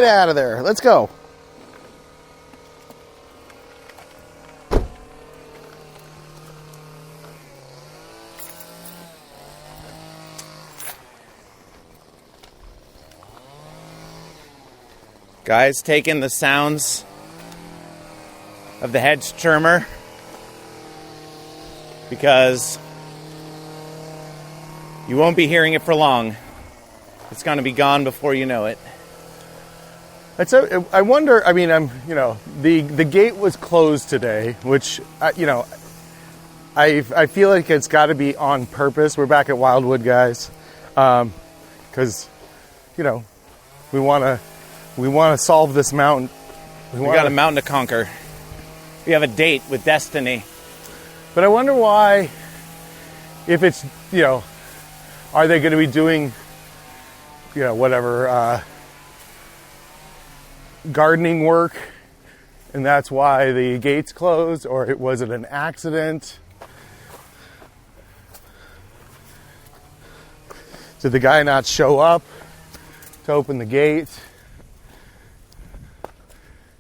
Get out of there. Let's go. Guys, take in the sounds of the hedge trimmer, because you won't be hearing it for long. It's going to be gone before you know it. I wonder, I mean, the gate was closed today, which, I feel like it's got to be on purpose. We're back at Wildwood, guys, because, we want to solve this mountain. We got a mountain to conquer. We have a date with destiny. But I wonder why, if it's, are they going to be doing, gardening work, and that's why the gate's closed, or was it an accident? Did the guy not show up to open the gate?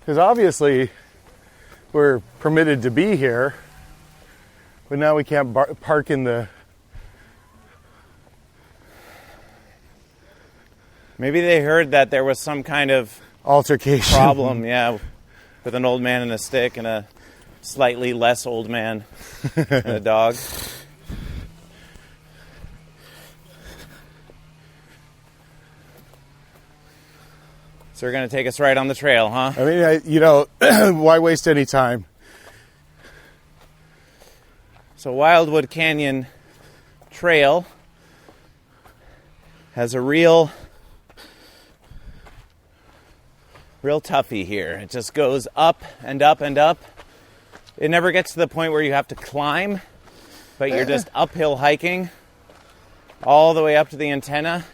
Because obviously we're permitted to be here, but now we can't park in the... Maybe they heard that there was some kind of altercation problem, yeah, with an old man and a stick and a slightly less old man and a dog. So you're going to take us right on the trail, huh? I mean, why waste any time? So Wildwood Canyon Trail has a real toughie here. It just goes up and up and up. It never gets to the point where you have to climb, but you're just uphill hiking all the way up to the antenna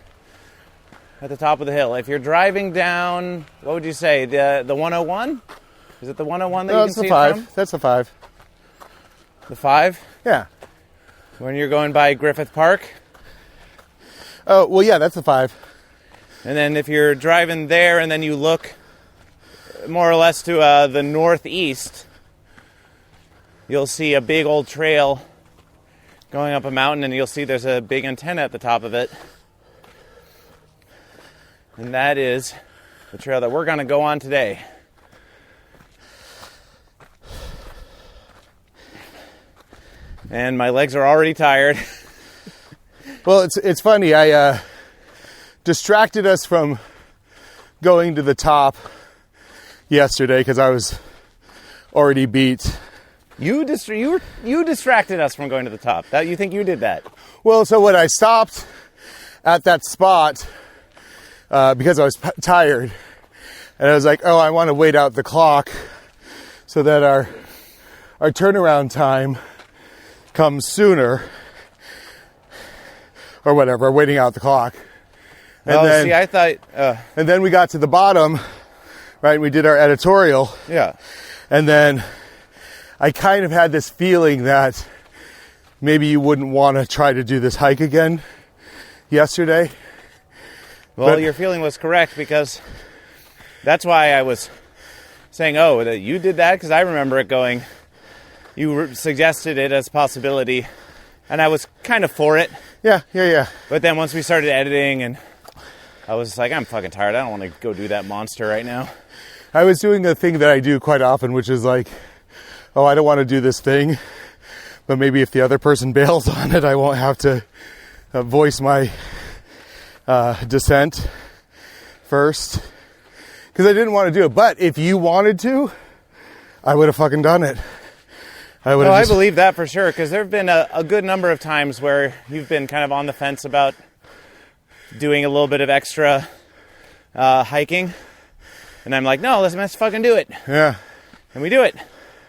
at the top of the hill. If you're driving down, what would you say, the 101? Is it the 101 that you can see it from? That's the 5. The 5? Yeah. When you're going by Griffith Park? Oh, well, yeah, that's the 5. And then if you're driving there and then you look more or less to the northeast, you'll see a big old trail going up a mountain, and you'll see there's a big antenna at the top of it. And that is the trail that we're going to go on today. And my legs are already tired. Well, it's funny. I distracted us from going to the top yesterday because I was already beat. You distracted us from going to the top. You think you did that? Well, so when I stopped at that spot because I was tired, and I was like, I want to wait out the clock so that our turnaround time comes sooner, or whatever, waiting out the clock. And I thought... and then we got to the bottom, right, we did our editorial. Yeah. And then I kind of had this feeling that maybe you wouldn't want to try to do this hike again yesterday. Well, your feeling was correct, because that's why I was saying, that you did that, because I remember it going, you suggested it as a possibility, and I was kind of for it. Yeah. But then once we started editing, and I was like, I'm fucking tired. I don't want to go do that monster right now. I was doing a thing that I do quite often, which is like, I don't want to do this thing, but maybe if the other person bails on it, I won't have to voice my dissent first, because I didn't want to do it. But if you wanted to, I would have fucking done it. I believe that for sure, because there have been a good number of times where you've been kind of on the fence about doing a little bit of extra hiking, and I'm like, no, let's fucking do it. Yeah. And we do it.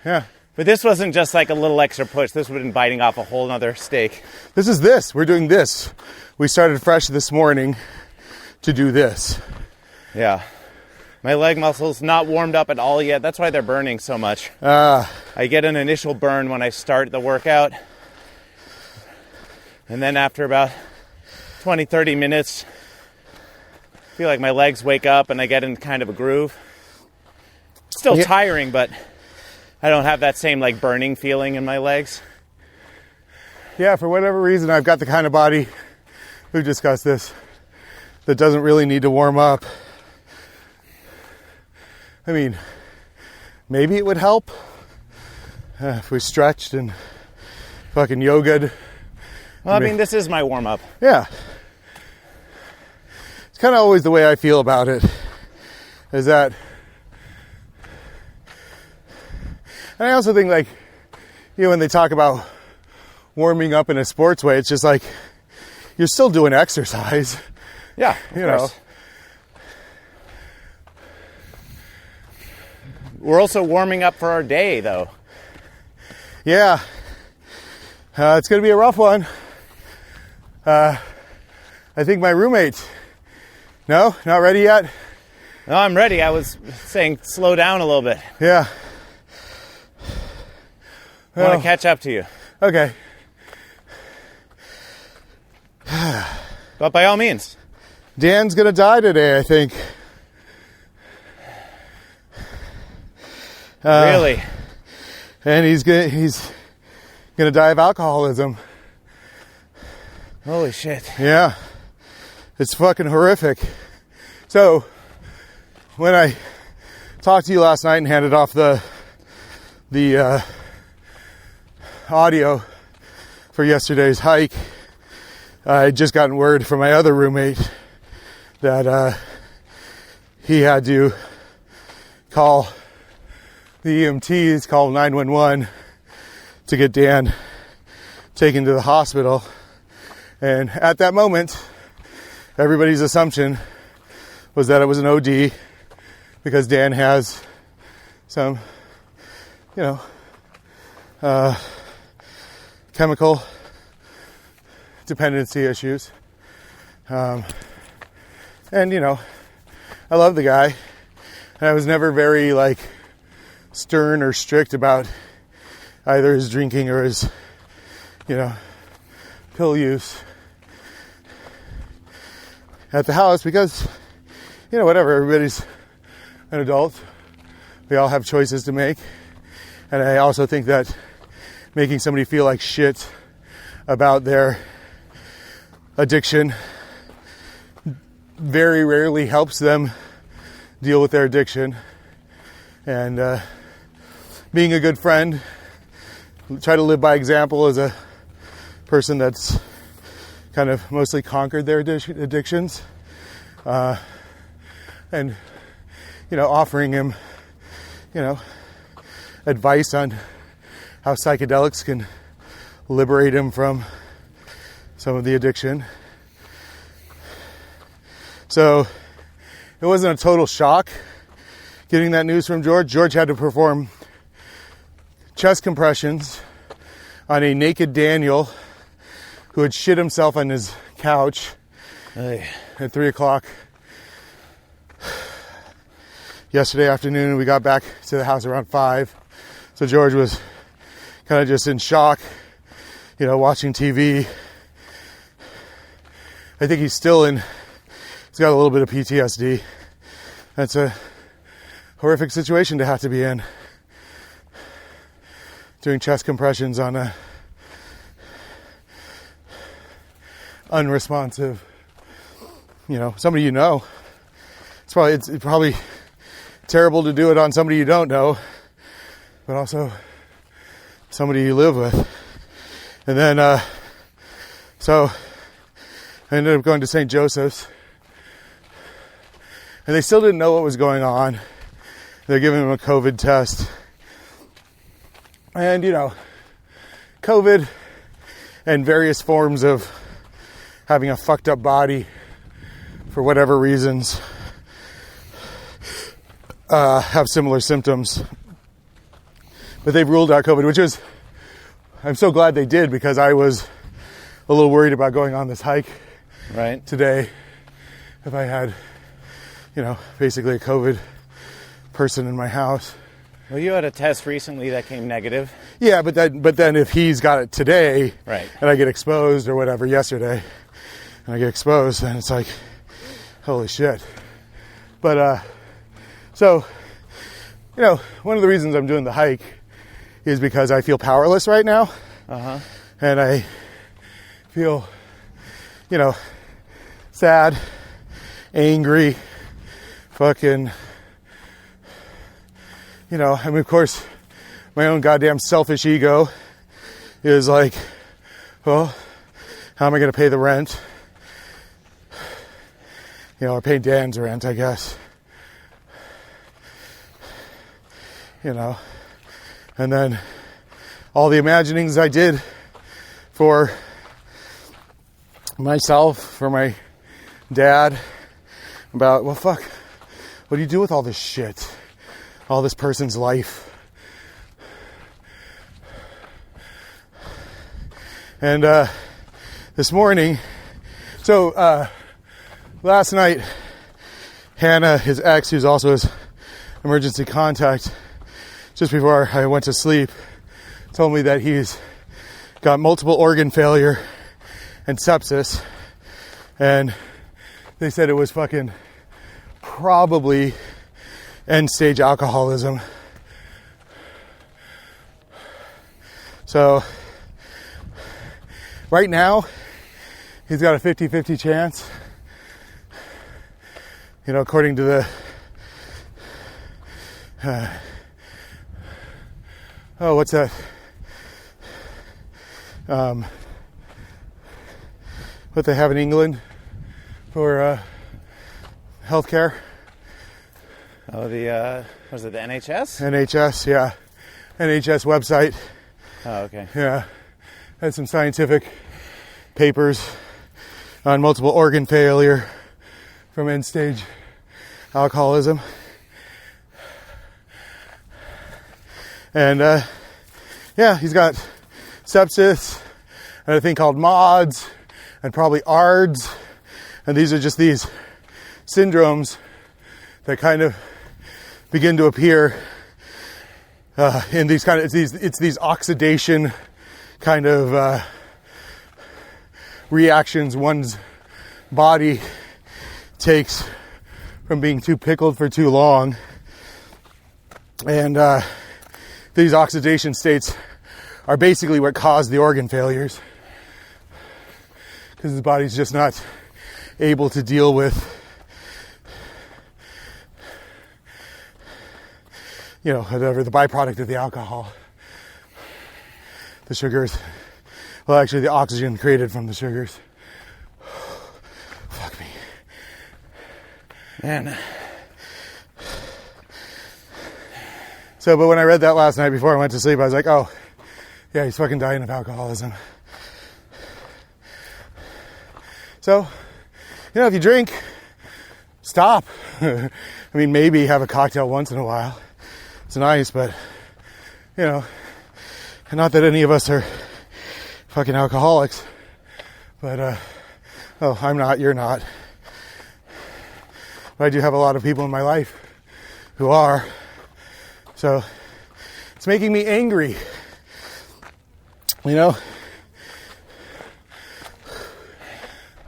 Yeah. But this wasn't just like a little extra push. This would have been biting off a whole nother steak. We're doing this. We started fresh this morning to do this. Yeah. My leg muscles not warmed up at all yet. That's why they're burning so much. I get an initial burn when I start the workout. And then after about 20, 30 minutes, feel like my legs wake up and I get in kind of a groove. Still tiring, but I don't have that same like burning feeling in my legs. Yeah, for whatever reason, I've got the kind of body, we've discussed this, that doesn't really need to warm up. I mean, maybe it would help if we stretched and fucking yogaed. Well, I mean, this is my warm-up. Yeah. It's kind of always the way I feel about it, is that, and I also think, like, you know, when they talk about warming up in a sports way, it's just like, you're still doing exercise. Yeah, you know. We're also warming up for our day, though. Yeah. It's going to be a rough one. I think my roommate... No? Not ready yet? No, I'm ready. I was saying slow down a little bit. Yeah. I want to catch up to you. Okay. But by all means. Dan's going to die today, I think. Really? And he's gonna die of alcoholism. Holy shit. Yeah. It's fucking horrific. So, when I talked to you last night and handed off the audio for yesterday's hike, I had just gotten word from my other roommate that he had to call the EMTs, call 911 to get Dan taken to the hospital. And at that moment, everybody's assumption was that it was an OD because Dan has some, you know, chemical dependency issues. And, you know, I love the guy. And I was never very, like, stern or strict about either his drinking or his, you know, pill use at the house because, you know, whatever, everybody's an adult. We all have choices to make. And I also think that making somebody feel like shit about their addiction very rarely helps them deal with their addiction. And being a good friend, try to live by example as a person that's kind of mostly conquered their addictions. And, you know, offering him, you know, advice on how psychedelics can liberate him from some of the addiction. So it wasn't a total shock getting that news from George. George had to perform chest compressions on a naked Daniel who had shit himself on his couch at 3 o'clock yesterday afternoon. We got back to the house around 5. So George was kind of just in shock, you know, watching TV. I think he's got a little bit of PTSD. That's a horrific situation to have to be in. Doing chest compressions on a unresponsive, you know, somebody you know. It's probably terrible to do it on somebody you don't know, but also somebody you live with. And then, so I ended up going to St. Joseph's, and they still didn't know what was going on. They're giving him a COVID test. And, you know, COVID and various forms of having a fucked up body for whatever reasons have similar symptoms. But they've ruled out COVID, I'm so glad they did, because I was a little worried about going on this hike today if I had, you know, basically a COVID person in my house. Well, you had a test recently that came negative. Yeah, but then if he's got it today, right, and I get exposed or whatever yesterday, and I get exposed, then it's like, Holy shit. But, so, you know, one of the reasons I'm doing the hike is because I feel powerless right now. Uh-huh. And I feel, you know, sad, angry, fucking, you know, I mean, of course, my own goddamn selfish ego is like, well, how am I going to pay the rent? You know, or pay Dan's rent, I guess. You know, and then all the imaginings I did for myself, for my dad, about, well, fuck, what do you do with all this shit? All this person's life. And this morning, so last night, Hannah, his ex, who's also his emergency contact, just before I went to sleep, told me that he's got multiple organ failure and sepsis. And they said it was fucking probably end stage alcoholism. So right now, he's got a 50-50 chance. You know, according to the what's that? What they have in England for healthcare? Oh, was it the NHS? NHS, yeah. NHS website. Oh, okay. Yeah. Had some scientific papers on multiple organ failure from end stage alcoholism. And yeah, he's got sepsis and a thing called MODS and probably ARDS. And these are just these syndromes that kind of begin to appear in these kind of, it's these oxidation kind of reactions one's body takes from being too pickled for too long. And these oxidation states are basically what cause the organ failures, because the body's just not able to deal with, you know, whatever the byproduct of the alcohol, the sugars, well, actually the oxygen created from the sugars. Fuck me. Man. So, but when I read that last night before I went to sleep, I was like, oh, yeah, he's fucking dying of alcoholism. So, you know, if you drink, stop. I mean, maybe have a cocktail once in a while. It's nice, but, you know, not that any of us are fucking alcoholics, but, oh, I'm not, you're not. But I do have a lot of people in my life who are. So it's making me angry, you know.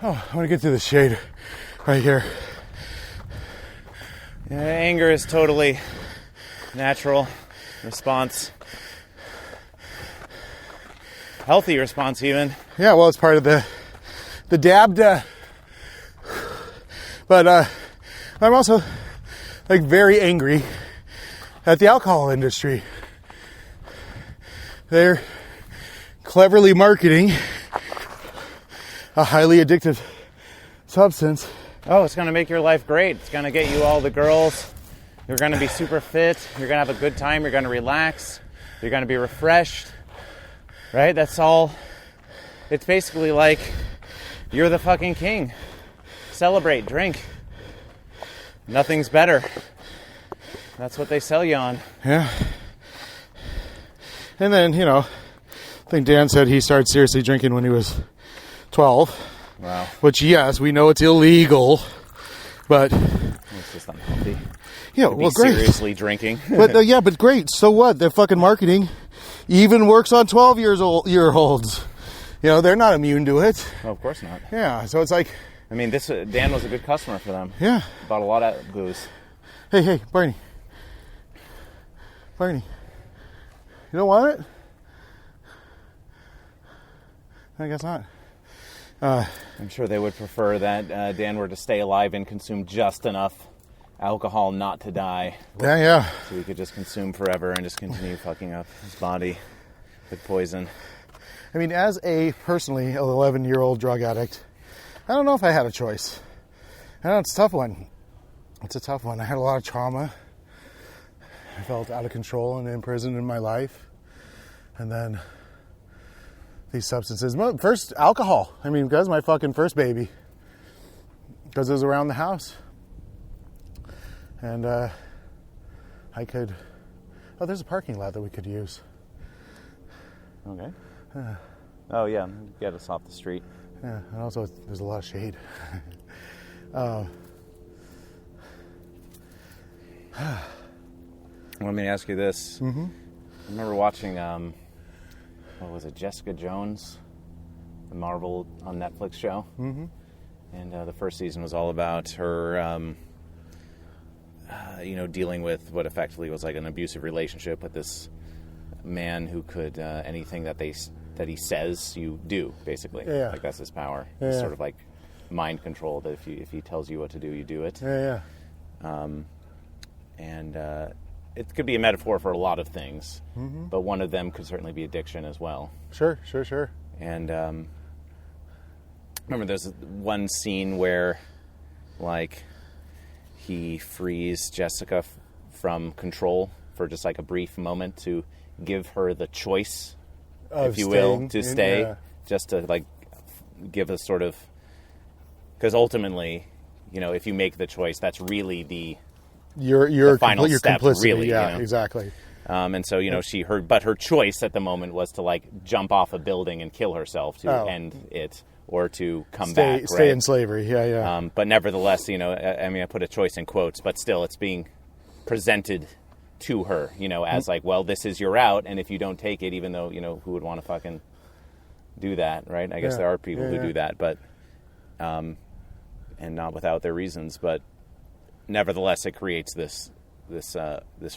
Oh, I want to get to the shade right here. Yeah, anger is totally natural response. Healthy response even. Yeah, well, it's part of the DABDA. But I'm also like very angry at the alcohol industry. They're cleverly marketing a highly addictive substance. Oh, it's going to make your life great. It's going to get you all the girls. You're going to be super fit. You're going to have a good time. You're going to relax. You're going to be refreshed. Right? That's all. It's basically like you're the fucking king. Celebrate, drink. Nothing's better. That's what they sell you on. Yeah. And then, you know, I think Dan said he started seriously drinking when he was 12. Wow. Which, yes, we know it's illegal, but... It's just unhealthy. Yeah, well, great. Seriously drinking. But, yeah, but great. So what? Their fucking marketing even works on 12-year-olds. You know, they're not immune to it. Oh, of course not. Yeah, so it's like, I mean, Dan was a good customer for them. Yeah. Bought a lot of booze. Hey, Barney. You don't want it? I guess not. I'm sure they would prefer that Dan were to stay alive and consume just enough alcohol not to die. Yeah. So he could just consume forever and just continue fucking up his body with poison. I mean, as personally, an 11-year-old drug addict, I don't know if I had a choice. I know it's a tough one. I had a lot of trauma. I felt out of control and in prison in my life. And then these substances. First, alcohol. I mean, because my fucking first baby. Because it was around the house. And I could... Oh, there's a parking lot that we could use. Okay. Oh, yeah. Get us off the street. Yeah, and also there's a lot of shade. Let me ask you this. Mm-hmm. I remember watching, what was it, Jessica Jones, the Marvel on Netflix show. Mm-hmm. And the first season was all about her, dealing with what effectively was like an abusive relationship with this man who could anything that he says you do, basically. Yeah. Like that's his power. Yeah. It's sort of like mind control, that if he tells you what to do, you do it. Yeah. And it could be a metaphor for a lot of things, Mm-hmm. but one of them could certainly be addiction as well. Sure. And remember there's one scene where, like, he frees Jessica from control for just like a brief moment to give her the choice, if you will, to stay, just to like give a sort of, because ultimately, if you make the choice, that's really the final step, complicity. really. Yeah, exactly. And so, but her choice at the moment was to like jump off a building and kill herself to end it, or to stay in slavery. Yeah. But nevertheless, I put a choice in quotes, but still it's being presented to her, as like, well, this is your route, and if you don't take it, even though, who would want to fucking do that, right? I guess there are people who do that, but, and not without their reasons, but nevertheless, it creates this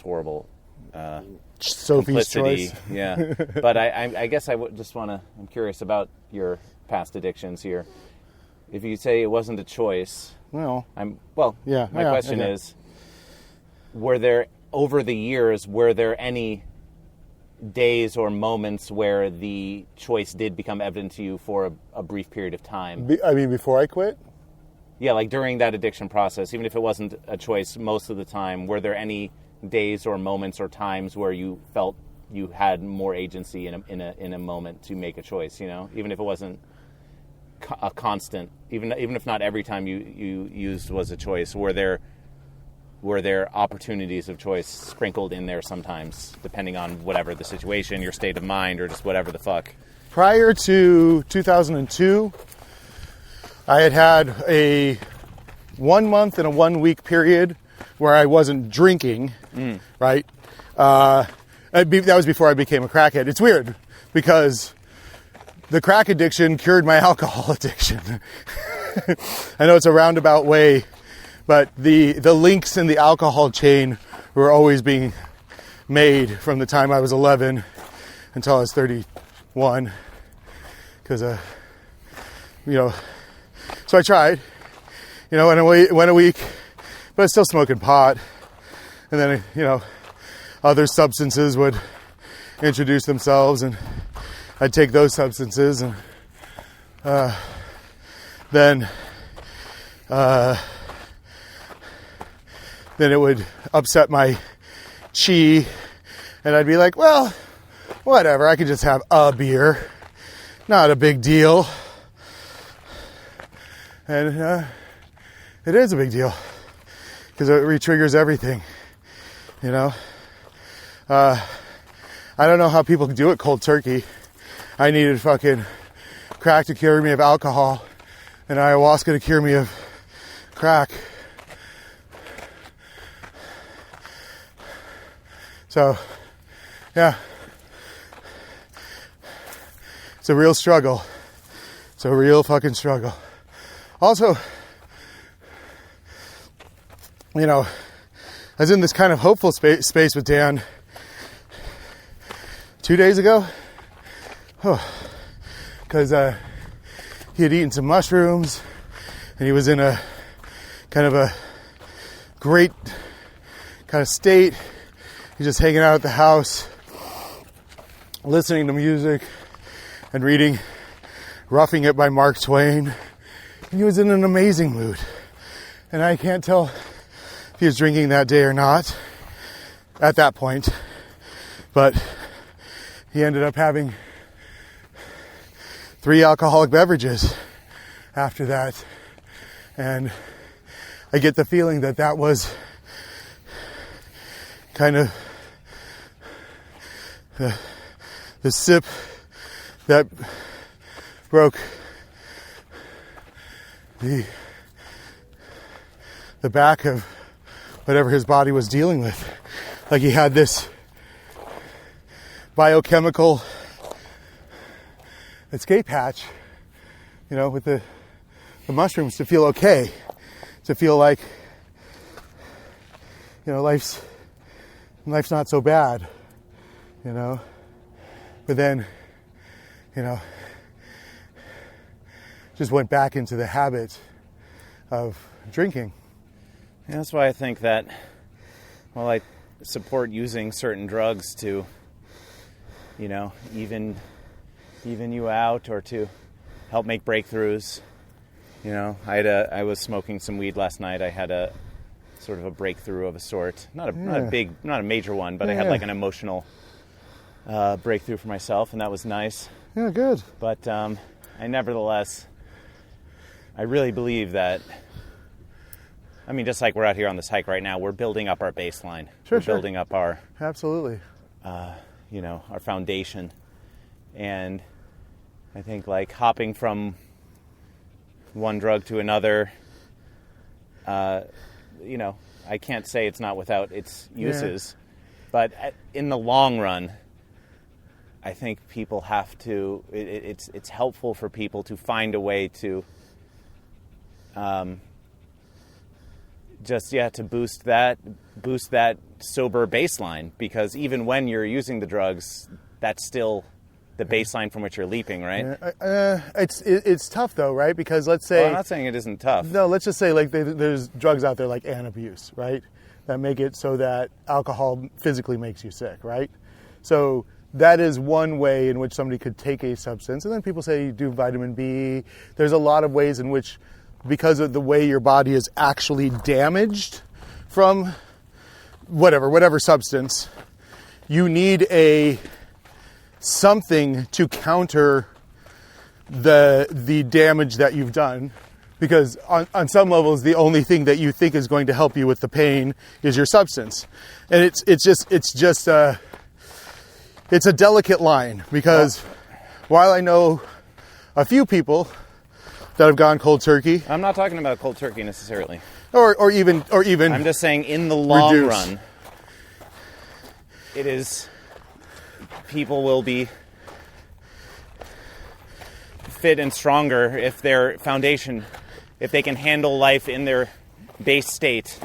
horrible, Sophie's complicity. choice. Yeah. But I guess I would just I'm curious about your past addictions here. If you say it wasn't a choice, my question is, over the years, were there any days or moments where the choice did become evident to you for a brief period of time? Before I quit? Yeah, like during that addiction process, even if it wasn't a choice most of the time, were there any days or moments or times where you felt you had more agency in a moment to make a choice, even if it wasn't a constant, even if not every time you used was a choice, were there opportunities of choice sprinkled in there sometimes, depending on whatever the situation, your state of mind, or just whatever the fuck? Prior to 2002, I had a 1 month and a 1 week period where I wasn't drinking, right? That was before I became a crackhead. It's weird because the crack addiction cured my alcohol addiction. I know it's a roundabout way, but the links in the alcohol chain were always being made from the time I was 11 until I was 31. Because, so I tried, went a week, but I was still smoking pot. And then, other substances would introduce themselves, and I'd take those substances, and then it would upset my chi, and I'd be like, well, whatever, I could just have a beer, not a big deal. And it is a big deal, because it re-triggers everything, I don't know how people can do it cold turkey. I needed fucking crack to cure me of alcohol, and ayahuasca to cure me of crack. So, yeah. It's a real struggle. It's a real fucking struggle. Also, you know, I was in this kind of hopeful space with Dan 2 days ago. Because he had eaten some mushrooms and he was in a kind of a great kind of state. He's just hanging out at the house, listening to music and reading Roughing It by Mark Twain. And he was in an amazing mood. And I can't tell if he was drinking that day or not at that point. But he ended up having 3 alcoholic beverages after that. And I get the feeling that that was kind of the sip that broke the back of whatever his body was dealing with. Like he had this biochemical escape hatch, you know, with the mushrooms to feel okay, to feel like, you know, life's not so bad, you know. But then, you know, just went back into the habit of drinking. And that's why I think that, well, I support using certain drugs to, you know, even you out or to help make breakthroughs. You know, I was smoking some weed last night. I had a sort of a breakthrough of a sort. Not a major one, but I had like an emotional breakthrough for myself, and that was nice. Yeah, good. But I really believe that, I mean, just like we're out here on this hike right now, we're building up our baseline. We're building up our... Absolutely. You know, our foundation. And I think like hopping from one drug to another, you know, I can't say it's not without its uses, but in the long run, I think people have to, it's helpful for people to find a way to to boost that sober baseline, because even when you're using the drugs, that's still the baseline from which you're leaping, right? It's tough though, right? Because let's say... Well, I'm not saying it isn't tough. No, let's just say like there's drugs out there like Antabuse, right? That make it so that alcohol physically makes you sick, right? So that is one way in which somebody could take a substance. And then people say you do vitamin B. There's a lot of ways in which, because of the way your body is actually damaged from whatever substance, you need something to counter the damage that you've done, because on some levels the only thing that you think is going to help you with the pain is your substance. And it's a delicate line, because while I know a few people that have gone cold turkey, I'm not talking about cold turkey necessarily, or even I'm just saying in the long reduce. run, it is, people will be fit and stronger if their foundation, if they can handle life in their base state.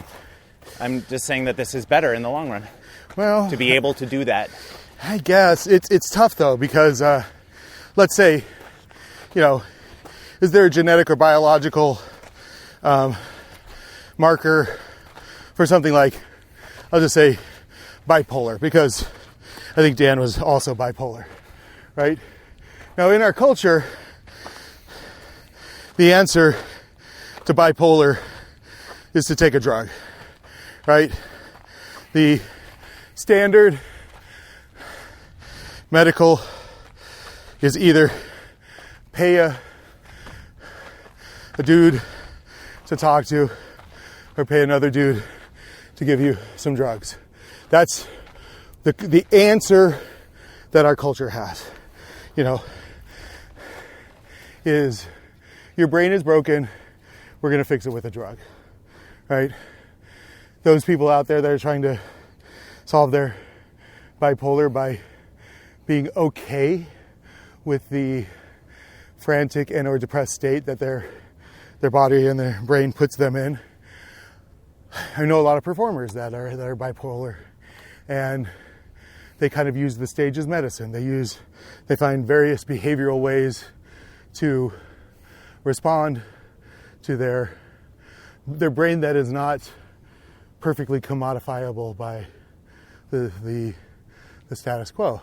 I'm just saying that this is better in the long run. Well, to be able to do that. I guess it's tough though, because let's say, you know, is there a genetic or biological marker for something like, I'll just say bipolar, because I think Dan was also bipolar, right? Now in our culture, the answer to bipolar is to take a drug, right? The standard medical is either pay a dude to talk to, or pay another dude to give you some drugs. That's the answer that our culture has, you know, is your brain is broken, we're going to fix it with a drug, right? Those people out there that are trying to solve their bipolar by being okay with the frantic and or depressed state that their body and their brain puts them in I know a lot of performers that are bipolar, and they kind of use the stage as medicine. They find various behavioral ways to respond to their brain that is not perfectly commodifiable by the status quo.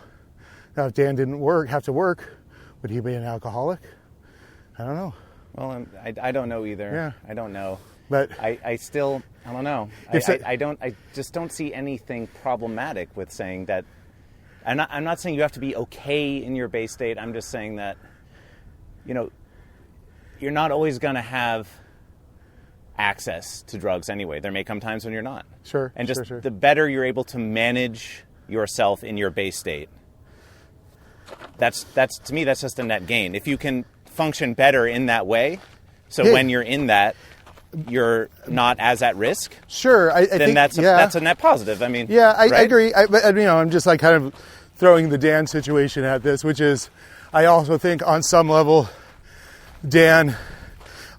Now, if Dan didn't have to work, would he be an alcoholic? I don't know. Well, I don't know either. Yeah. I don't know. But I don't know. I just don't see anything problematic with saying that. I'm not saying you have to be okay in your base state. I'm just saying that, you're not always going to have access to drugs anyway. There may come times when you're not. Sure. And just sure. the better you're able to manage yourself in your base state, that's to me, that's just a net gain. If you can function better in that way, so when you're in that, you're not as at risk. Sure, I think that's a net positive. I mean, I right? agree. I'm just like kind of throwing the Dan situation at this, which is, I also think on some level, Dan,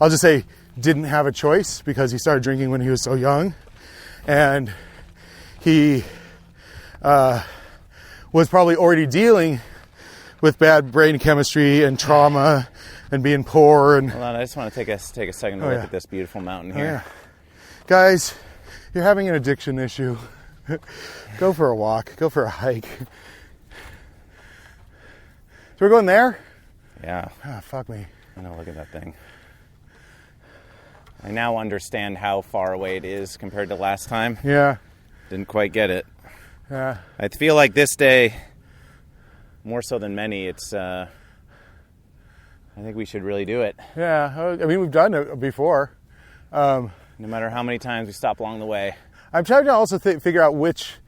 I'll just say, didn't have a choice because he started drinking when he was so young, and he was probably already dealing with bad brain chemistry and trauma and being poor. And hold on, I just want to take a second to look at this beautiful mountain here. Yeah. Guys, you're having an addiction issue. Go for a walk. Go for a hike. So we're going there? Yeah. Ah, fuck me. I know, look at that thing. I now understand how far away it is compared to last time. Yeah. Didn't quite get it. Yeah. I feel like this day, more so than many, it's... I think we should really do it. Yeah. I mean, we've done it before. No matter how many times we stop along the way. I'm trying to also figure out which,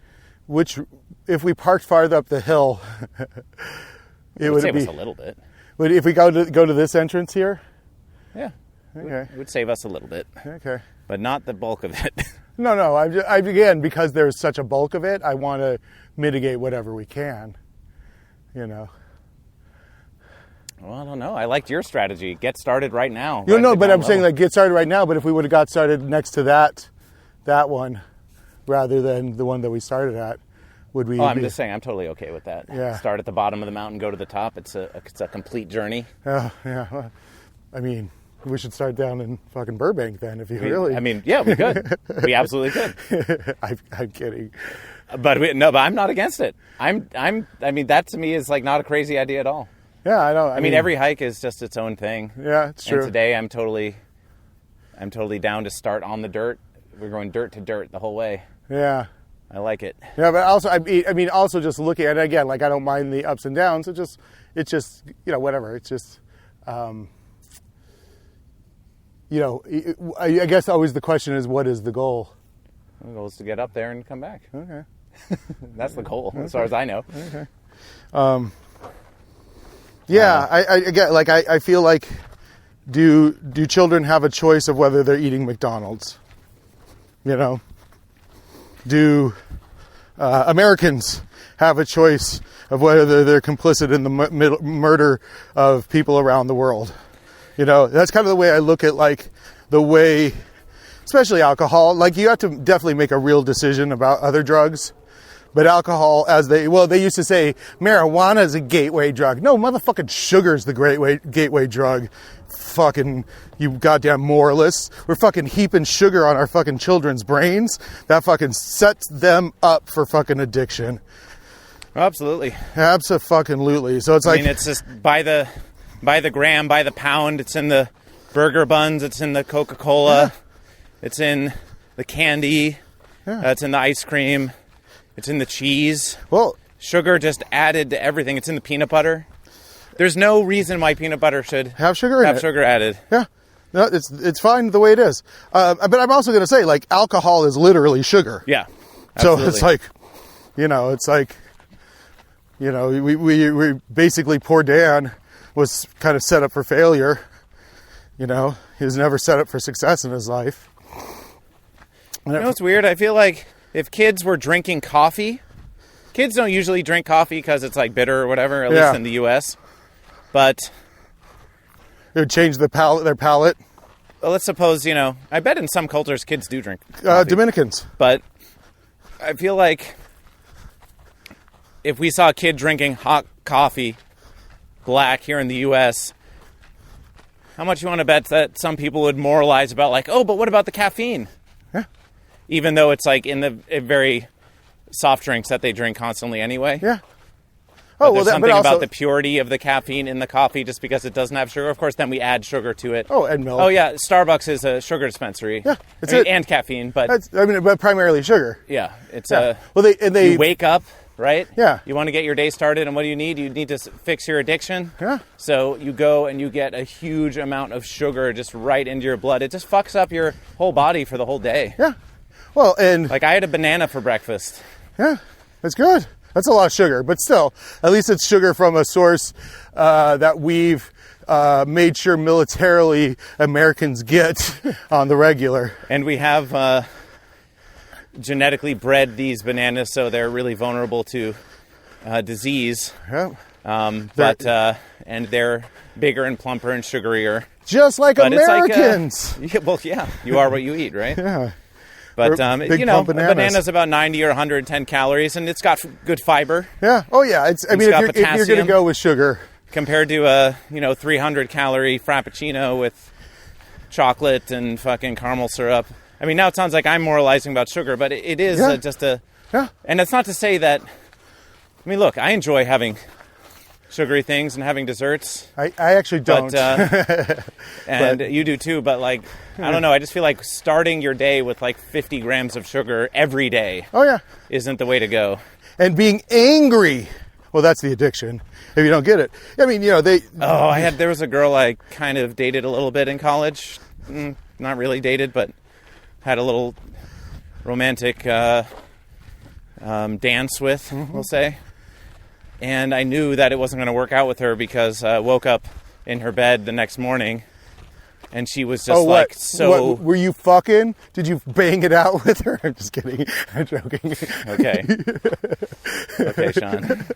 if we parked farther up the hill, it would save us a little bit. If we go to this entrance here? Yeah. Okay. It would save us a little bit. Okay. But not the bulk of it. No. Again, because there's such a bulk of it, I want to mitigate whatever we can. Well, I don't know. I liked your strategy. Get started right now. But I'm saying, like, get started right now. But if we would have got started next to that one, rather than the one that we started at, would we? I'm just saying, I'm totally okay with that. Yeah. Start at the bottom of the mountain, go to the top. It's a complete journey. Oh, yeah. Well, I mean, we should start down in fucking Burbank then, if you really. I mean, yeah, we could. We absolutely could. I'm kidding. But I'm not against it. I mean, that to me is like not a crazy idea at all. Yeah, I know. I mean, every hike is just its own thing. Yeah, it's true. And today I'm totally down to start on the dirt. We're going dirt to dirt the whole way. Yeah. I like it. Yeah, but also, I mean, also just looking at it again, like, I don't mind the ups and downs. It's just, whatever. It's just, I guess always the question is, what is the goal? The goal is to get up there and come back. Okay. That's the goal, as far as I know. Okay. Yeah, I feel like, do children have a choice of whether they're eating McDonald's? Do Americans have a choice of whether they're complicit in the murder of people around the world? That's kind of the way I look at, like, the way, especially alcohol. Like, you have to definitely make a real decision about other drugs. But alcohol, they used to say marijuana is a gateway drug. No, motherfucking sugar's the gateway drug. Fucking, you goddamn moralists. We're fucking heaping sugar on our fucking children's brains. That fucking sets them up for fucking addiction. Absolutely. Abso-fucking-lutely. So it's like, it's just by the gram, by the pound. It's in the burger buns. It's in the Coca-Cola. Yeah. It's in the candy. Yeah. It's in the ice cream. It's in the cheese. Well, sugar just added to everything. It's in the peanut butter. There's no reason why peanut butter should have sugar added. Yeah. No, it's fine the way it is. But I'm also going to say, like, alcohol is literally sugar. Yeah. Absolutely. So it's like, we basically, poor Dan was kind of set up for failure. He was never set up for success in his life. It's weird. I feel like if kids were drinking coffee, kids don't usually drink coffee because it's like bitter or whatever, at least in the U.S. But it would change their palate. let's suppose, I bet in some cultures kids do drink coffee. Dominicans. But I feel like if we saw a kid drinking hot coffee, black, here in the U.S., how much you want to bet that some people would moralize about, like, oh, but what about the caffeine? Yeah. Even though it's like in the very soft drinks that they drink constantly anyway. Yeah. But there's something about the purity of the caffeine in the coffee just because it doesn't have sugar. Of course, then we add sugar to it. Oh, and milk. Oh, yeah. Starbucks is a sugar dispensary. Yeah, that's it. And caffeine, but... but primarily sugar. Yeah. It's Well, they you wake up, right? Yeah. You want to get your day started, and what do you need? You need to fix your addiction. Yeah. So you go and you get a huge amount of sugar just right into your blood. It just fucks up your whole body for the whole day. Yeah. Well, and... Like, I had a banana for breakfast. Yeah, that's good. That's a lot of sugar, but still, at least it's sugar from a source that we've made sure militarily Americans get on the regular. And we have genetically bred these bananas so they're really vulnerable to disease. Yeah. And they're bigger and plumper and sugarier. Just like but Americans. It's like, yeah, you are what you eat, right? Yeah. But, a banana's about 90 or 110 calories, and it's got good fiber. Yeah. Oh, yeah. If you're going to go with sugar. Compared to a, 300-calorie Frappuccino with chocolate and fucking caramel syrup. I mean, now it sounds like I'm moralizing about sugar, but it is just a... Yeah. And it's not to say that... I mean, look, I enjoy having sugary things and having desserts. I actually don't. And you do too, but like, I don't know. I just feel like starting your day with like 50 grams of sugar every day isn't the way to go. And being angry. Well, that's the addiction. If you don't get it. I mean, there was a girl I kind of dated a little bit in college. Not really dated, but had a little romantic dance with, we'll say. And I knew that it wasn't going to work out with her because I woke up in her bed the next morning and she was just so... Were you fucking? Did you bang it out with her? I'm just kidding. I'm joking. Okay. Okay, Sean.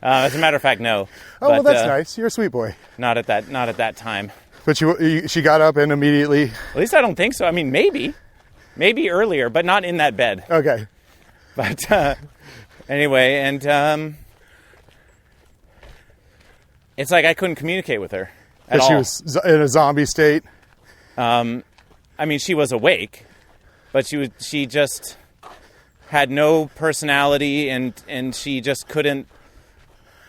As a matter of fact, no. Oh, well, that's nice. You're a sweet boy. Not at that time. But she got up and immediately... At least I don't think so. I mean, maybe. Maybe earlier, but not in that bed. Okay. But anyway, and... it's like I couldn't communicate with her at all. She was in a zombie state? I mean, she was awake, but she just had no personality, and she just couldn't,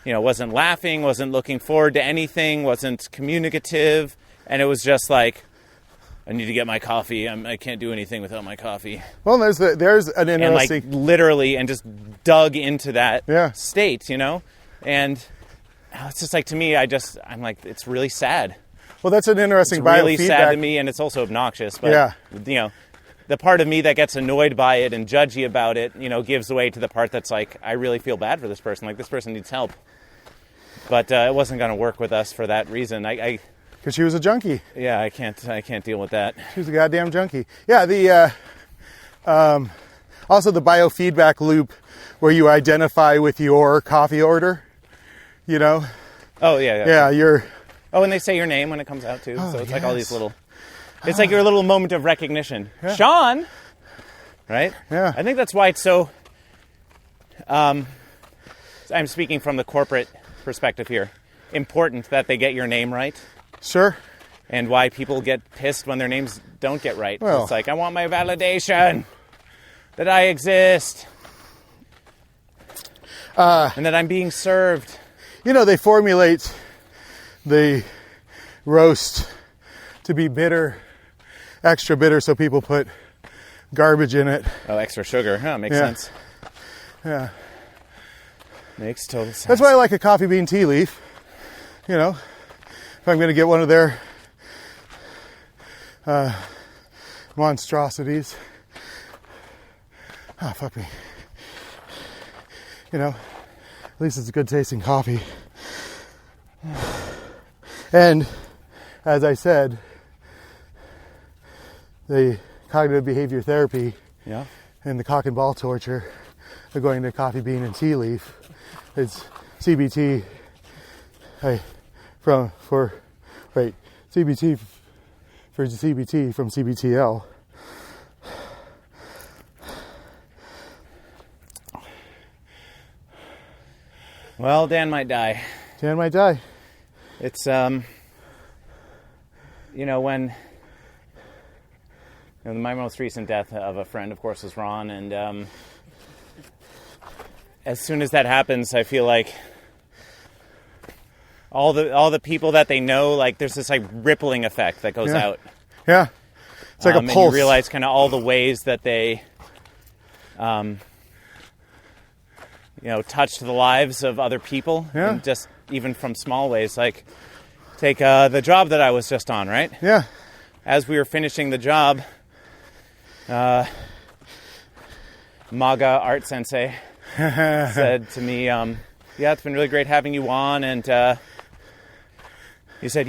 wasn't laughing, wasn't looking forward to anything, wasn't communicative, and it was just like, I need to get my coffee. I can't do anything without my coffee. Well, there's an interesting... And literally, and just dug into that state, and... It's just like, to me, I'm like, it's really sad. Well, that's an interesting biofeedback. It's really sad to me, and it's also obnoxious. But, the part of me that gets annoyed by it and judgy about it, gives way to the part that's like, I really feel bad for this person. Like, this person needs help. But it wasn't going to work with us for that reason. Because she was a junkie. Yeah, I can't deal with that. She was a goddamn junkie. Yeah, also the biofeedback loop where you identify with your coffee order. Oh, yeah. Yeah, you're... Oh, and they say your name when it comes out, too. So it's like all these little... It's like your little moment of recognition. Yeah. Sean! Right? Yeah. I think that's why it's so... I'm speaking from the corporate perspective here. Important that they get your name right. Sure. And why people get pissed when their names don't get right. Well, it's like, I want my validation that I exist. And that I'm being served. They formulate the roast to be bitter, extra bitter, so people put garbage in it. Oh, extra sugar. Huh, makes sense. Yeah. Makes total sense. That's why I like a coffee bean tea leaf. If I'm going to get one of their monstrosities. Oh, fuck me. At least it's a good tasting coffee. And as I said, the cognitive behavior therapy and the cock and ball torture of going to coffee bean and tea leaf is CBT CBT for CBT from CBTL. Well, Dan might die. Dan might die. It's, when my most recent death of a friend, of course, was Ron, and as soon as that happens, I feel like all the people that they know, like there's this like rippling effect that goes out. Yeah, it's like a pulse. And you realize kind of all the ways that they, touched the lives of other people, and just even from small ways. Like take the job that I was just on, right? Yeah. As we were finishing the job, MAGA art sensei said to me, yeah, it's been really great having you on, and he said,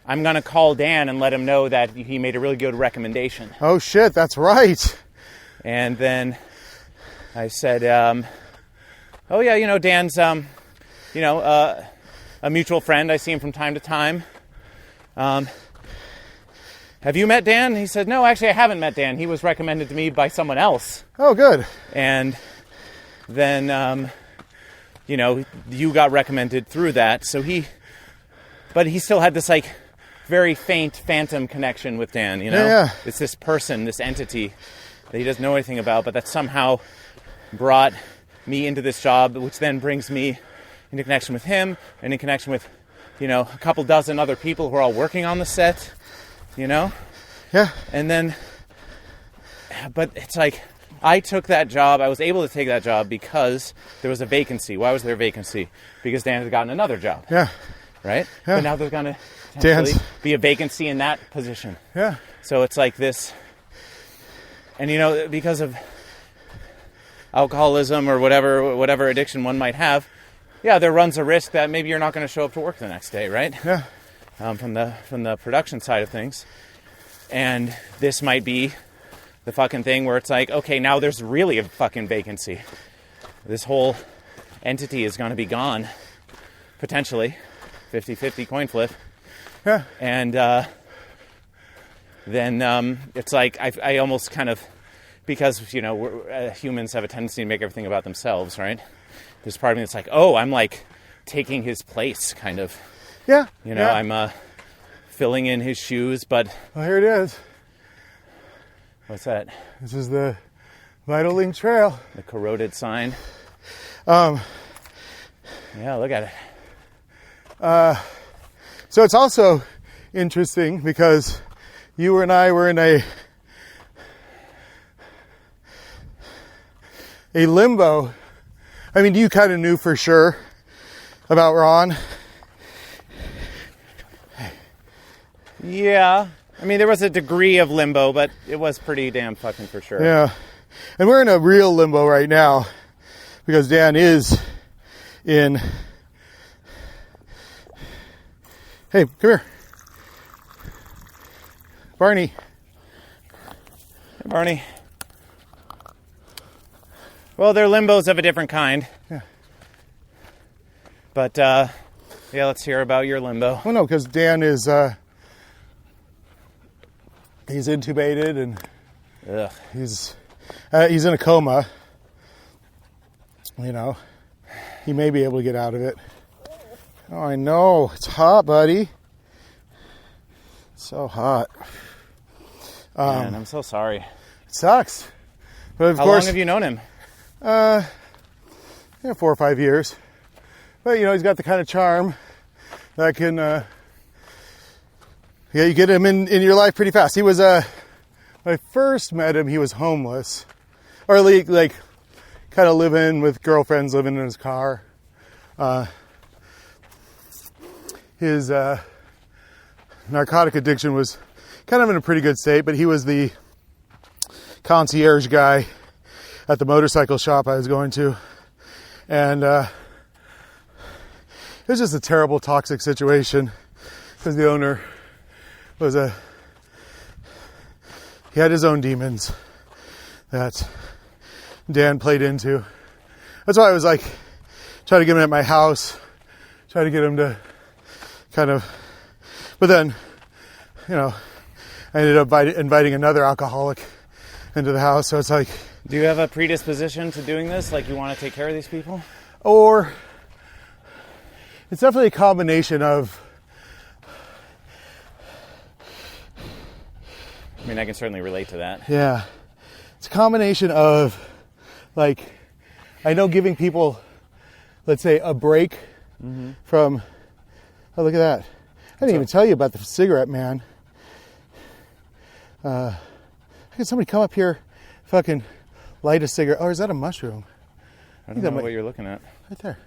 I'm going to call Dan and let him know that he made a really good recommendation. Oh, shit, that's right. And then I said, oh, yeah, Dan's, a mutual friend. I see him from time to time. Have you met Dan? He said, no, actually, I haven't met Dan. He was recommended to me by someone else. Oh, good. And then, you got recommended through that. But he still had this, like, very faint phantom connection with Dan, Yeah. It's this person, this entity that he doesn't know anything about, but that somehow brought me into this job, which then brings me into connection with him and in connection with, a couple dozen other people who are all working on the set, Yeah. And then, but it's like, I took that job, I was able to take that job because there was a vacancy. Why was there a vacancy? Because Dan had gotten another job. Yeah. Right? Yeah. But now there's going to potentially be a vacancy in that position. Yeah. So it's like this, and because of alcoholism or whatever addiction one might have, there runs a risk that maybe you're not going to show up to work the next day, right? Yeah. From the production side of things. And this might be the fucking thing where it's like, okay, now there's really a fucking vacancy. This whole entity is going to be gone, potentially. 50-50 coin flip. Yeah. And then it's like I almost kind of, because humans have a tendency to make everything about themselves, right? There's part of me that's like, oh, I'm like taking his place, kind of. Yeah. I'm filling in his shoes, but... Well, here it is. What's that? This is the Vital Link Trail. The corroded sign. Yeah, look at it. So it's also interesting because you and I were in a limbo. I mean, you kind of knew for sure about Ron. Yeah. I mean, there was a degree of limbo, but it was pretty damn fucking for sure. Yeah. And we're in a real limbo right now because Dan is in... Hey, come here. Barney. Hey, Barney. Well, they're limbos of a different kind. Yeah. But, let's hear about your limbo. Well, no, because Dan is, he's intubated and he's in a coma. He may be able to get out of it. Oh, I know. It's hot, buddy. It's so hot. Man, I'm so sorry. It sucks. But of How course, long have you known him? 4 or 5 years. But, he's got the kind of charm that can, you get him in your life pretty fast. He was, when I first met him, he was homeless. Or like kind of living with girlfriends, living in his car. His narcotic addiction was kind of in a pretty good state, but he was the concierge guy at the motorcycle shop I was going to. And it was just a terrible, toxic situation because the owner was he had his own demons that Dan played into. That's why I was like, try to get him at my house, try to get him to kind of, but then, I ended up inviting another alcoholic into the house. So it's like, do you have a predisposition to doing this? Like you want to take care of these people? Or it's definitely a combination of, I mean, I can certainly relate to that. yeah, it's a combination of, like, I know giving people, let's say, a break from, oh, look at that. I didn't even tell you about the cigarette man. How can somebody come up here, fucking light a cigarette? Oh, is that a mushroom? I don't know what you're looking at. Right there.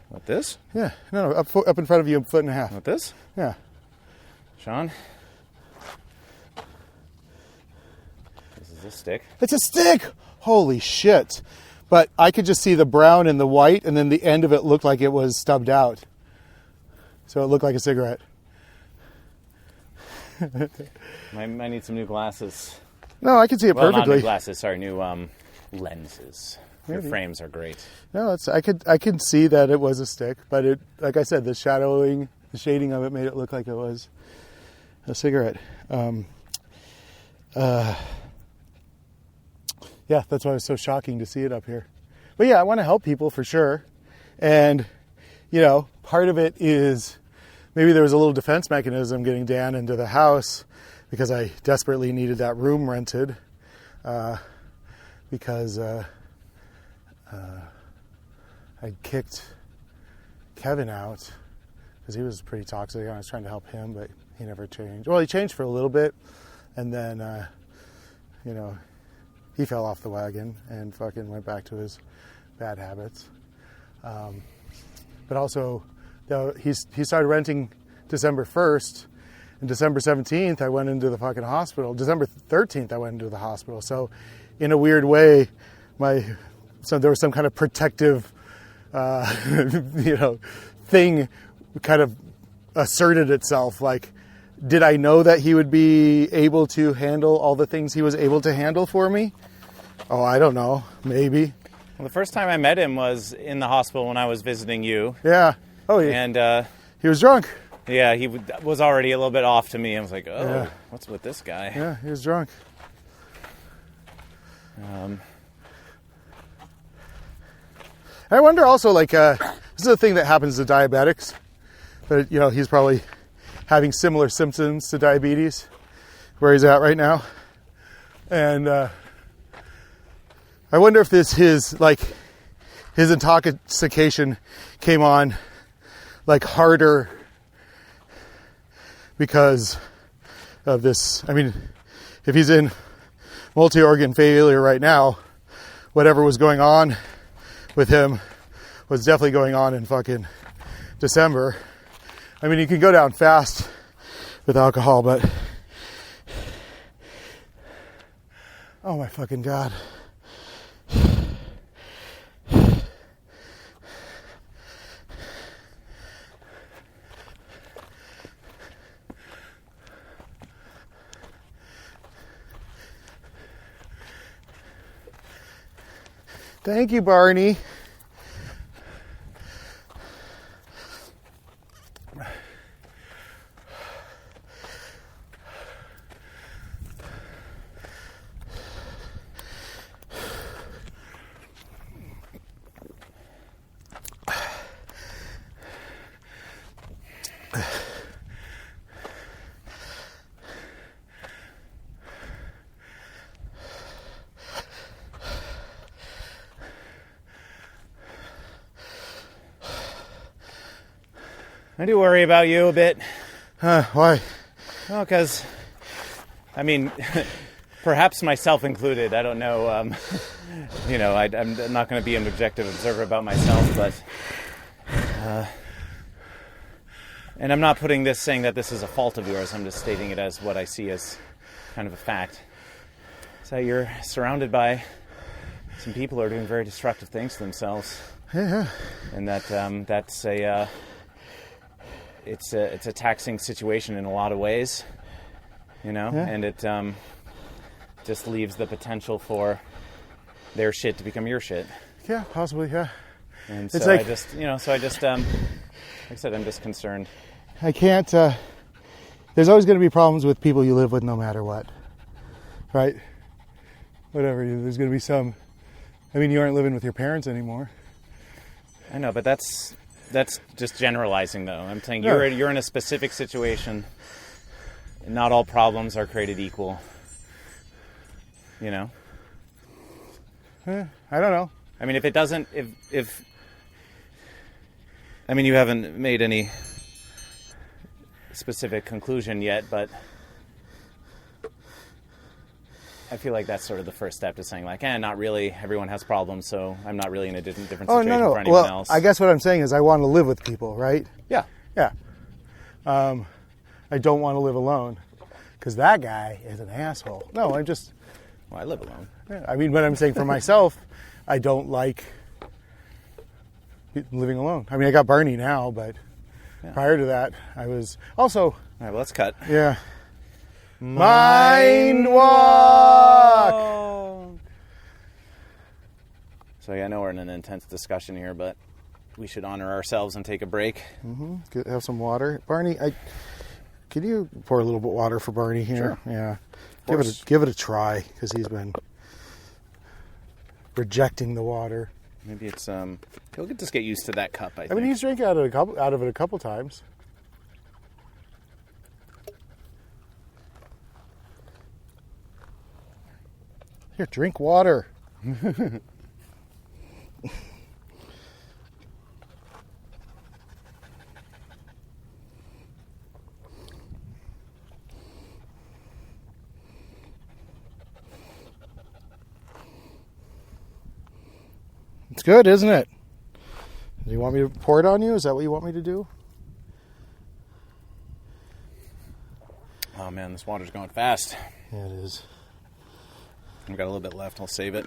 What, this? Yeah, no, up in front of you, a foot and a half. What, this? Yeah. Sean? This is a stick. It's a stick! Holy shit. But I could just see the brown and the white, and then the end of it looked like it was stubbed out. So it looked like a cigarette. I need some new glasses. No, I can see it Well, not perfectly. new glasses, sorry, new lenses. Your frames are great. No, I could see that it was a stick, but it, like I said, the shading of it made it look like it was a cigarette. Yeah, that's why it was so shocking to see it up here. But yeah, I want to help people for sure. And, you know, part of it is maybe there was a little defense mechanism getting Dan into the house because I desperately needed that room rented. Because I kicked Kevin out because he was pretty toxic. I was trying to help him, but he never changed. Well, he changed for a little bit, and then, you know, he fell off the wagon and fucking went back to his bad habits. But also, he started renting December 1st, and December 17th, I went into the fucking hospital. December 13th, I went into the hospital. So, in a weird way, so there was some kind of protective, you know, thing kind of asserted itself. Like, did I know that he would be able to handle all the things he was able to handle for me? Oh, I don't know. Maybe. Well, the first time I met him was in the hospital when I was visiting you. Yeah. Oh, yeah. And he was drunk. yeah, he was already a little bit off to me. I was like, oh, Yeah. what's with this guy? Yeah, he was drunk. I wonder also, like, this is a thing that happens to diabetics, but, you know, he's probably having similar symptoms to diabetes where he's at right now. And I wonder if his intoxication came on, like, harder because of this. I mean, if he's in multi-organ failure right now, whatever was going on with him was definitely going on in fucking December. I mean, you can go down fast with alcohol, but oh my fucking God. Thank you, Barney. I do worry about you a bit. Why? Well, because, I mean, perhaps myself included. I don't know. You know, I'm not going to be an objective observer about myself, but, and I'm not putting this saying that this is a fault of yours. I'm just stating it as what I see as kind of a fact. So you're surrounded by some people who are doing very destructive things to themselves. Yeah. And that's it's a taxing situation in a lot of ways, you know, Yeah. and it just leaves the potential for their shit to become your shit. Yeah, possibly, yeah. And It's so like- I just, like I said, I'm just concerned. I can't, There's always going to be problems with people you live with no matter what. Right? Whatever. There's going to be some... I mean, you aren't living with your parents anymore. I know, but that's just generalizing, though. I'm saying No. you're in a specific situation. Not all problems are created equal. You know? I don't know. I mean, if it doesn't... If I mean, you haven't made any specific conclusion yet, but I feel like that's sort of the first step to saying, like, not really. Everyone has problems, so I'm not really in a different situation for anyone else. I guess what I'm saying is I want to live with people, right? Yeah. Yeah. I don't want to live alone because that guy is an asshole. No, Well, I live alone. Yeah, I mean, what I'm saying for myself, I don't like living alone. I mean, I got Barney now, but prior to that, I was also... All right, well, let's cut. Yeah. Mind walk! So, I know we're in an intense discussion here, but we should honor ourselves and take a break. Mm-hmm. Have some water. Barney, can you pour a little bit of water for Barney here? Sure. Yeah. Give it a try, because he's been rejecting the water. Maybe it's he'll just get used to that cup. I think. I mean, he's drank out of it a couple times. Here, drink water. It's good, isn't it? Do you want me to pour it on you? Is that what you want me to do? Oh man, this water's going fast. Yeah, it is. I've got a little bit left. I'll save it.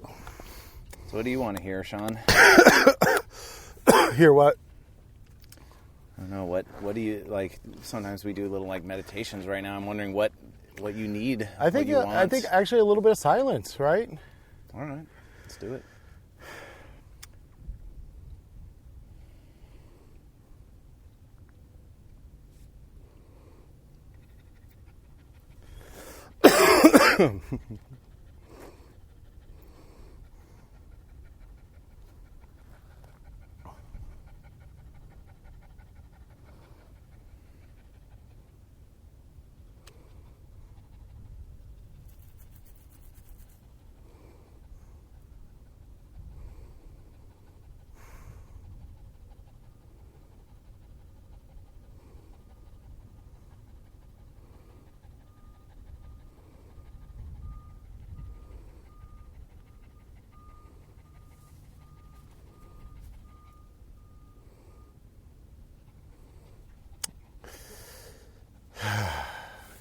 So what do you want to hear, Sean? Hear what? I don't know, what do you like? Sometimes we do little like meditations right now. I'm wondering what you need. I think what you want. I think actually a little bit of silence, right? All right, let's do it.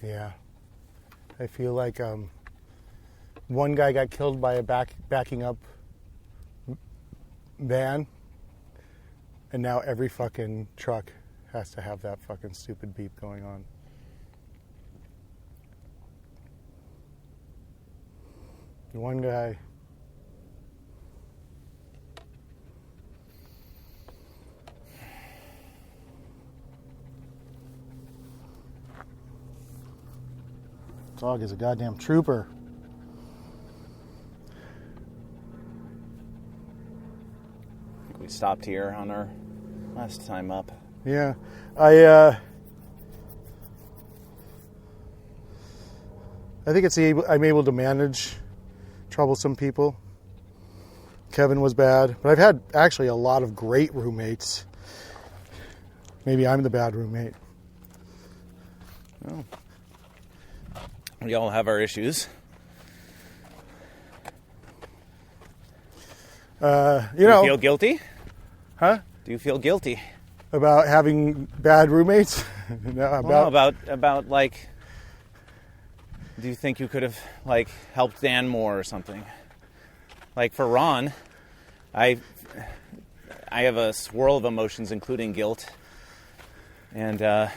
Yeah. I feel like one guy got killed by a backing up van, and now every fucking truck has to have that fucking stupid beep going on. One guy... Dog is a goddamn trooper. I think we stopped here on our last time up. Yeah. I think I'm able to manage troublesome people. Kevin was bad, but I've had actually a lot of great roommates. Maybe I'm the bad roommate. Oh. We all have our issues. Do you feel guilty? Huh? Do you feel guilty about having bad roommates? No, about like, do you think you could have like helped Dan more or something? Like for Ron, I have a swirl of emotions, including guilt, and I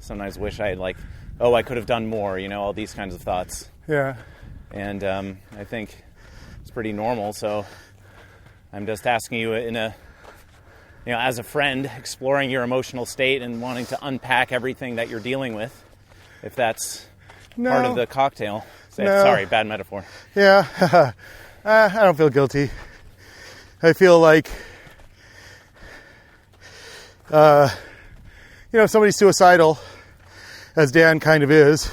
sometimes wish I had I could have done more. All these kinds of thoughts. Yeah. And I think it's pretty normal. So I'm just asking you as a friend, exploring your emotional state and wanting to unpack everything that you're dealing with, if that's part of the cocktail. No. Sorry, bad metaphor. Yeah, I don't feel guilty. I feel like, if somebody's suicidal, as Dan kind of is,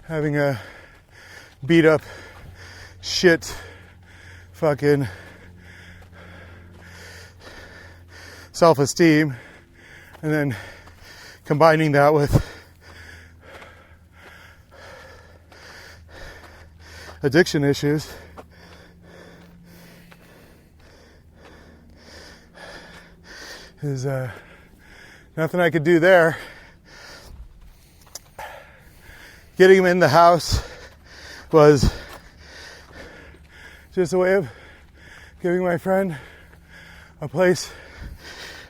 having a beat up shit fucking self-esteem, and then combining that with addiction issues, is nothing I could do there. Getting him in the house was just a way of giving my friend a place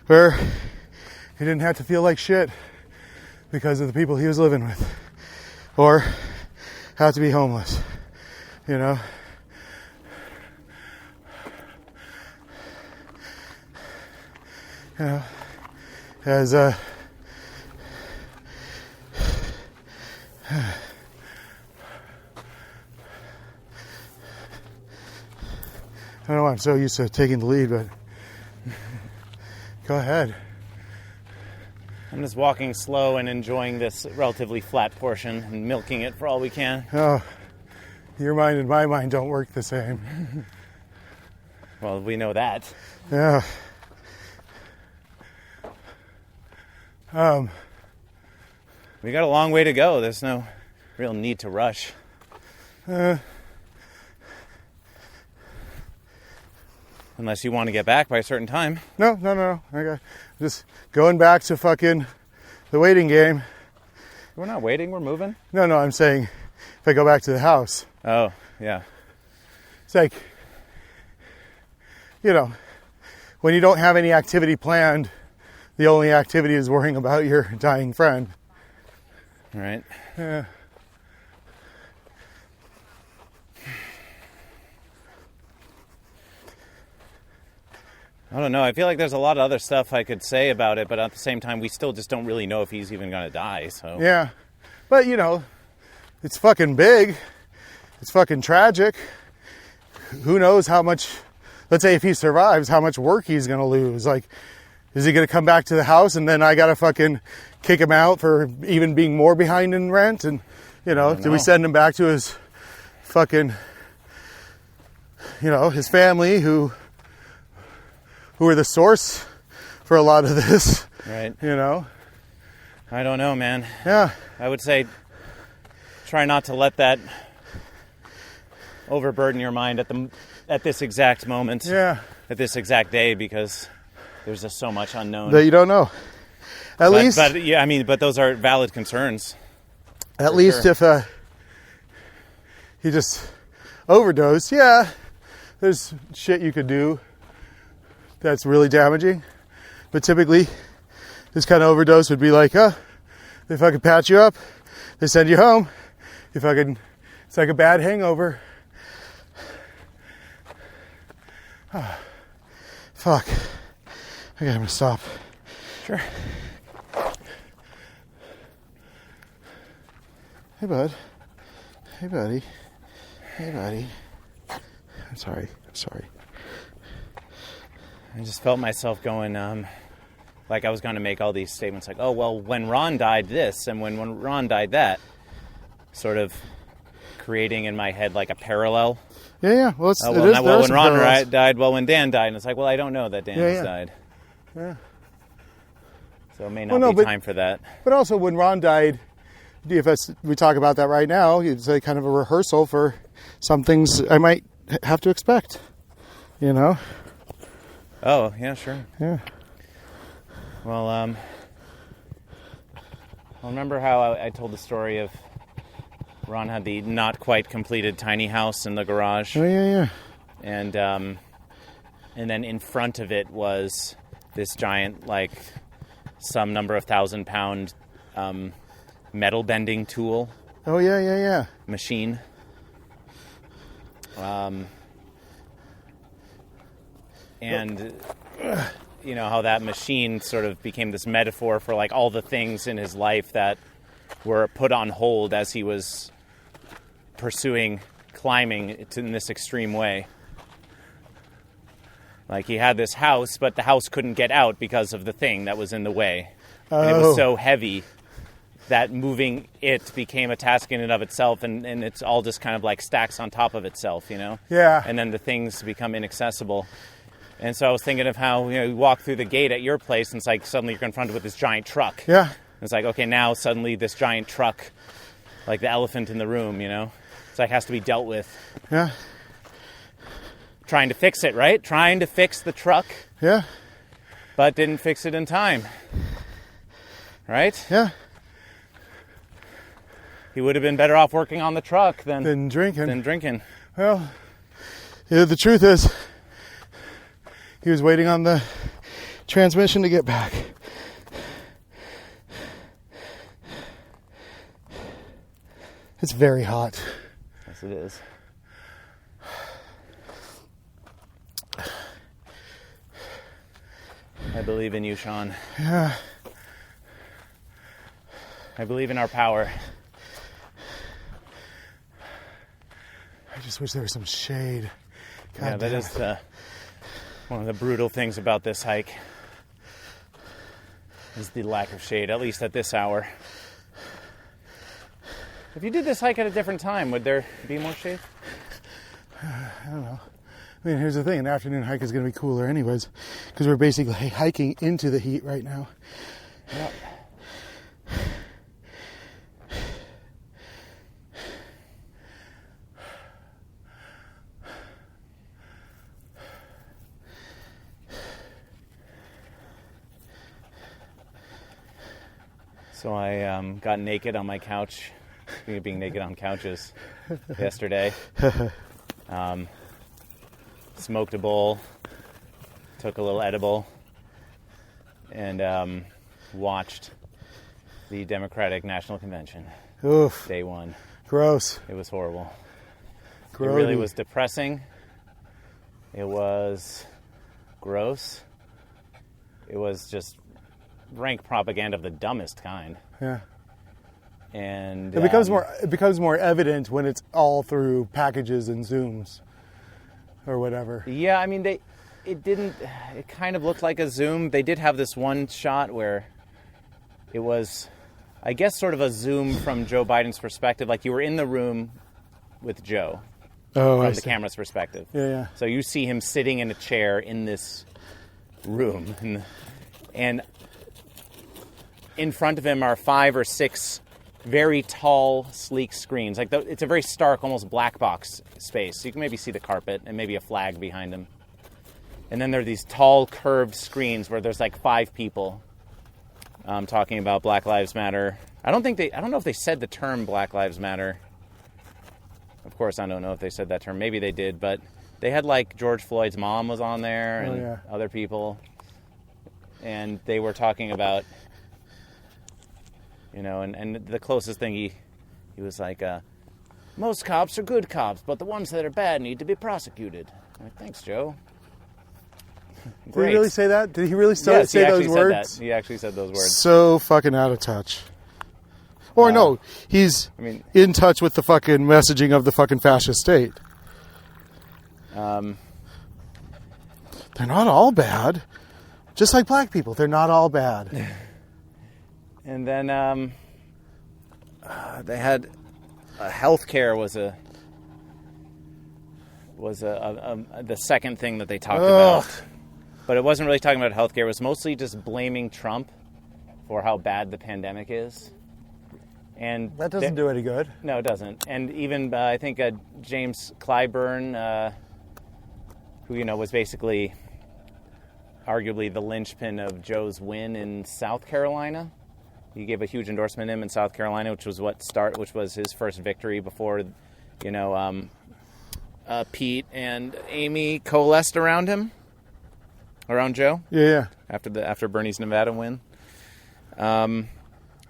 where he didn't have to feel like shit because of the people he was living with, or have to be homeless, as I don't know why I'm so used to taking the lead, but go ahead. I'm just walking slow and enjoying this relatively flat portion and milking it for all we can. Oh, your mind and my mind don't work the same. Well, we know that. Yeah. We got a long way to go. There's no real need to rush. Unless you want to get back by a certain time. No. I got just going back to fucking the waiting game. We're not waiting, we're moving. No, I'm saying if I go back to the house. Oh, yeah. It's like, when you don't have any activity planned, the only activity is worrying about your dying friend. Right. Yeah. I don't know. I feel like there's a lot of other stuff I could say about it, but at the same time, we still just don't really know if he's even going to die. So Yeah. But, it's fucking big. It's fucking tragic. Who knows how much, let's say if he survives, how much work he's going to lose. Like, is he going to come back to the house and then I got to fucking kick him out for even being more behind in rent? And, do we send him back to his fucking, his family who are the source for a lot of this? Right. I don't know, man. Yeah. I would say try not to let that overburden your mind at this exact moment. Yeah. At this exact day, because there's just so much unknown that you don't know. But those are valid concerns. At least if he just overdosed, there's shit you could do that's really damaging. But typically, this kind of overdose would be like, they fucking patch you up, they send you home, it's like a bad hangover. Fuck. Okay, I'm gonna stop. Sure. Hey, bud. Hey, buddy. Hey, buddy. I'm sorry. I just felt myself going, like I was going to make all these statements like, oh, well, when Ron died this, and when Ron died that, sort of creating in my head like a parallel. Yeah. Well, when Ron died, when Dan died, and it's like, well, I don't know that Dan has died. Yeah. So it may not be time for that. But also, when Ron died, DFS, we talk about that right now. It's a kind of a rehearsal for some things I might have to expect. Oh, yeah, sure. Yeah. Well, I remember how I told the story of Ron had the not quite completed tiny house in the garage. Oh, yeah. And then in front of it was this giant, like, some number of 1,000-pound metal bending tool. Oh, yeah. Machine. And you know how that machine sort of became this metaphor for like all the things in his life that were put on hold as he was pursuing climbing in this extreme way. Like he had this house, but the house couldn't get out because of the thing that was in the way. And it was so heavy that moving it became a task in and of itself, and it's all just kind of like stacks on top of itself, you know? Yeah. And then the things become inaccessible. And so I was thinking of how, you know, you walk through the gate at your place, and it's like suddenly you're confronted with this giant truck. Yeah. And it's like, okay, now suddenly this giant truck, like the elephant in the room, you know? It's like has to be dealt with. Yeah. Trying to fix it, right? Trying to fix the truck. Yeah. But didn't fix it in time. Right? Yeah. He would have been better off working on the truck than drinking. Well, yeah, the truth is, he was waiting on the transmission to get back. It's very hot. Yes, it is. I believe in you, Sean. Yeah. I believe in our power. I just wish there was some shade. God yeah, that damn. is one of the brutal things about this hike. Is the lack of shade, at least at this hour. If you did this hike at a different time, would there be more shade? I don't know. I mean, here's the thing. An afternoon hike is going to be cooler anyways, because we're basically hiking into the heat right now. Yep. So I got naked on my couch, speaking of being naked on couches, yesterday. Smoked a bowl, took a little edible, and watched the Democratic National Convention. Oof. Day one. Gross. It was horrible. Grody. It really was depressing. It was gross. It was just rank propaganda of the dumbest kind. Yeah. And it becomes more evident when it's all through packages and Zooms or whatever. Yeah, I mean it kind of looked like a Zoom. They did have this one shot where it was, I guess, sort of a Zoom from Joe Biden's perspective, like you were in the room with Joe from the camera's perspective. Yeah. So you see him sitting in a chair in this room, and in front of him are 5 or 6 very tall, sleek screens. Like it's a very stark, almost black box space. You can maybe see the carpet and maybe a flag behind him. And then there are these tall, curved screens where there's like 5 people talking about Black Lives Matter. I don't know if they said the term Black Lives Matter. Of course, I don't know if they said that term. Maybe they did, but they had like George Floyd's mom was on there and other people. And they were talking about, you know, and the closest thing he was like, most cops are good cops, but the ones that are bad need to be prosecuted. I'm like, thanks, Joe. Did he really say that? Did he really say those words? He actually said those words. So fucking out of touch. Or no, he's in touch with the fucking messaging of the fucking fascist state. They're not all bad. Just like black people, they're not all bad. And then they had healthcare was the second thing that they talked about. But it wasn't really talking about healthcare. It was mostly just blaming Trump for how bad the pandemic is. And that doesn't do any good. No, it doesn't. And even I think James Clyburn, who was basically arguably the linchpin of Joe's win in South Carolina. He gave a huge endorsement to him in South Carolina, which was his first victory before, Pete and Amy coalesced around Joe. Yeah. After Bernie's Nevada win, and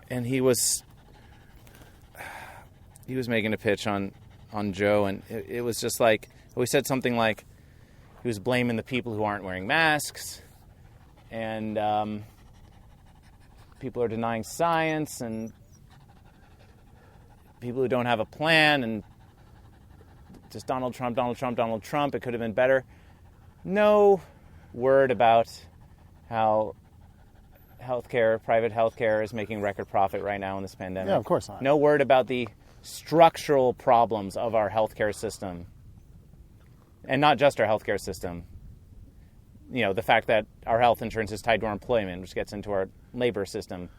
he was making a pitch on on Joe, and it was just like, we said something like, he was blaming the people who aren't wearing masks, and people are denying science, and people who don't have a plan, and just Donald Trump, Donald Trump, Donald Trump. It could have been better. No word about how private healthcare is making record profit right now in this pandemic. Yeah, of course not. No word about the structural problems of our healthcare system. And not just our healthcare system. You know, the fact that our health insurance is tied to our employment, which gets into our labor system.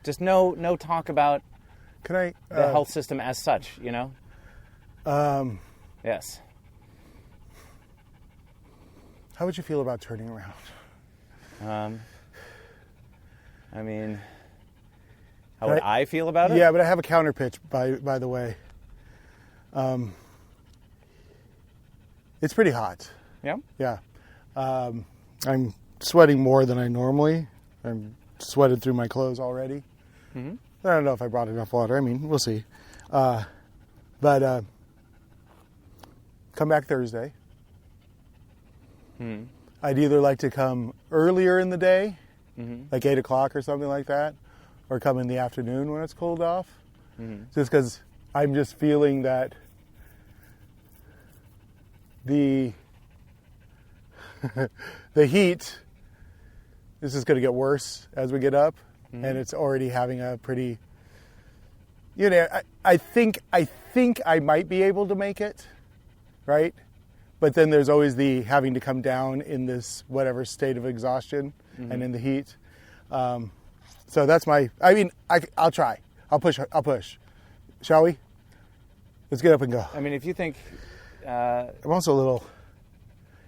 Just no talk about the health system as such, you know? Yes. How would you feel about turning around? I mean, how would I feel about it? Yeah, but I have a counter pitch, by the way. It's pretty hot. Yeah? Yeah. I'm sweating more than I normally. I'm sweated through my clothes already. Mm-hmm. I don't know if I brought enough water. I mean, we'll see. But come back Thursday. Mm-hmm. I'd either like to come earlier in the day, Mm-hmm. like 8 o'clock or something like that, or come in the afternoon when it's cooled off. Mm-hmm. Just because I'm just feeling that the heat, this is going to get worse as we get up, Mm-hmm. and it's already having a pretty, you know, I think I might be able to make it, right? But then there's always the having to come down in this whatever state of exhaustion Mm-hmm. and in the heat. So that's I'll try. I'll push. Shall we? Let's get up and go. I mean, if you think... I'm also a little...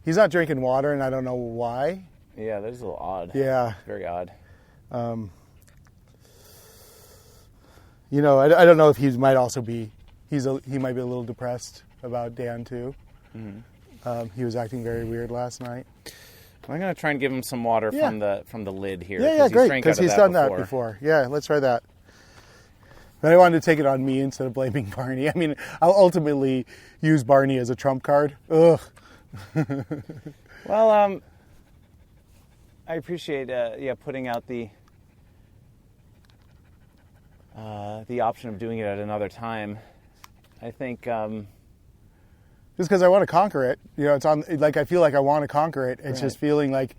He's not drinking water, and I don't know why. Yeah, that is a little odd. Yeah. Very odd. You know, I don't know if he might also be... he might be a little depressed about Dan, too. Mm-hmm. He was acting very weird last night. I'm going to try and give him some water from the lid here. Yeah, great, because he's done that before. Yeah, let's try that. But I wanted to take it on me instead of blaming Barney. I mean, I'll ultimately use Barney as a trump card. Ugh. Well, I appreciate putting out the option of doing it at another time. I think just because I want to conquer it, you know, it's on. Like I feel like I want to conquer it. It's right. just feeling like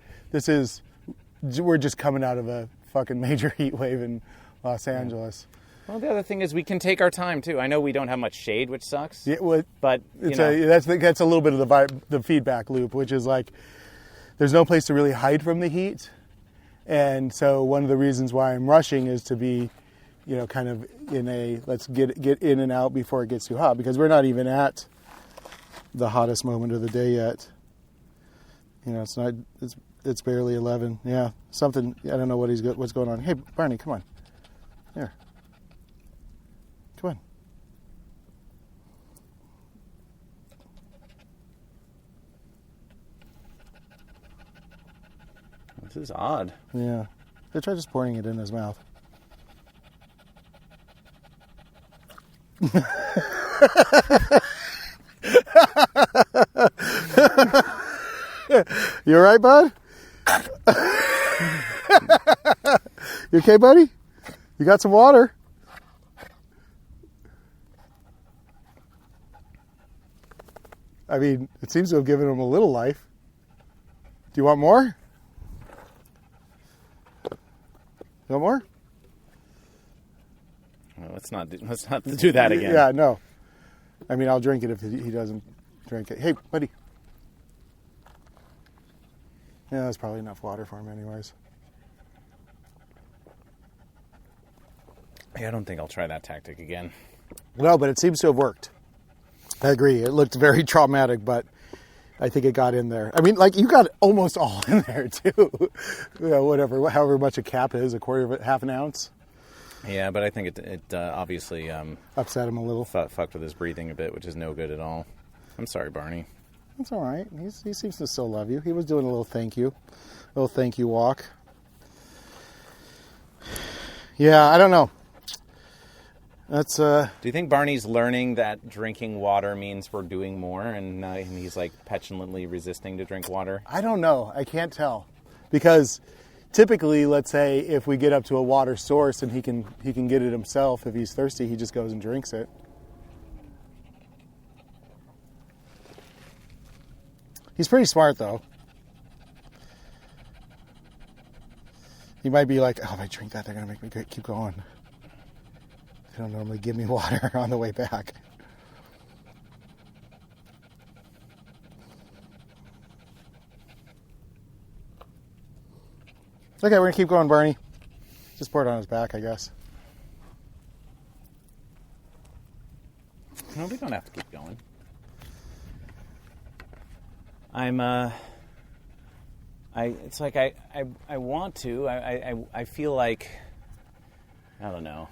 we're just coming out of a fucking major heat wave in Los Angeles. Well, the other thing is we can take our time too. I know we don't have much shade, which sucks. Yeah, well, but that's a little bit of the feedback loop, which is like there's no place to really hide from the heat, and so one of the reasons why I'm rushing is to be, you know, kind of in a let's get in and out before it gets too hot, because we're not even at the hottest moment of the day yet. You know, it's barely 11. Yeah, something. I don't know what's going on. Hey, Barney, come on. Here. Come on. This is odd. Yeah. They try just pouring it in his mouth. You all right, bud? You okay, buddy? You got some water? I mean, it seems to have given him a little life. Do you want more? No more? Well, let's not do that again. Yeah, no. I mean, I'll drink it if he doesn't drink it. Hey, buddy. Yeah, that's probably enough water for him anyways. Yeah, I don't think I'll try that tactic again. No, but it seems to have worked. I agree. It looked very traumatic, but I think it got in there. I mean, like, you got almost all in there, too. You know, however much a cap is, a quarter of it, half an ounce. Yeah, but I think it obviously... upset him a little. Fucked with his breathing a bit, which is no good at all. I'm sorry, Barney. That's all right. He seems to still love you. He was doing a little thank you walk. Yeah, I don't know. That's Do you think Barney's learning that drinking water means we're doing more, and he's like petulantly resisting to drink water? I don't know. I can't tell, because typically, let's say if we get up to a water source and he can get it himself, if he's thirsty, he just goes and drinks it. He's pretty smart, though. He might be like, oh, if I drink that, they're going to make me keep going. They don't normally give me water on the way back. Okay, we're going to keep going, Barney. Just pour it on his back, I guess. No, we don't have to keep going. It's like I want to. I feel like, I don't know.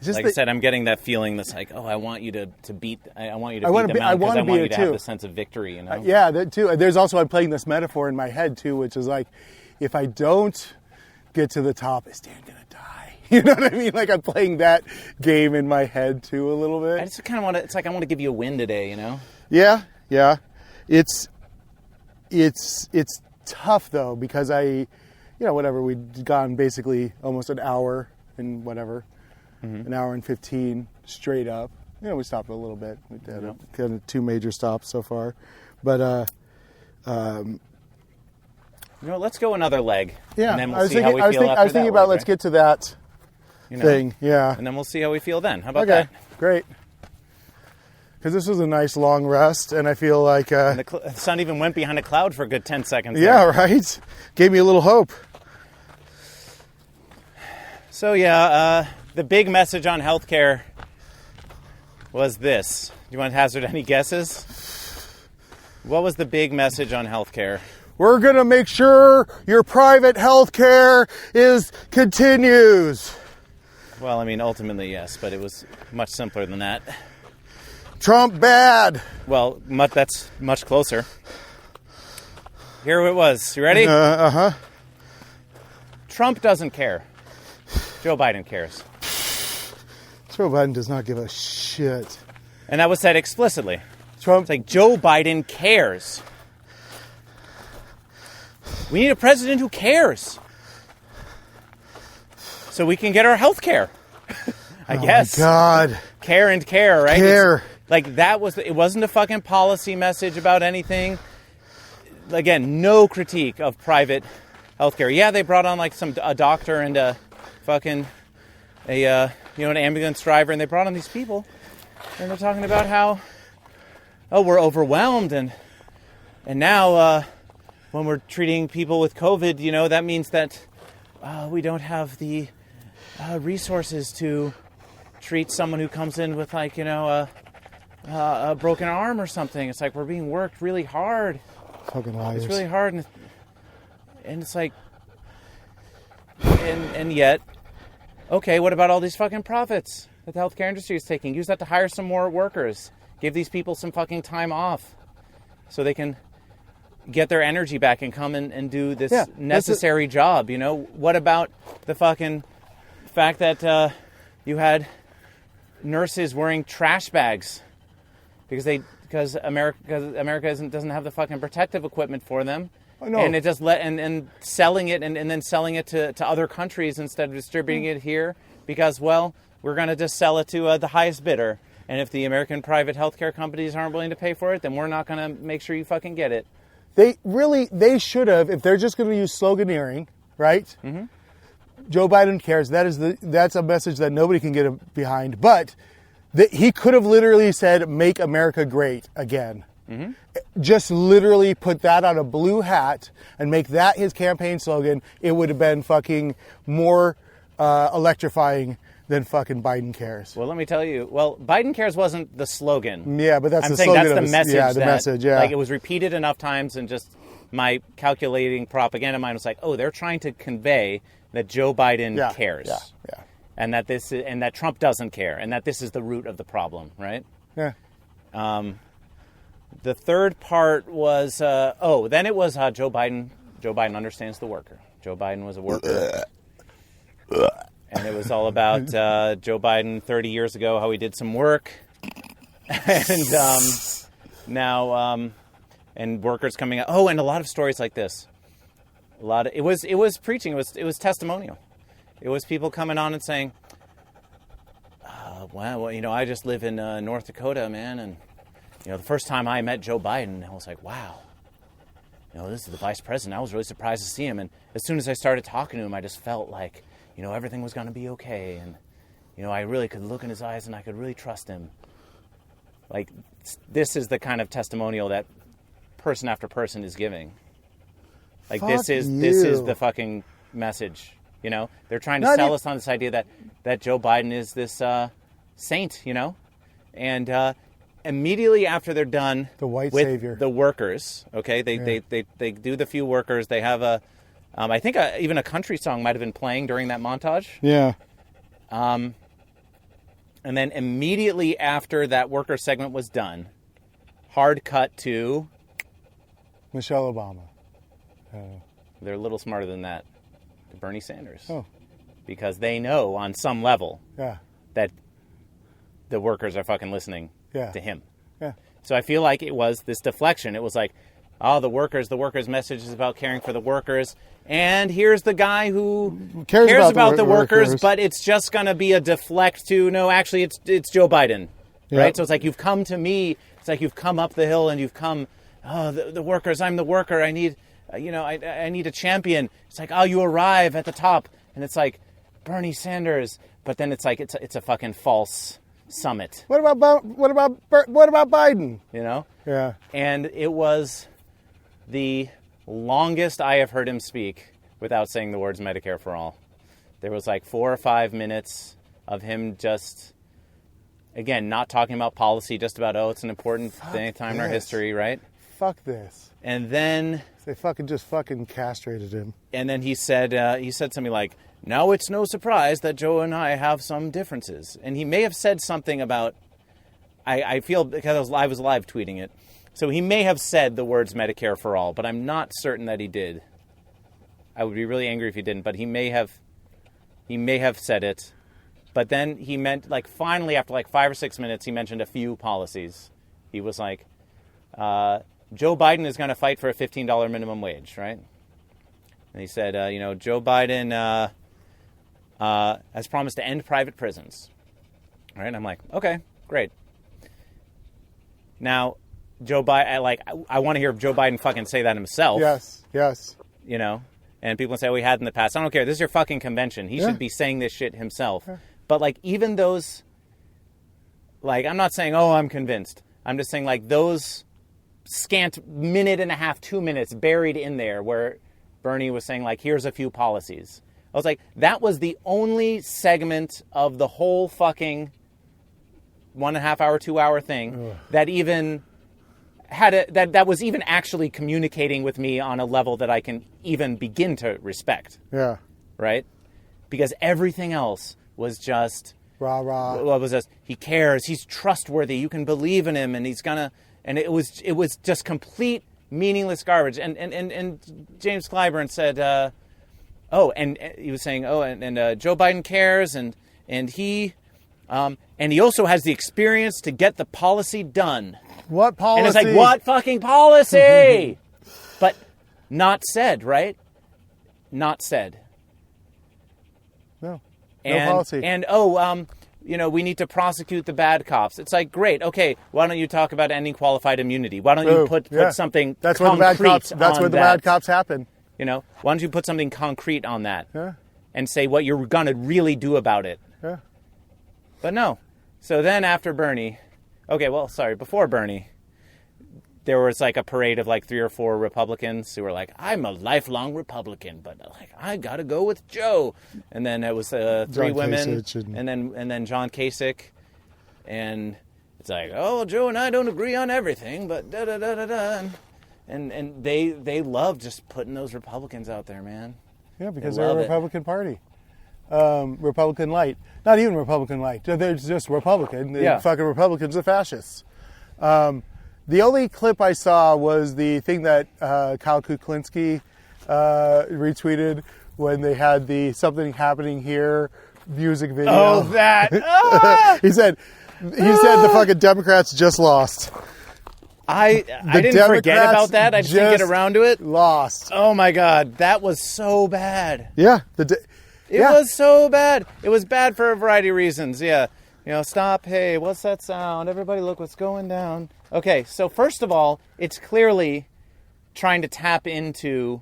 Like I said, I'm getting that feeling that's like, oh, I want you to beat. I want you to beat them out because I want you to have the sense of victory. You know? Yeah, that too. There's also, I'm playing this metaphor in my head too, which is like, if I don't get to the top, is Dan gonna die? You know what I mean? Like I'm playing that game in my head too a little bit. I just kind of want to. It's like I want to give you a win today. You know? Yeah. It's tough though, because whatever, we'd gone basically almost an hour and whatever. An hour and 15 straight up. We stopped a little bit. We did kind of 2 major stops so far. But, let's go another leg. Yeah. And then we'll see how we feel after I was thinking about, let's get to that thing. Yeah. And then we'll see how we feel then. How about that? Okay, great. Because this was a nice long rest, and I feel like... and the sun even went behind a cloud for a good 10 seconds. Yeah, right? Gave me a little hope. So, the big message on healthcare was this. Do you want to hazard any guesses? What was the big message on healthcare? We're going to make sure your private healthcare continues. Well, I mean, ultimately, yes, but it was much simpler than that. Trump bad. Well, that's much closer. Here it was. You ready? Uh-huh. Trump doesn't care. Joe Biden cares. Joe Biden does not give a shit. And that was said explicitly. It's like, Joe Biden cares. We need a president who cares. So we can get our health care. I guess. Oh, my God. Care and care, right? Care. It wasn't a fucking policy message about anything. Again, no critique of private healthcare. Yeah, they brought on a doctor and a fucking an ambulance driver, and they brought on these people, and they're talking about how, we're overwhelmed, and now when we're treating people with COVID, that means that we don't have the resources to treat someone who comes in with a broken arm or something. It's like we're being worked really hard. Fucking liars. It's really hard, and it's like, and yet, okay, what about all these fucking profits that the healthcare industry is taking? Use that to hire some more workers. Give these people some fucking time off so they can get their energy back and come and do this necessary job. What about the fucking fact that you had nurses wearing trash bags because America doesn't have the fucking protective equipment for them. Oh, no. And it just and selling it and then selling it to other countries instead of distributing it here because, we're going to just sell it to the highest bidder. And if the American private healthcare companies aren't willing to pay for it, then we're not going to make sure you fucking get it. They should have, if they're just going to use sloganeering, right? Mm-hmm. Joe Biden cares. That's a message that nobody can get behind. But he could have literally said, "Make America great again." Mm-hmm. Just literally put that on a blue hat and make that his campaign slogan. It would have been fucking more electrifying than fucking Biden cares. Well, let me tell you. Well, Biden cares wasn't the slogan. Yeah, but that's I'm the saying slogan. That's the message. Yeah, the message. Yeah, like it was repeated enough times, and just my calculating propaganda mind was like, oh, they're trying to convey that Joe Biden cares. Yeah. And that that Trump doesn't care, and that this is the root of the problem, right? Yeah. The third part was then it was Joe Biden. Joe Biden understands the worker. Joe Biden was a worker. And it was all about Joe Biden 30 years ago, how he did some work. And now, and workers coming out. Oh, and a lot of stories like this. It was preaching. It was testimonial. It was people coming on and saying, well, I just live in North Dakota, man. And, the first time I met Joe Biden, I was like, wow. This is the vice president. I was really surprised to see him. And as soon as I started talking to him, I just felt like, everything was going to be okay. And, I really could look in his eyes and I could really trust him. Like, this is the kind of testimonial that person after person is giving. Like, this is the fucking message, They're trying to sell us on this idea that Joe Biden is this saint, And immediately after they're done the white with savior, the workers, okay, they do the few workers. They have I think even a country song might have been playing during that montage. Yeah. And then immediately after that worker segment was done, hard cut to Michelle Obama. They're a little smarter than that. To Bernie Sanders. Oh. Because they know on some level that the workers are fucking listening to him. Yeah. So I feel like it was this deflection. It was like, the workers' message is about caring for the workers. And here's the guy who cares about the workers, but it's just going to be a deflect to, no, actually it's Joe Biden. Yep. Right? So it's like you've come to me. It's like you've come up the hill and you've come, the workers, I'm the worker. I need, I need a champion. It's like, you arrive at the top. And it's like Bernie Sanders. But then it's like, it's a fucking false summit. What about Biden? Yeah. And it was the longest I have heard him speak without saying the words Medicare for all. There was like 4 or 5 minutes of him just, again, not talking about policy, just about, it's an important time in our history, right? Fuck this. And then they fucking castrated him. And then he said something like, now it's no surprise that Joe and I have some differences. And he may have said something about, I feel, because I was live tweeting it, so he may have said the words Medicare for all, but I'm not certain that he did. I would be really angry if he didn't, but he may have said it. But then he meant, like, finally, after like 5 or 6 minutes, he mentioned a few policies. He was like, Joe Biden is going to fight for a $15 minimum wage, right? And he said, Joe Biden has promised to end private prisons. Right? And I'm like, okay, great. Now, Joe Biden, I want to hear Joe Biden fucking say that himself. Yes. And people say, we had in the past. I don't care. This is your fucking convention. He should be saying this shit himself. Yeah. But, even those, I'm not saying, I'm convinced. I'm just saying, those scant minute and a half, 2 minutes buried in there where Bernie was saying, here's a few policies. I was like, that was the only segment of the whole fucking 1.5 hour, 2 hour thing that even had that was even actually communicating with me on a level that I can even begin to respect. Yeah. Right? Because everything else was just rah rah. Well, it was just, he cares, he's trustworthy, you can believe in him, and he's gonna, and it was just complete meaningless garbage. And James Clyburn said, and he was saying, and Joe Biden cares, and he also has the experience to get the policy done. What policy? And it's like, what fucking policy? But not said, right? Not said. No policy. And, we need to prosecute the bad cops. It's like, great, okay, why don't you talk about ending qualified immunity? Why don't you put something that's concrete where the bad cops, That's on where the that? bad cops happen. Why don't you put something concrete on that? Yeah. And say what you're going to really do about it. Yeah. But no. So then after Bernie... before Bernie, there was a parade of 3 or 4 Republicans who were like, I'm a lifelong Republican, but I got to go with Joe. And then it was 3 women, and then John Kasich. And it's like, Joe and I don't agree on everything, but da-da-da-da-da. And they love just putting those Republicans out there, man. Yeah, because they're a Republican Party. Republican light. Not even Republican light. They're just Republican. The fucking Republicans are fascists. The only clip I saw was the thing that Kyle Kuklinski retweeted when they had the something happening here music video. Oh, that. Ah! He said the fucking Democrats just lost. I didn't forget about that. I just didn't get around to it. Lost. Oh my God, that was so bad. Yeah. It was so bad. It was bad for a variety of reasons. Yeah. Stop. Hey, what's that sound? Everybody look what's going down. Okay, so first of all, it's clearly trying to tap into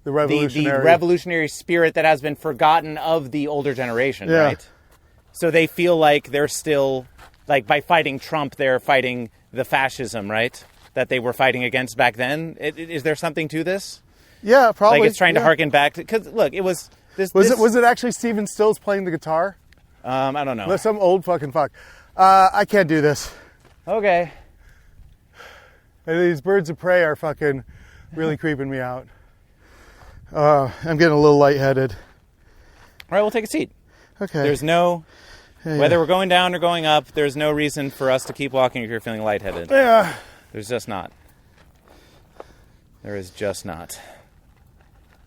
the revolutionary spirit that has been forgotten of the older generation, right? So they feel like they're still, like by fighting Trump, they're fighting the fascism, right? That they were fighting against back then. Is there something to this? Yeah, probably. Like it's trying to harken back to, because look, it was this. Was it actually Steven Stills playing the guitar? I don't know. Some old fucking fuck. I can't do this. Okay. And these birds of prey are fucking really creeping me out. I'm getting a little lightheaded. All right, we'll take a seat. Okay. There's no, whether we're going down or going up, there's no reason for us to keep walking if you're feeling lightheaded. Yeah. There's just not. There is just not.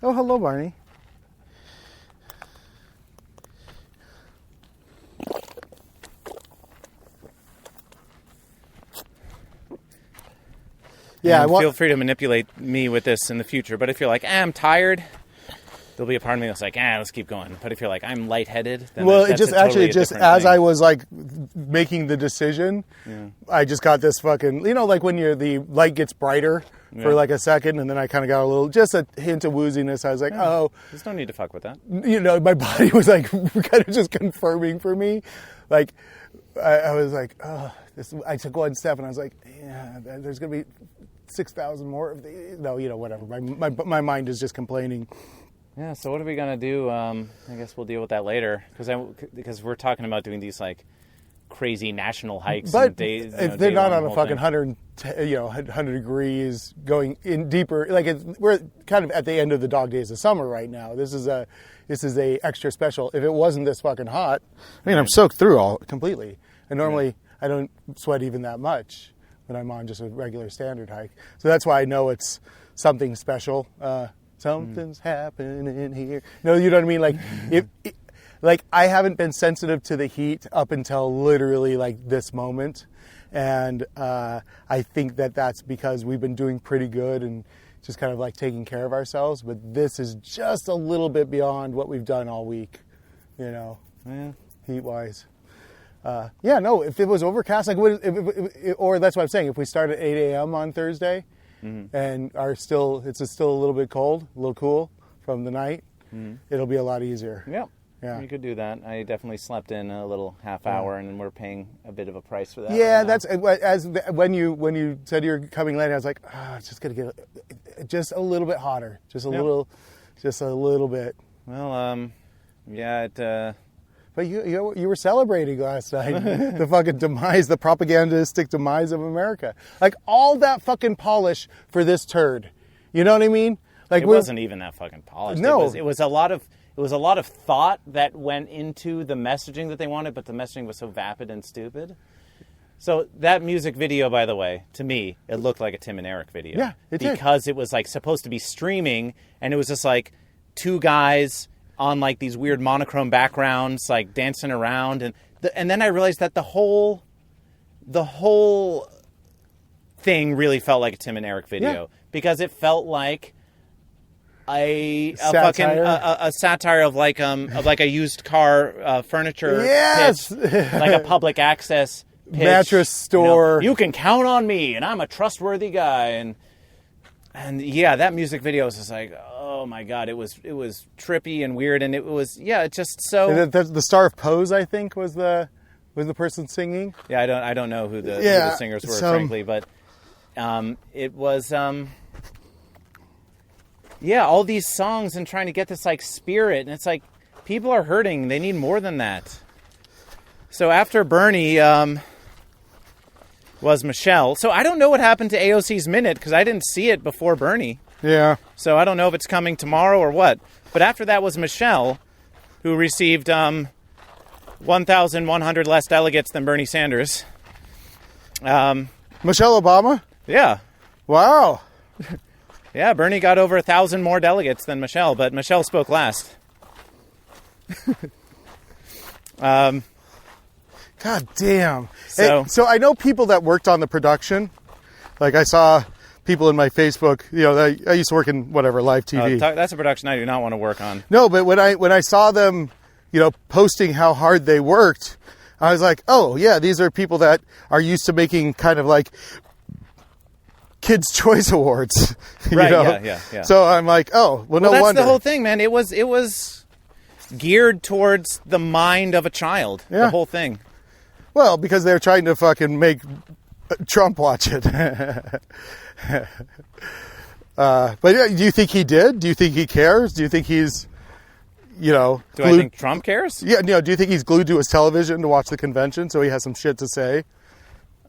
Oh, hello, Barney. Yeah, feel free to manipulate me with this in the future. But if you're like, I'm tired, there'll be a part of me that's like, let's keep going. But if you're like, I'm lightheaded, then it just actually as I was like making the decision, I just got this fucking, like when the light gets brighter for like a second, and then I kind of got just a hint of wooziness. I was like, there's no need to fuck with that. My body was like kind of just confirming for me, like I was like, I took one step and I was like, there's gonna be 6,000 more of these. No, whatever. My mind is just complaining. Yeah. So what are we gonna do? I guess we'll deal with that later because we're talking about doing these like crazy national hikes. But if they're not on a fucking 100 degrees, going in deeper, like we're kind of at the end of the dog days of summer right now. This is a extra special. If it wasn't this fucking hot, I'm soaked through completely. And normally I don't sweat even that much when I'm on just a regular standard hike. So that's why I know it's something special. Something's happening here. No, you know what I mean? Like I haven't been sensitive to the heat up until literally like this moment. And I think that's because we've been doing pretty good and just kind of like taking care of ourselves. But this is just a little bit beyond what we've done all week, heat-wise. If it was overcast, or that's what I'm saying, if we start at 8 a.m. on Thursday and it's still a little bit cold, a little cool from the night, it'll be a lot easier. Yeah, you could do that. I definitely slept in a little half hour, and we're paying a bit of a price for that. Yeah, when you said you're coming late, I was like, it's just gonna get just a little bit hotter, just a little bit. Well, But you were celebrating last night the fucking demise, the propagandistic demise of America. Like all that fucking polish for this turd. You know what I mean? Like it wasn't even that fucking polished. No, it was a lot of thought that went into the messaging that they wanted, but the messaging was so vapid and stupid. So that music video, by the way, to me, it looked like a Tim and Eric video. Yeah, it did. Because it was like supposed to be streaming, and it was just like two guys on like these weird monochrome backgrounds, like dancing around, and then I realized that the whole thing really felt like a Tim and Eric video because it felt like a satire of like a used car furniture pitch, like a public access pitch. Mattress store. You can count on me, and I'm a trustworthy guy, and yeah, that music video was just like, oh my God, it was trippy and weird, and it was it's just so. The star of Pose, I think, was the person singing. Yeah, I don't know who the singers were, frankly, but it was all these songs and trying to get this like spirit, and it's like people are hurting. They need more than that. So after Barney was Michelle. So I don't know what happened to AOC's minute because I didn't see it before Barney. Yeah. So I don't know if it's coming tomorrow or what. But after that was Michelle, who received 1,100 less delegates than Bernie Sanders. Michelle Obama? Yeah. Wow. Yeah, Bernie got over 1,000 more delegates than Michelle, but Michelle spoke last. Um, God damn. So- So I know people that worked on the production. Like I saw people in my Facebook, I used to work in live TV. that's a production I do not want to work on. No, but when I saw them, posting how hard they worked, I was like, oh yeah, these are people that are used to making kind of like Kids' Choice Awards. Right, yeah. So I'm like, oh, well, no that's wonder. the whole thing, man. It was geared towards the mind of a child. Yeah. The whole thing. Well, because they're trying to fucking make Trump watch it. But yeah, do you think he did? Do you think he cares? Do you think he's, Do I think Trump cares? Yeah, do you think he's glued to his television to watch the convention so he has some shit to say?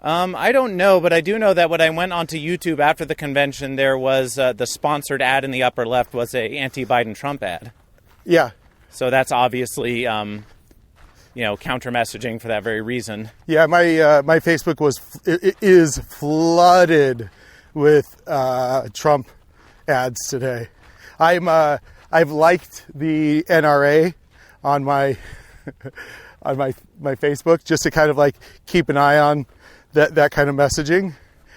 I don't know, but I do know that when I went onto YouTube after the convention, there was the sponsored ad in the upper left was a anti-Biden Trump ad. Yeah. So that's obviously, counter messaging for that very reason. Yeah, my Facebook is flooded with Trump ads today. I've liked the NRA on my on my Facebook just to kind of like keep an eye on that kind of messaging.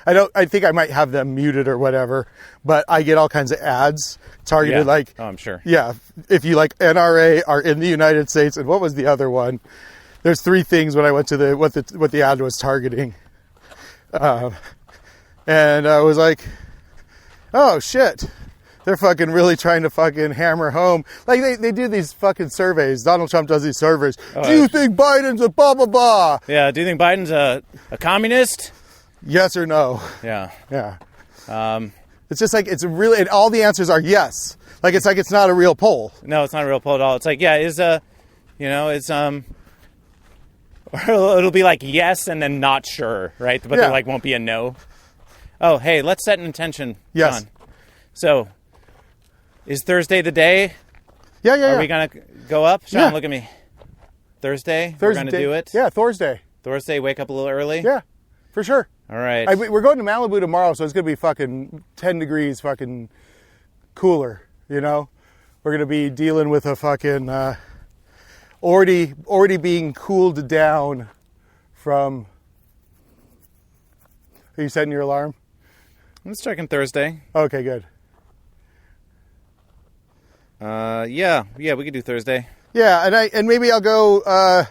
I think I might have them muted or whatever, but I get all kinds of ads targeted Oh, I'm sure. Yeah, if you like NRA are in the United States, and what was the other one? There's 3 things when I went to what the ad was targeting. And I was like, oh shit. They're fucking really trying to fucking hammer home. Like they do these fucking surveys. Donald Trump does these surveys. Do you think Biden's a blah blah blah? Yeah, do you think Biden's a communist? Yes or no? Yeah. Yeah. It's just like, it's really, and all the answers are yes. Like it's not a real poll. No, it's not a real poll at all. It's like, yeah, or it'll be like yes and then not sure, right? But there won't be a no. Oh, hey, let's set an intention. Yes. John. So, is Thursday the day? Yeah. Are we going to go up? Sean, Yeah. look at me. Thursday? We're going to do it? Yeah, Thursday. Thursday, wake up a little early? Yeah, for sure. All right. We're going to Malibu tomorrow, so it's going to be fucking 10 degrees fucking cooler, We're going to be dealing with a fucking already being cooled down from... Are you setting your alarm? Let's check in Thursday. Okay, good. Yeah, we could do Thursday. Yeah, and maybe I'll go...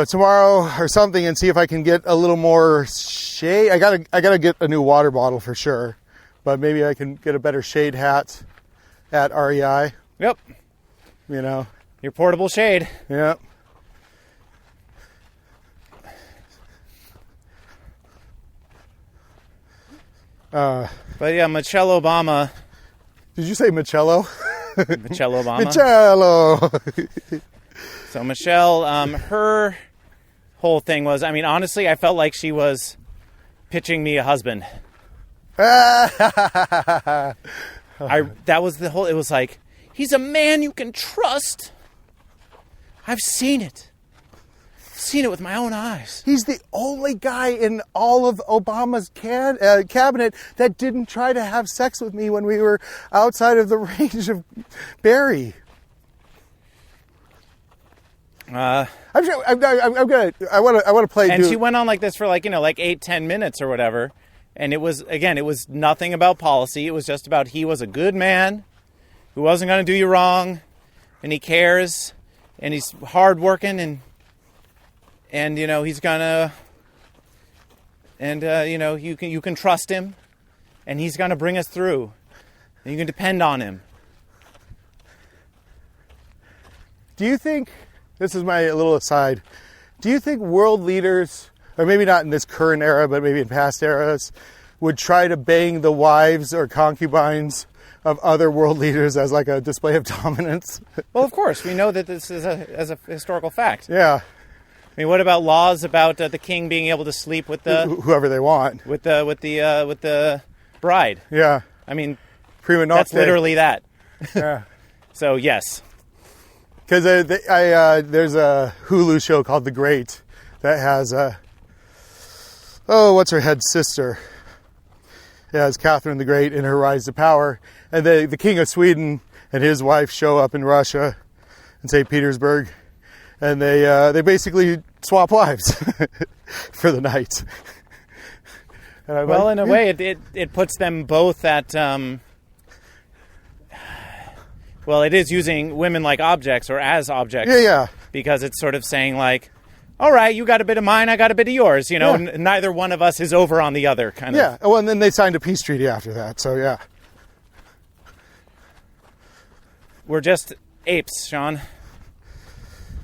tomorrow or something and see if I can get a little more shade. I gotta get a new water bottle for sure, but maybe I can get a better shade hat at REI. Yep. Your portable shade. Yep. But yeah, Michelle Obama. Did you say Michello? Michelle Obama. Michello. So Michelle, her whole thing was, honestly, I felt like she was pitching me a husband. That was the whole, it was like, he's a man you can trust. I've seen it. Seen it with my own eyes. He's the only guy in all of Obama's cabinet that didn't try to have sex with me when we were outside of the range of Barry. I want to play. And she went on like this for like 8-10 minutes or whatever. And it was nothing about policy. It was just about he was a good man who wasn't going to do you wrong, and he cares, and he's hardworking, and he's gonna, and you can trust him, and he's gonna bring us through, and you can depend on him. Do you think? This is my little aside. Do you think world leaders, or maybe not in this current era, but maybe in past eras, would try to bang the wives or concubines of other world leaders as like a display of dominance? Well, of course, we know that this is as a historical fact. Yeah. What about laws about the king being able to sleep with whoever they want, with the bride? Yeah. Prima nocte. That's literally that. Yeah. So yes. Because there's a Hulu show called The Great that has what's her head sister? It has Catherine the Great in her rise to power, and the King of Sweden and his wife show up in Russia, in St. Petersburg, and they basically swap wives for the night. And I'm well, like, in a way, it puts them both at. Well, it is using women like objects or as objects. Yeah. Because it's sort of saying like, all right, you got a bit of mine, I got a bit of yours. You know, neither one of us is over on the other, kind of. Yeah. Well, and then they signed a peace treaty after that. So yeah. We're just apes, Sean.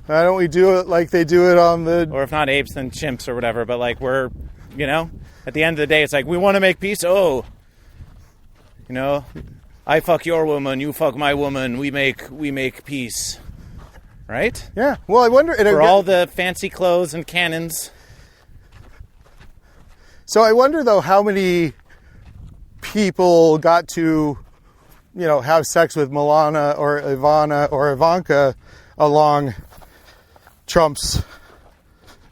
Why don't we do it like they do it on the... Or if not apes, then chimps or whatever. But like we're, you know, at the end of the day, it's like, we want to make peace. Oh, you know, I fuck your woman, you fuck my woman. We make peace, right? Yeah. Well, I wonder... For all the fancy clothes and cannons. So I wonder, though, how many people got to, you know, have sex with Milana or Ivana or Ivanka along Trump's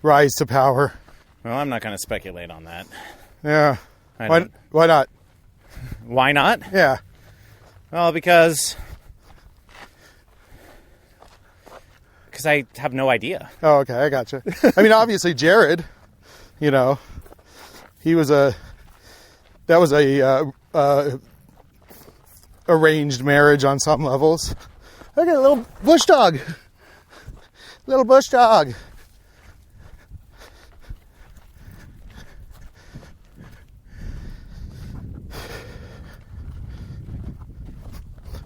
rise to power. Well, I'm not going to speculate on that. Yeah. Why not? Why not? Yeah. Well, because I have no idea. Oh, okay. I gotcha. I mean, obviously, Jared, you know, that was a arranged marriage on some levels. Look at a little bush dog. Little bush dog.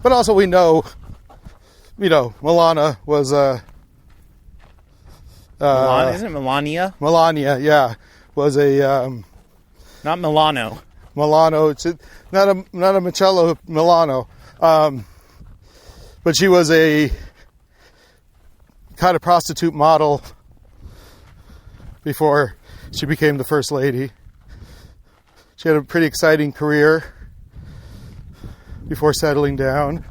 But also we know, you know, Milana was Isn't it Melania? Melania, yeah, was a Not Milano. Milano. It's not a Marcello Milano, but she was a kind of prostitute model before she became the first lady. She had a pretty exciting career before settling down.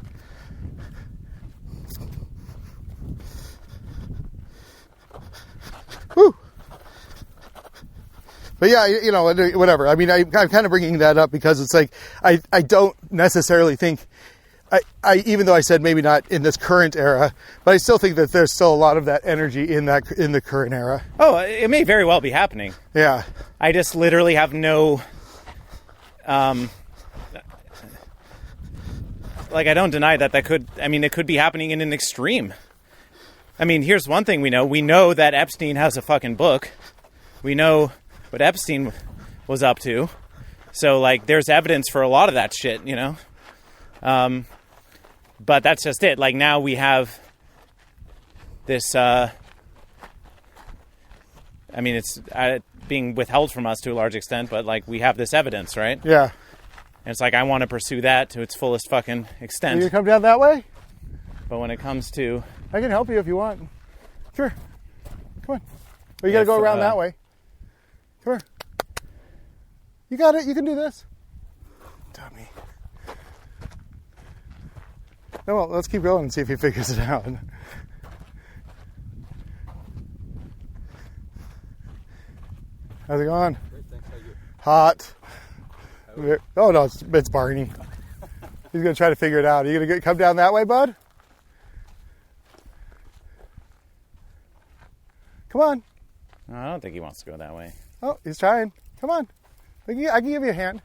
Woo! But yeah, you know, whatever. I mean, I'm kind of bringing that up because it's like, I don't necessarily think, I even though I said maybe not in this current era, but I still think that there's still a lot of that energy in the current era. Oh, it may very well be happening. Yeah. I just literally have no, like, I don't deny that it could be happening in an extreme. I mean, here's one thing we know. We know that Epstein has a fucking book. We know what Epstein was up to. So, like, there's evidence for a lot of that shit, you know? But that's just it. Like, now we have this, I mean, it's being withheld from us to a large extent, but, like, we have this evidence, right? Yeah. And it's like, I want to pursue that to its fullest fucking extent. You come down that way? But when it comes to... I can help you if you want. Sure. Come on. Or you got to go around that way. Come here. You got it. You can do this. Dummy. No, well, let's keep going and see if he figures it out. How's it going? Great, thanks. How are you? Hot. Oh, no, it's Barney. He's going to try to figure it out. Are you going to come down that way, bud? Come on. No, I don't think he wants to go that way. Oh, he's trying. Come on. I can give you a hand.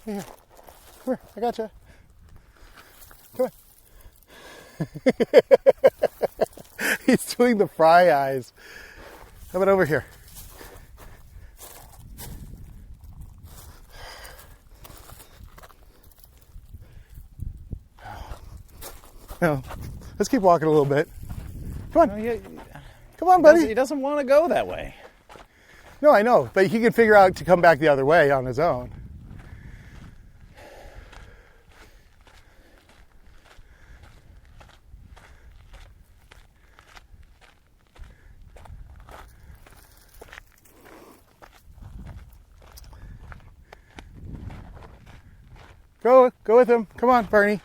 Here. I gotcha. Come on. He's doing the fry eyes. How about over here? No. Let's keep walking a little bit. Come on. Come on, buddy. He doesn't want to go that way. No, I know. But he can figure out to come back the other way on his own. Go with him. Come on, Barney.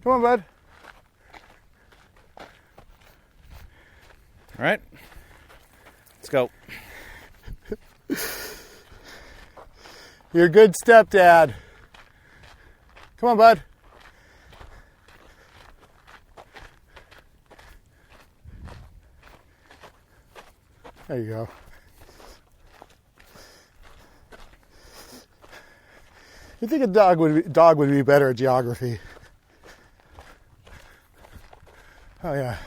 Come on, bud. All right. Let's go. You're a good stepdad. Come on, bud. There you go. You think a dog would be better at geography? Oh yeah.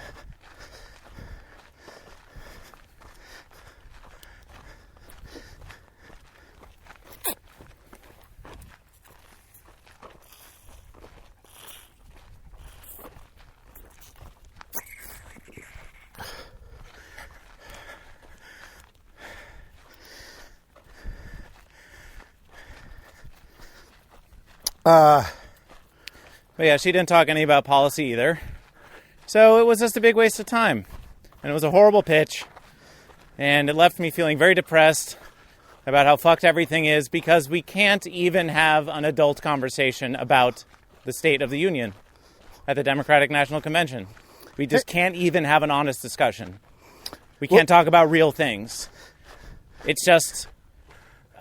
But yeah, she didn't talk any about policy either. So it was just a big waste of time. And it was a horrible pitch. And it left me feeling very depressed about how fucked everything is, because we can't even have an adult conversation about the State of the Union at the Democratic National Convention. We just can't even have an honest discussion. We can't talk about real things. It's just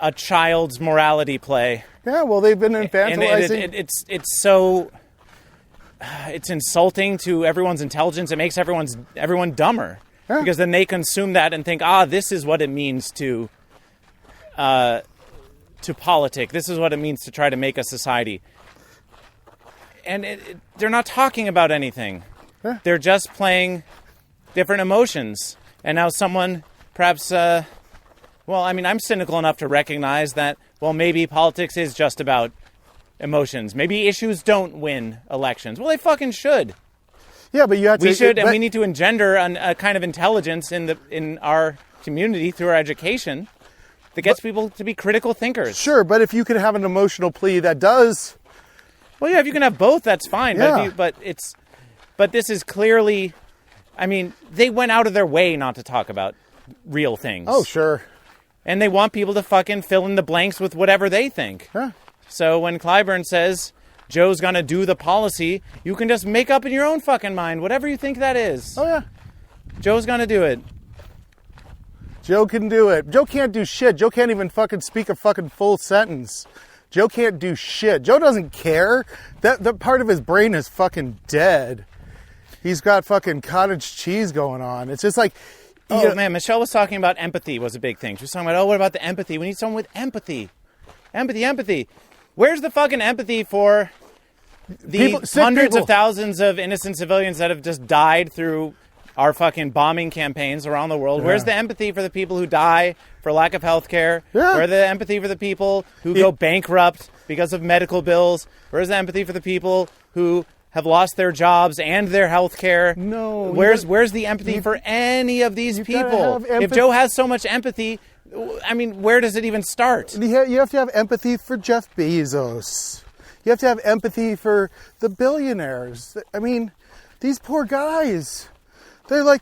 a child's morality play. Yeah, well, they've been infantilizing. And it's so... It's insulting to everyone's intelligence. It makes everyone dumber. Yeah. Because then they consume that and think, this is what it means to politic. This is what it means to try to make a society. And they're not talking about anything. Yeah. They're just playing different emotions. And now someone perhaps... I'm cynical enough to recognize that, maybe politics is just about emotions. Maybe issues don't win elections. Well, they fucking should. Yeah, but you have to... We should, and we need to engender a kind of intelligence in our community through our education that gets people to be critical thinkers. Sure, but if you can have an emotional plea that does... Well, yeah, if you can have both, that's fine. Yeah. But this is clearly... they went out of their way not to talk about real things. Oh, sure. And they want people to fucking fill in the blanks with whatever they think. Yeah. So when Clyburn says Joe's going to do the policy, you can just make up in your own fucking mind whatever you think that is. Oh, yeah. Joe's going to do it. Joe can do it. Joe can't do shit. Joe can't even fucking speak a fucking full sentence. Joe can't do shit. Joe doesn't care. That part of his brain is fucking dead. He's got fucking cottage cheese going on. It's just like... Man, Michelle was talking about empathy was a big thing. She was talking about, what about the empathy? We need someone with empathy. Empathy. Where's the fucking empathy for the hundreds of thousands of innocent civilians that have just died through our fucking bombing campaigns around the world? Yeah. Where's the empathy for the people who die for lack of health care? Yeah. Where's the empathy for the people who go bankrupt because of medical bills? Where's the empathy for the people who have lost their jobs and their health care? No. Where's the empathy for any of these people? If Joe has so much empathy, where does it even start? You have to have empathy for Jeff Bezos. You have to have empathy for the billionaires. These poor guys. They're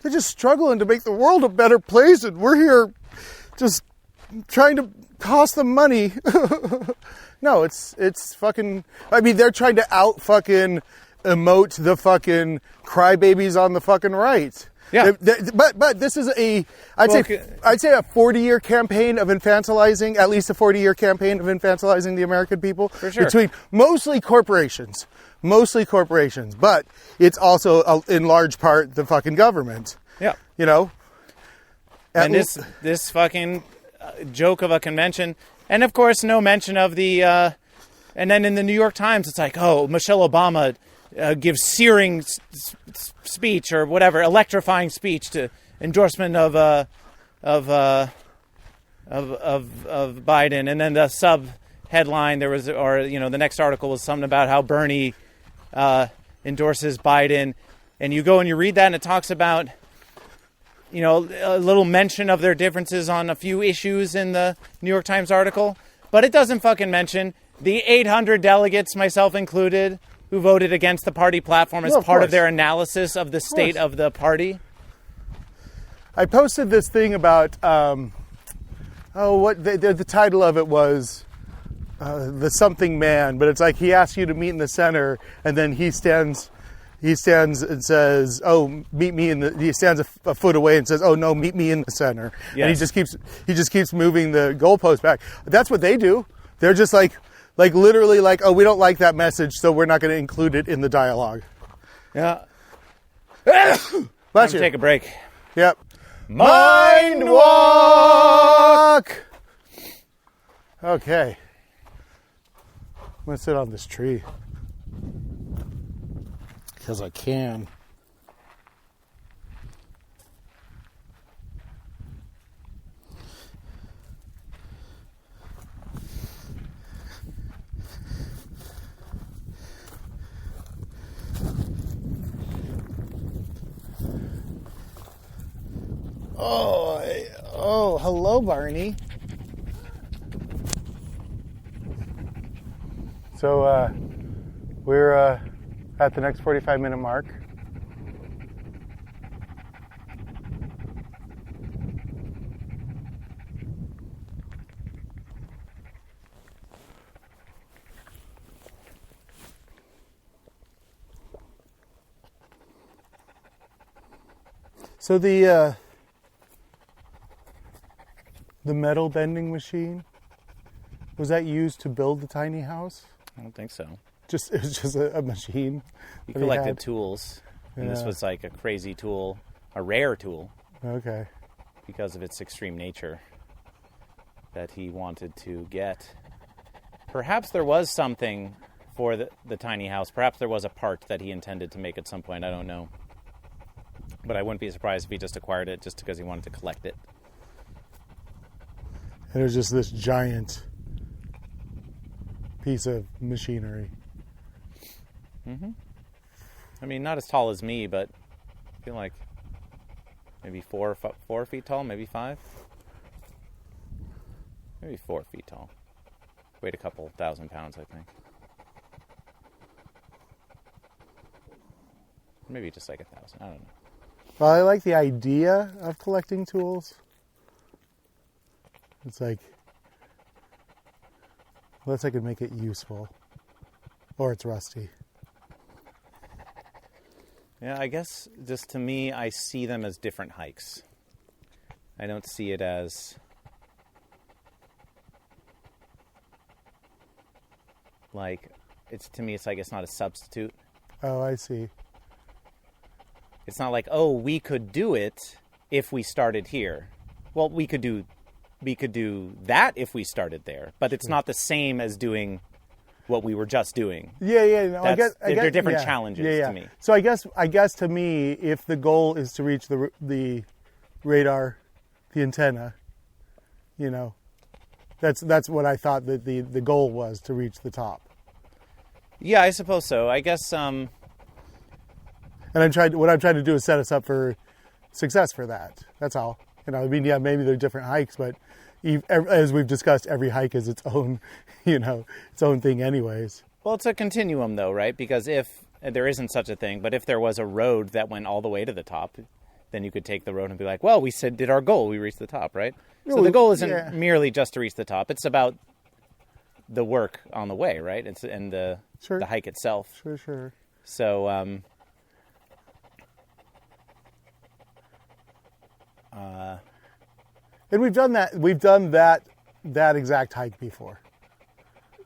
just struggling to make the world a better place, and we're here just trying to cost them money. No, it's fucking... they're trying to out-fucking emote the fucking crybabies on the fucking right. Yeah. But this is I'd say a 40-year campaign of infantilizing, at least a 40-year campaign of infantilizing the American people. For sure. Between mostly corporations, but it's also, in large part, the fucking government. Yeah. And this fucking joke of a convention... And, of course, no mention of the... and then in the New York Times, it's like, Michelle Obama gives searing speech or whatever, electrifying speech to endorsement of Biden. And then the sub-headline, the next article was something about how Barney endorses Biden. And you go and you read that, and it talks about... a little mention of their differences on a few issues in the New York Times article. But it doesn't fucking mention the 800 delegates, myself included, who voted against the party platform as part of their analysis of the state of the party. I posted this thing about, the title of it was the something man. But it's like he asks you to meet in the center, and then he stands he stands and says, "Oh, meet me in the." He stands a foot away and says, "Oh no, meet me in the center." Yes. And he just keeps moving the goalpost back. That's what they do. They're just like literally like, "Oh, we don't like that message, so we're not going to include it in the dialogue." Yeah. Bless you. Take a break. Yep. Mind walk. Okay. I'm gonna sit on this tree because I can. Oh, hello, Barney. So, we're at the next 45-minute mark. So the metal bending machine, was that used to build the tiny house? I don't think so. It was just a machine. He that collected had? tools, and this Yeah. was like a crazy tool, a rare tool, Okay. because of its extreme nature that he wanted to get. Perhaps there was something for the tiny house. Perhaps there was a part that he intended to make at some point. I don't know. But I wouldn't be surprised if he just acquired it just because he wanted to collect it. And it was just this giant piece of machinery. Mm-hmm. I mean, not as tall as me, but I feel like maybe 4 feet tall, maybe 5. Maybe 4 feet tall. Weighed a couple 1,000 pounds, I think. Maybe just like 1,000. I don't know. Well, I like the idea of collecting tools. It's like, unless I could make it useful, or it's rusty. Yeah, I guess just to me, I see them as different hikes. I don't see it as like, to me, it's like it's not a substitute. Oh, I see. It's not like, oh, we could do it if we started here. Well, we could do that if we started there, but it's not the same as doing what we were just doing. Yeah. No, I guess they're different challenges to me. So I guess to me, if the goal is to reach the radar, the antenna, that's what I thought that the goal was, to reach the top. Yeah, I suppose so. I guess. And what I'm trying to do is set us up for success for that. That's all. Maybe they're different hikes, but as we've discussed, every hike is its own, its own thing anyways. Well, it's a continuum though, right? Because if there isn't such a thing, but if there was a road that went all the way to the top, then you could take the road and be like, well, we did our goal. We reached the top, right? So the goal isn't merely just to reach the top. It's about the work on the way, right? And the hike itself. Sure. So, and we've done that. We've done that exact hike before.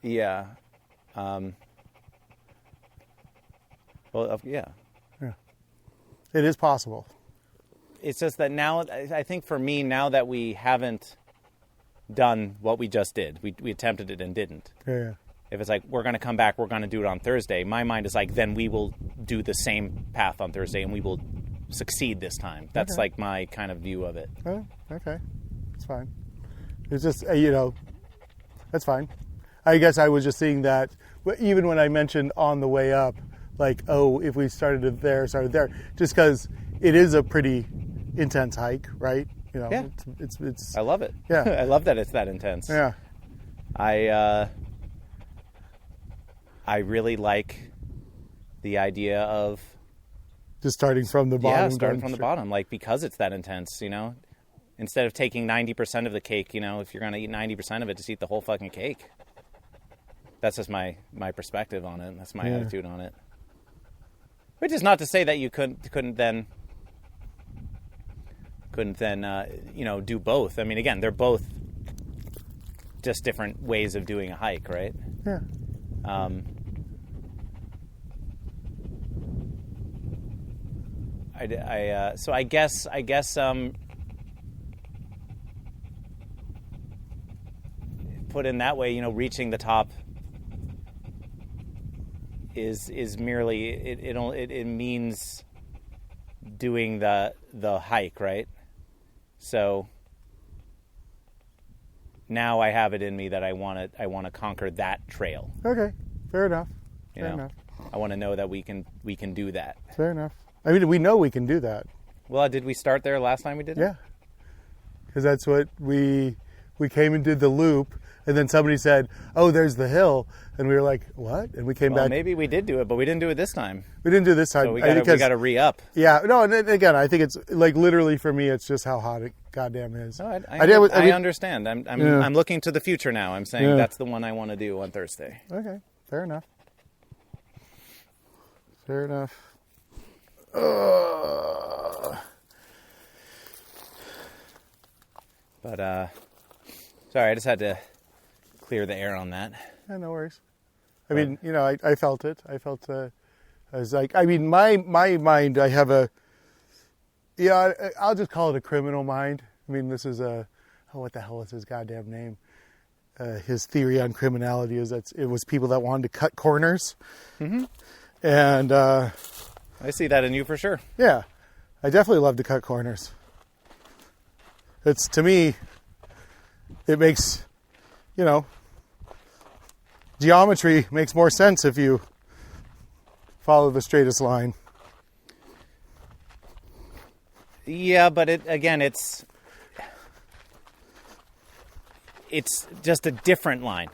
Yeah. Yeah. It is possible. It's just that now, I think for me, now that we haven't done what we just did, we attempted it and didn't. Yeah. If it's like, we're going to come back, we're going to do it on Thursday, my mind is like, then we will do the same path on Thursday and we will succeed this time. That's like my kind of view of it. Oh, okay. It's fine. It's just, that's fine. I guess I was just seeing that, even when I mentioned on the way up, like, oh, if we started there, just because it is a pretty intense hike, right? Yeah. It's I love it. Yeah. I love that it's that intense. Yeah. I really like the idea of just starting from the bottom. Yeah, starting from the bottom, like, because it's that intense, Instead of taking 90% of the cake, if you're going to eat 90% of it, just eat the whole fucking cake. That's just my perspective on it. That's my attitude on it. Which is not to say that you couldn't then do both. I mean, again, they're both just different ways of doing a hike, right? Yeah. So I guess put in that way, reaching the top is merely it means doing the hike, right? So now I have it in me that I want to conquer that trail. Okay, fair enough. Fair enough. I want to know that we can do that. Fair enough. I mean, we know we can do that. Well, did we start there last time we did it? Yeah, because that's what we came and did the loop, and then somebody said, "Oh, there's the hill," and we were like, "What?" And we came back. Maybe we did do it, but we didn't do it this time. We didn't do it this time. So we got to re-up. Yeah, no, and again, I think it's like literally for me, it's just how hot it goddamn is. No, I understand. I'm looking to the future now. I'm saying that's the one I want to do on Thursday. Okay, fair enough. Fair enough. But sorry, I just had to clear the air on that. Yeah, no worries. I mean, I felt it. I felt. I was like, I mean, my mind. I have I'll just call it a criminal mind. I mean, this is what the hell is his goddamn name? His theory on criminality is that it was people that wanted to cut corners. Mm-hmm. And I see that in you for sure. Yeah, I definitely love to cut corners. It's, to me, it makes, geometry makes more sense if you follow the straightest line. Yeah, but it's just a different line.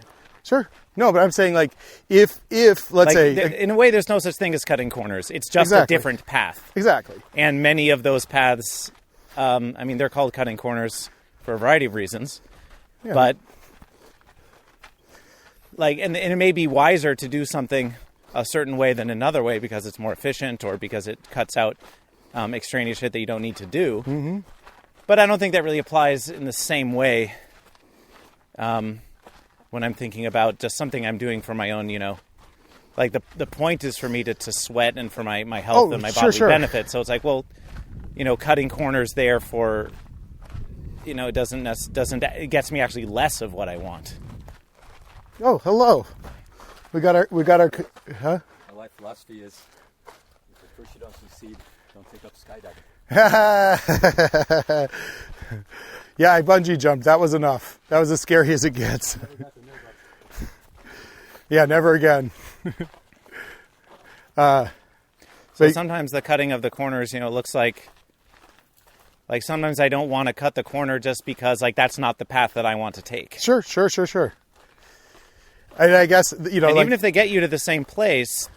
Sure. No, but I'm saying, like, if let's say... in a way, there's no such thing as cutting corners. It's just a different path. Exactly. And many of those paths, they're called cutting corners for a variety of reasons. Yeah. But, and it may be wiser to do something a certain way than another way because it's more efficient or because it cuts out extraneous shit that you don't need to do. Mm-hmm. But I don't think that really applies in the same way when I'm thinking about just something I'm doing for my own, like the point is for me to sweat and for my health and my bodily benefit. So it's like, well, cutting corners there for, it gets me actually less of what I want. Oh, hello. We got our, huh? My life philosophy is, if at first you don't succeed, don't take up skydiving. Yeah, I bungee jumped. That was enough. That was as scary as it gets. Yeah, never again. So sometimes the cutting of the corners, looks like sometimes I don't want to cut the corner just because that's not the path that I want to take. Sure. I guess, and even if they get you to the same place,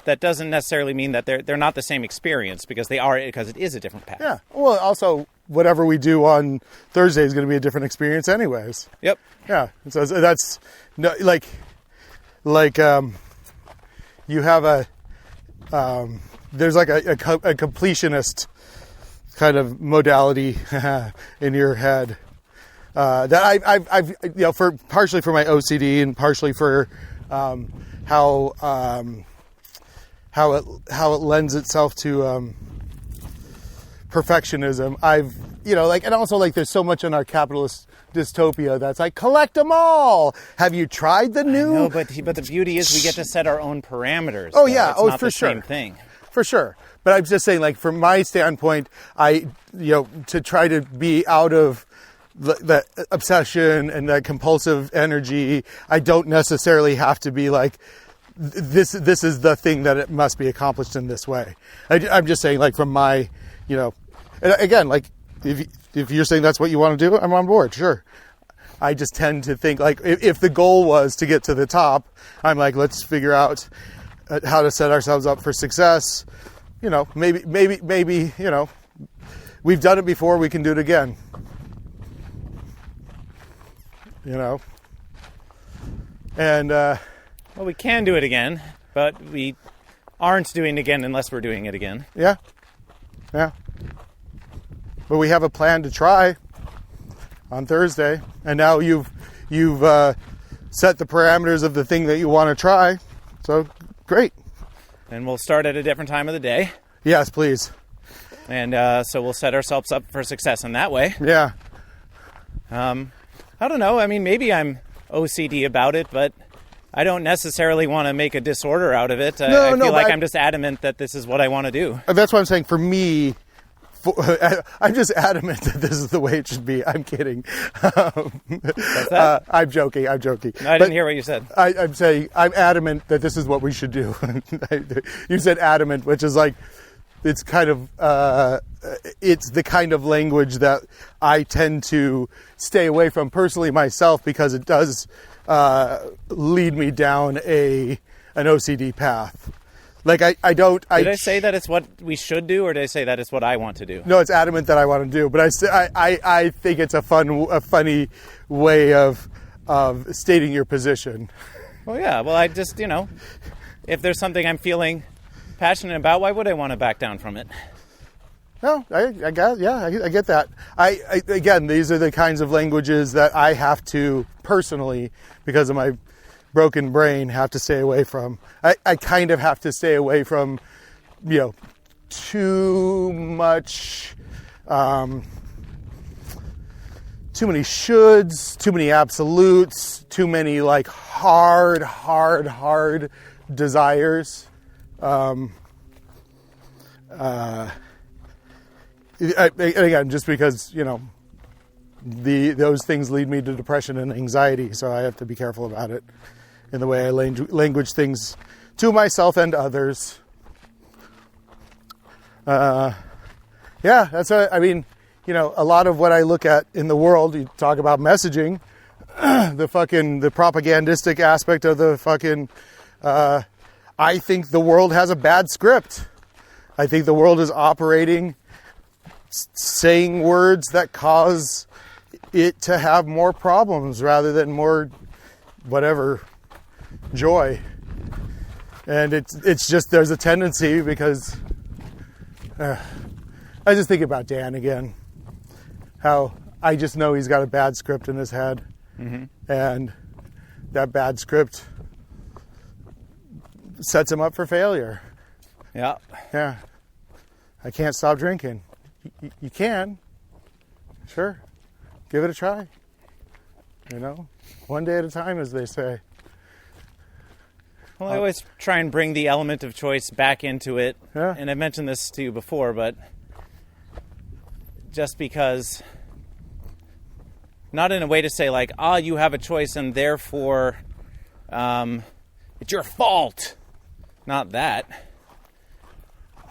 that doesn't necessarily mean that they're not the same experience because it is a different path. Yeah. Well, also, whatever we do on Thursday is going to be a different experience anyways. Yep. Yeah. So that's no, you have there's like a completionist kind of modality in your head that I've for partially for my OCD and partially for how it lends itself to perfectionism. And also there's so much in our capitalist dystopia that's like, collect them all. Have you tried the new? No, but the beauty is we get to set our own parameters. Oh, yeah. It's not for the sure. Same thing. For sure. But I'm just saying, from my standpoint, to try to be out of the obsession and the compulsive energy, I don't necessarily have to be like, this is the thing that it must be accomplished in this way. I'm just saying, from my, and again, if you're saying that's what you want to do, I'm on board, sure. I just tend to think, if the goal was to get to the top, I'm like, let's figure out how to set ourselves up for success. Maybe, we've done it before, we can do it again. And, well, we can do it again, but we aren't doing it again unless we're doing it again. Yeah. Yeah. But we have a plan to try on Thursday. And now you've set the parameters of the thing that you want to try. So, great. And we'll start at a different time of the day. Yes, please. And so we'll set ourselves up for success in that way. Yeah. I don't know. I mean, maybe I'm OCD about it, but I don't necessarily want to make a disorder out of it. I feel like I'm just adamant that this is what I want to do. That's what I'm saying. For me, I'm just adamant that this is the way it should be. I'm kidding. What's that? I'm joking. No, I didn't hear what you said. I'm saying I'm adamant that this is what we should do. You said adamant, which is like, it's kind of, it's the kind of language that I tend to stay away from personally myself, because it does lead me down an OCD path. Like I don't. Did I say that it's what we should do, or did I say that it's what I want to do? No, it's adamant that I want to do. But I think it's a funny way of stating your position. Well, yeah. Well, I just, if there's something I'm feeling passionate about, why would I want to back down from it? No, I get that. Again, these are the kinds of languages that I have to personally, because of my broken brain, have to stay away from. I kind of have to stay away from, too much, too many shoulds, too many absolutes, too many like hard desires. Again, just because, those things lead me to depression and anxiety, so I have to be careful about it in the way I language things to myself and others. That's a lot of what I look at in the world, you talk about messaging, the propagandistic aspect of the fucking, I think the world has a bad script. I think the world is operating, saying words that cause it to have more problems rather than more, whatever, joy. And it's just, there's a tendency, because I just think about Dan again, how I just know he's got a bad script in his head. Mm-hmm. And that bad script sets him up for failure. Yeah. I can't stop drinking. You can. Sure. Give it a try. One day at a time, as they say. Well, I always try and bring the element of choice back into it. Yeah. And I've mentioned this to you before, but just because, not in a way to say like, you have a choice and therefore it's your fault. Not that.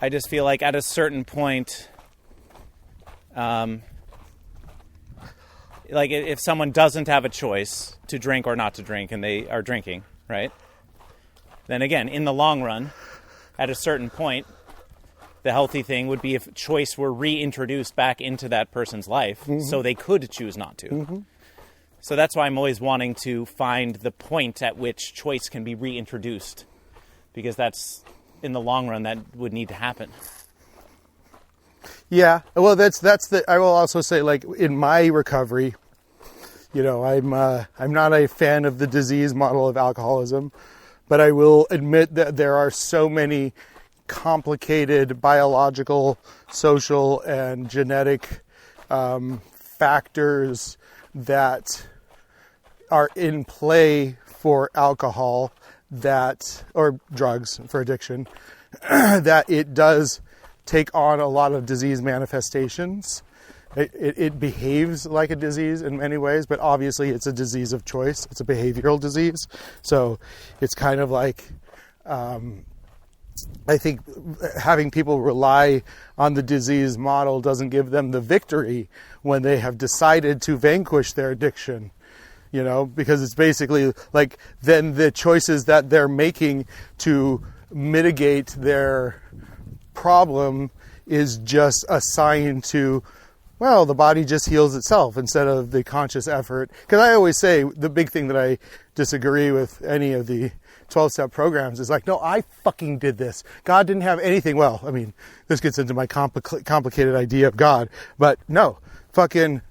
I just feel like at a certain point, like if someone doesn't have a choice to drink or not to drink, and they are drinking, right? Then again, in the long run, at a certain point, the healthy thing would be if choice were reintroduced back into that person's life, mm-hmm. so they could choose not to. Mm-hmm. So that's why I'm always wanting to find the point at which choice can be reintroduced, because that's, in the long run, that would need to happen. Yeah, well, that's the. I will also say, like, in my recovery, I'm not a fan of the disease model of alcoholism, but I will admit that there are so many complicated biological, social, and genetic factors that are in play for alcohol, or drugs for addiction, that it does take on a lot of disease manifestations. It behaves like a disease in many ways, but obviously it's a disease of choice. It's a behavioral disease. So it's kind of like, I think having people rely on the disease model doesn't give them the victory when they have decided to vanquish their addiction. Because it's basically like then the choices that they're making to mitigate their problem is just a sign to, well, the body just heals itself instead of the conscious effort. Because I always say the big thing that I disagree with any of the 12-step programs is like, no, I fucking did this. God didn't have anything. Well, I mean, this gets into my complicated idea of God, but no, fucking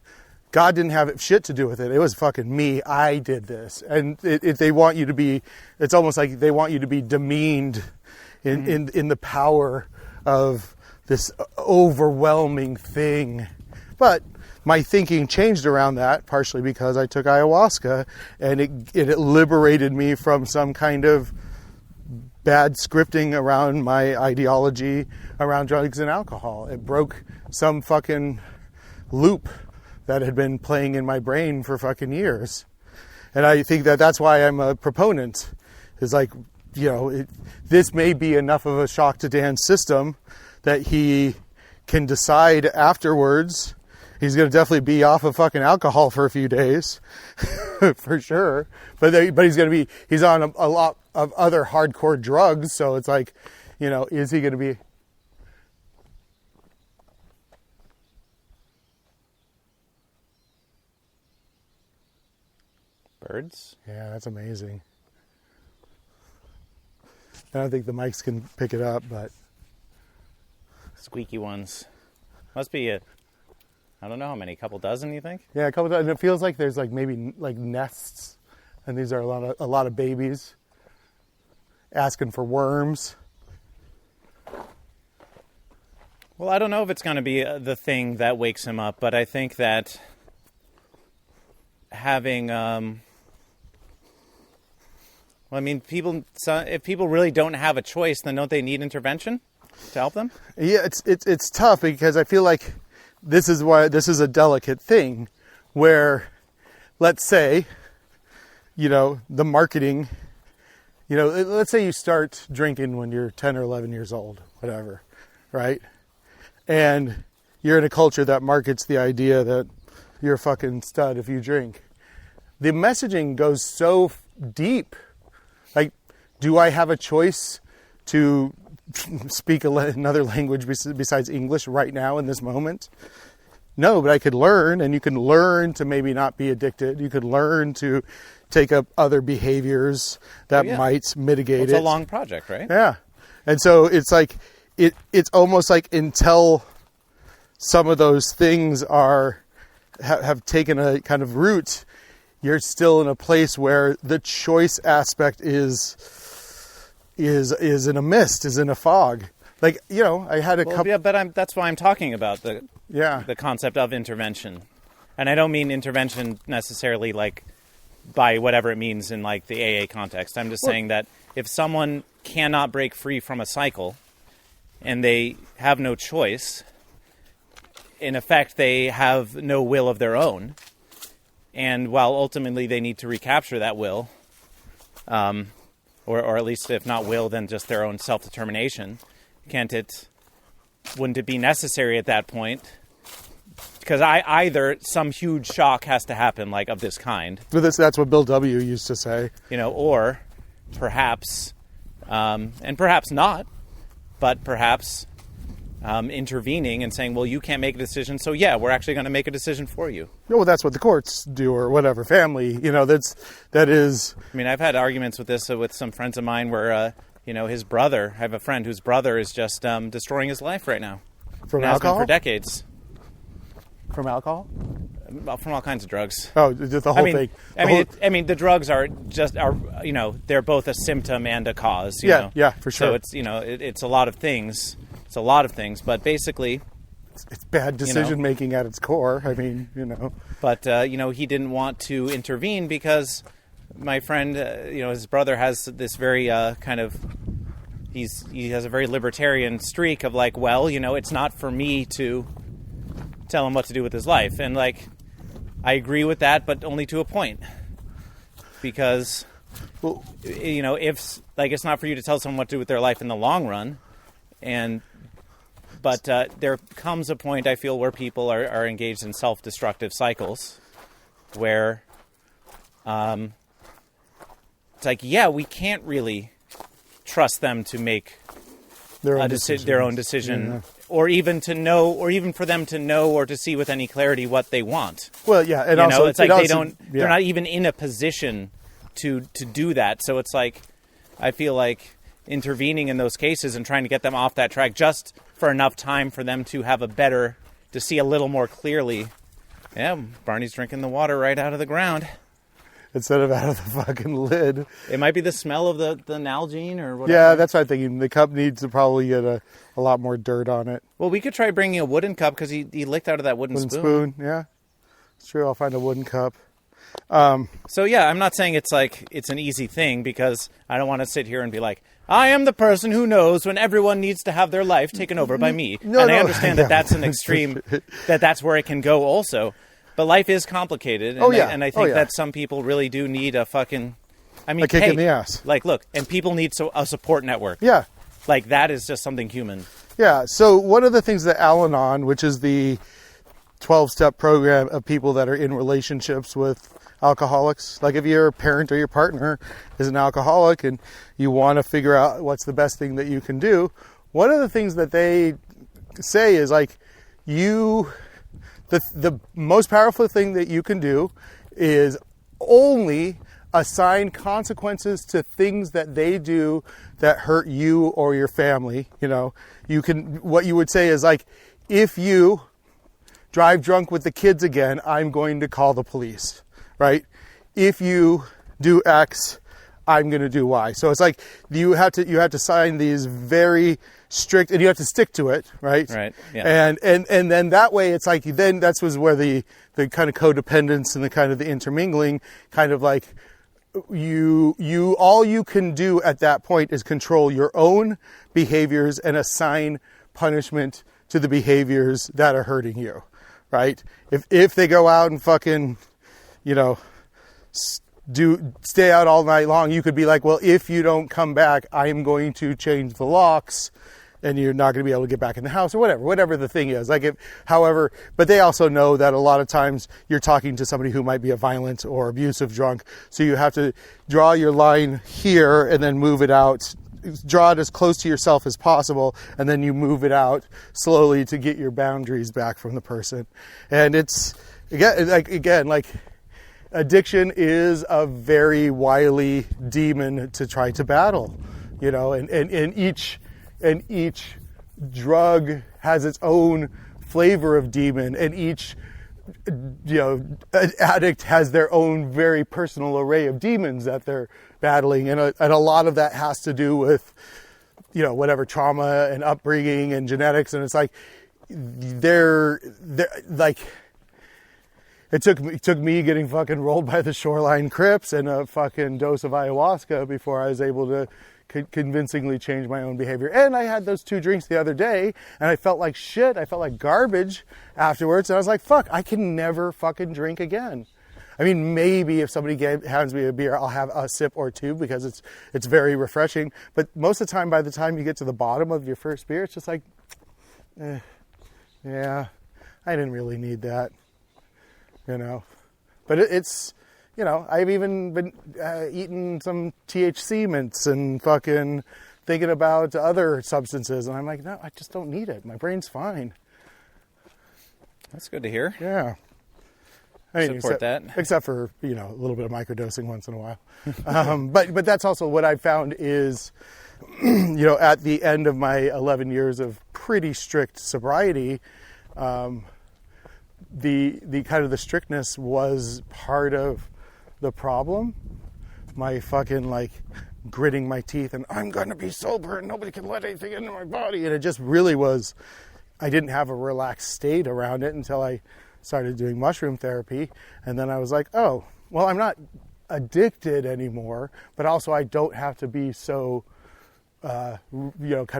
God didn't have shit to do with it. It was fucking me. I did this. And they want you to be, it's almost like they want you to be demeaned in the power of this overwhelming thing. But my thinking changed around that, partially because I took ayahuasca, and it liberated me from some kind of bad scripting around my ideology around drugs and alcohol. It broke some fucking loop that had been playing in my brain for fucking years. And I think that that's why I'm a proponent. Is like, this may be enough of a shock to Dan's system that he can decide afterwards. He's going to definitely be off of fucking alcohol for a few days, for sure. But he's on a lot of other hardcore drugs. So it's like, is he going to be? Birds? Yeah, that's amazing. I don't think the mics can pick it up, but Squeaky ones. Must be I don't know how many, a couple dozen, you think? Yeah, a couple dozen. It feels like there's like maybe like nests, and these are a lot of babies asking for worms. Well, I don't know if it's going to be the thing that wakes him up, but I think that having if people really don't have a choice, then don't they need intervention to help them? Yeah, it's tough because I feel like this is a delicate thing where, let's say, the marketing, let's say you start drinking when you're 10 or 11 years old, whatever, right? And you're in a culture that markets the idea that you're a fucking stud if you drink. The messaging goes so deep. Like, do I have a choice to speak another language besides English right now in this moment? No, but I could learn, and you can learn to maybe not be addicted. You could learn to take up other behaviors that might mitigate it. It's a long project, right? Yeah. And so it's like, it's almost like until some of those things have taken a kind of root, you're still in a place where the choice aspect is in a mist, is in a fog. Like, I had a couple. Yeah, but that's why I'm talking about the concept of intervention. And I don't mean intervention necessarily like by whatever it means in like the AA context. I'm just saying that if someone cannot break free from a cycle and they have no choice, in effect, they have no will of their own. And while ultimately they need to recapture that will, or at least if not will, then just their own self-determination, wouldn't it be necessary at that point? Because either some huge shock has to happen, like of this kind. But that's what Bill W. used to say. Or perhaps, and perhaps not, but perhaps intervening and saying, well, you can't make a decision, so we're actually going to make a decision for you. Well, that's what the courts do, or whatever, family, that is... I mean, I've had arguments with this with some friends of mine where, his brother, I have a friend whose brother is just destroying his life right now. From alcohol? Has been for decades. From alcohol? From all kinds of drugs. Oh, just the whole thing. I mean, the drugs are they're both a symptom and a cause. Yeah, for sure. So it's, it's a lot of things. It's a lot of things, but basically... It's bad decision-making at its core. I mean, But, he didn't want to intervene because my friend, his brother has this very kind of... He has a very libertarian streak of like, well, it's not for me to tell him what to do with his life. And, like, I agree with that, but only to a point. Because, if, like, it's not for you to tell someone what to do with their life in the long run. But there comes a point, I feel, where people are engaged in self-destructive cycles where it's like, we can't really trust them to make their own decision, or even to know, or even for them to know or to see with any clarity what they want. Well, yeah, and also it's like they're not even in a position to do that. So it's like, I feel like intervening in those cases and trying to get them off that track just for enough time for them to have to see a little more clearly. Yeah, Barney's drinking the water right out of the ground. Instead of out of the fucking lid. It might be the smell of the Nalgene or whatever. Yeah, that's what I'm thinking. The cup needs to probably get a lot more dirt on it. Well, we could try bringing a wooden cup because he licked out of that wooden spoon. Yeah. It's true. I'll find a wooden cup. So, yeah, I'm not saying it's an easy thing because I don't want to sit here and be like, I am the person who knows when everyone needs to have their life taken over by me. I understand that that's an extreme, that's where it can go also. But life is complicated. And and I think that some people really do need a fucking... I mean, a kick in the ass. Like, look, and people need a support network. Yeah. Like, that is just something human. Yeah. So one of the things that Al-Anon, which is the 12-step program of people that are in relationships with alcoholics, like if your parent or your partner is an alcoholic and you want to figure out what's the best thing that you can do, one of the things that they say is like, the most powerful thing that you can do is only assign consequences to things that they do that hurt you or your family. You know, what you would say is like, if you drive drunk with the kids again, I'm going to call the police, right? If you do X, I'm going to do Y. So it's like you have to sign these very strict, and you have to stick to it, right? Right. Yeah. And then that way it's like, then that's where the kind of codependence and the kind of the intermingling kind of like all you can do at that point is control your own behaviors and assign punishment to the behaviors that are hurting you, right? If they go out and fucking, stay out all night long, you could be like, well, if you don't come back, I am going to change the locks and you're not going to be able to get back in the house or whatever the thing is. But they also know that a lot of times you're talking to somebody who might be a violent or abusive drunk. So you have to draw your line here and then move it out, draw it as close to yourself as possible. And then you move it out slowly to get your boundaries back from the person. And it's again, addiction is a very wily demon to try to battle, and each drug has its own flavor of demon, and each addict has their own very personal array of demons that they're battling, and a lot of that has to do with whatever trauma and upbringing and genetics, and it's like they're like. It took me getting fucking rolled by the Shoreline Crips and a fucking dose of ayahuasca before I was able to convincingly change my own behavior. And I had those 2 drinks the other day, and I felt like shit. I felt like garbage afterwards. And I was like, fuck, I can never fucking drink again. I mean, maybe if somebody hands me a beer, I'll have a sip or 2 because it's very refreshing. But most of the time, by the time you get to the bottom of your first beer, it's just like, yeah, I didn't really need that. But it's, I've even been eating some THC mints and fucking thinking about other substances. And I'm like, no, I just don't need it. My brain's fine. That's good to hear. Yeah. Support that. Except for, a little bit of microdosing once in a while. But that's also what I found is, at the end of my 11 years of pretty strict sobriety, the kind of the strictness was part of the problem. My fucking gritting my teeth and I'm going to be sober and nobody can let anything into my body. And it just really was, I didn't have a relaxed state around it until I started doing mushroom therapy. And then I was like, oh, well, I'm not addicted anymore, but also I don't have to be so, kind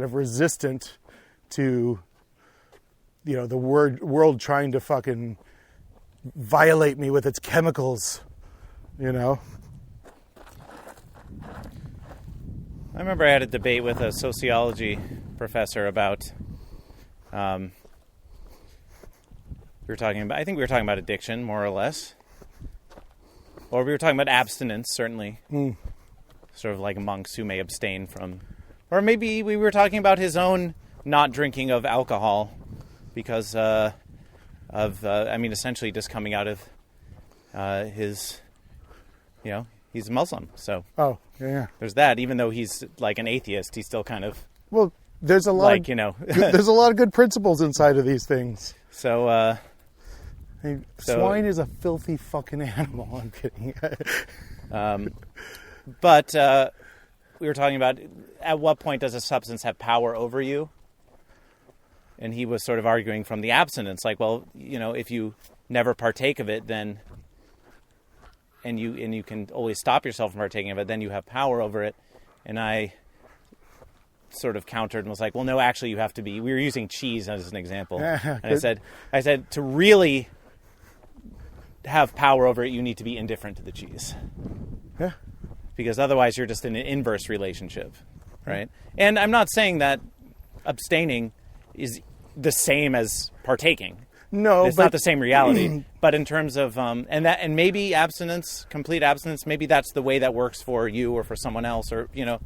of resistant to the world trying to fucking violate me with its chemicals, I remember I had a debate with a sociology professor about, I think we were talking about addiction, more or less. Or we were talking about abstinence, certainly. Sort of like monks who may abstain from, or maybe we were talking about his own not drinking of alcohol because essentially just coming out of his, he's Muslim, so Oh, yeah. there's that. Even though he's like an atheist, he's still kind of Well, there's a lot like, of, you know. there's a lot of good principles inside of these things. So, I mean, swine is a filthy fucking animal. I'm kidding. but we were talking about at what point does a substance have power over you? And he was sort of arguing from the abstinence, like, well, you know, if you never partake of it, then, and you can always stop yourself from partaking of it, then you have power over it. And I sort of countered and was like, well, no, actually, you have to be. We were using cheese as an example, and I said to really have power over it, you need to be indifferent to the cheese. Yeah. Because otherwise, you're just in an inverse relationship, right? And I'm not saying that abstaining is the same as partaking. No, it's not the same reality. But in terms of and maybe abstinence, complete abstinence, maybe that's the way that works for you or for someone else, or you know.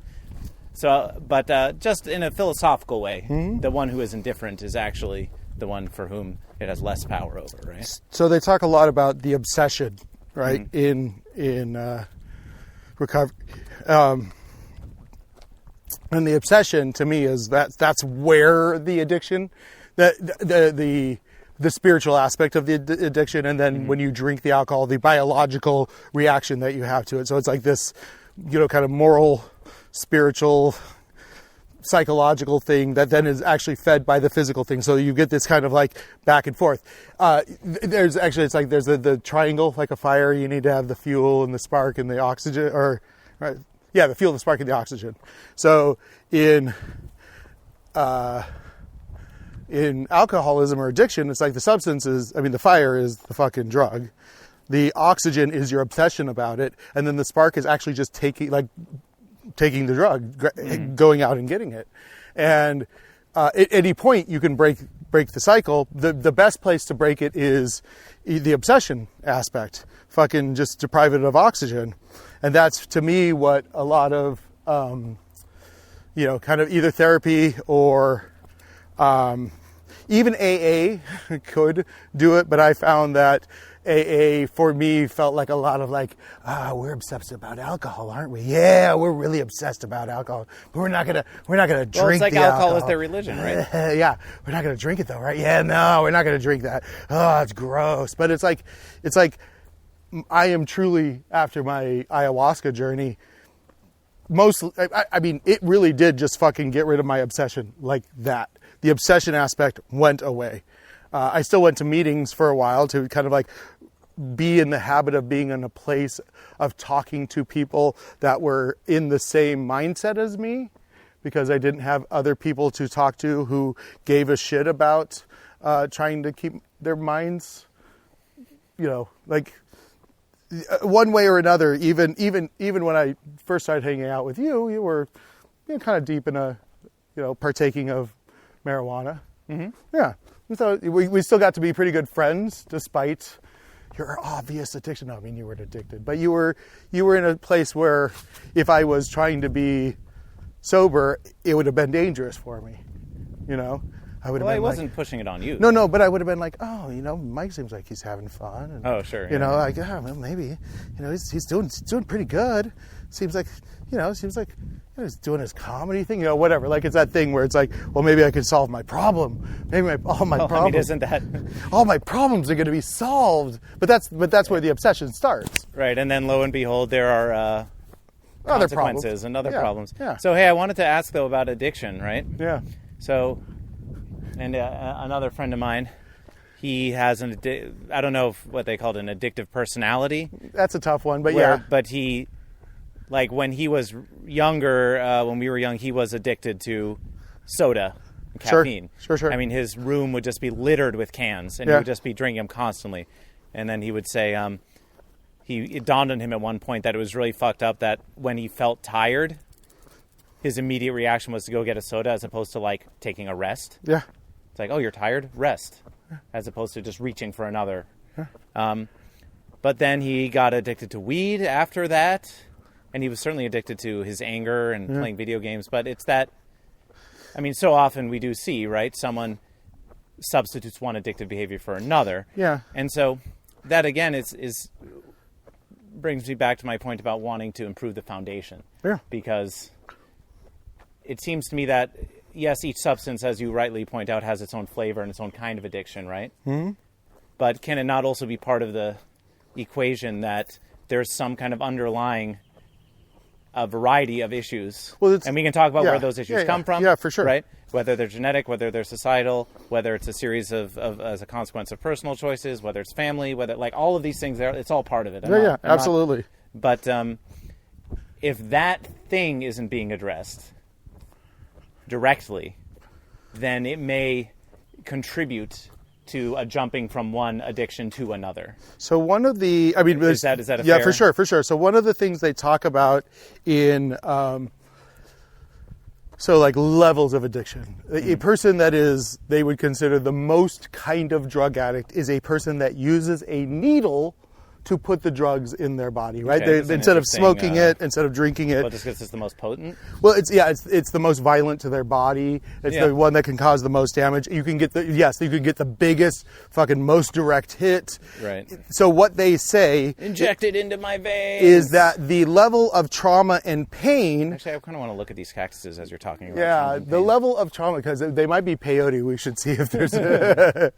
So, but just in a philosophical way, the one who is indifferent is actually the one for whom it has less power over, right? So they talk a lot about the obsession, right? In recovery. And the obsession to me is that's where the addiction, the spiritual aspect of the addiction, and then when you drink the alcohol, the biological reaction that you have to it. So it's like this, you know, kind of moral, spiritual, psychological thing that then is actually fed by the physical thing. So you get this kind of like back and forth. There's actually, it's like there's the triangle, like a fire. You need to have the fuel and the spark and the oxygen, or right. Yeah, the fuel, the spark, and the oxygen. So in alcoholism or addiction, it's like the substance is, I mean, the fire is the fucking drug. The oxygen is your obsession about it. And then the spark is actually just taking the drug, going out and getting it. And at any point you can break the cycle. The best place to break it is the obsession aspect. Fucking just deprive it of oxygen. And that's, to me, what a lot of, you know, kind of either therapy or even AA could do it. But I found that AA, for me, felt like a lot of like, we're obsessed about alcohol, aren't we? Yeah, we're really obsessed about alcohol. But we're not gonna drink well, it's like the alcohol is their religion, right? Yeah, we're not gonna drink it though, right? Yeah, no, we're not gonna drink that. Oh, it's gross. But it's like I am truly, after my ayahuasca journey, I mean, it really did just fucking get rid of my obsession like that. The obsession aspect went away. I still went to meetings for a while to kind of like be in the habit of being in a place of talking to people that were in the same mindset as me, because I didn't have other people to talk to who gave a shit about trying to keep their minds, you know, like one way or another. Even when I first started hanging out with you, you were, you know, kind of deep in a, you know, partaking of marijuana. Mm-hmm. Yeah. So we still got to be pretty good friends despite your obvious addiction. No, I mean, you weren't addicted, but you were in a place where if I was trying to be sober, it would have been dangerous for me. You know, I would have been. I wasn't pushing it on you. No, but I would have been like, oh, you know, Mike seems like he's having fun. And, oh, sure. You know, like, oh, well, maybe, you know, he's doing pretty good. Seems like he's doing his comedy thing, you know, whatever. Like, it's that thing where it's like, well, maybe I could solve my problem. Maybe all my problems. I mean, isn't that all my problems are going to be solved? But that's where the obsession starts. Right, and then lo and behold, there are other consequences and other problems. Yeah. So hey, I wanted to ask though about addiction, right? Yeah. So, and another friend of mine, he has I don't know what they called an addictive personality. That's a tough one, but yeah. But he. Like when he was younger, when we were young, he was addicted to soda and caffeine. Sure. I mean, his room would just be littered with cans, and he would just be drinking them constantly. And then he would say, it dawned on him at one point that it was really fucked up that when he felt tired, his immediate reaction was to go get a soda as opposed to like taking a rest. Yeah. It's like, oh, you're tired? Rest. As opposed to just reaching for another. Yeah. But then he got addicted to weed after that. And he was certainly addicted to his anger and playing video games. But it's that, I mean, so often we do see, right? Someone substitutes one addictive behavior for another. Yeah. And so that, again, is brings me back to my point about wanting to improve the foundation. Yeah. Because it seems to me that, yes, each substance, as you rightly point out, has its own flavor and its own kind of addiction, right? Mm-hmm. But can it not also be part of the equation that there's some kind of underlying variety of issues? Well, and we can talk about where those issues come from. Yeah, for sure. Right? Whether they're genetic, whether they're societal, whether it's a series of as a consequence of personal choices, whether it's family, whether like all of these things, it's all part of it. Absolutely. But if that thing isn't being addressed directly, then it may contribute to a jumping from one addiction to another. So one of the, I mean, is that a yeah, fair? for sure. So one of the things they talk about in, so like levels of addiction, a person that is, they would consider the most kind of drug addict is a person that uses a needle to put the drugs in their body, right? Okay, Instead of smoking it, instead of drinking it. Well, just because it's the most potent? Well, it's the most violent to their body. It's the one that can cause the most damage. You can get the biggest, fucking most direct hit. Right. So what they say, inject it into my veins, is that the level of trauma and pain. Actually, I kind of want to look at these cactuses as you're talking about. Yeah, the level of trauma, because they might be peyote. We should see if there's the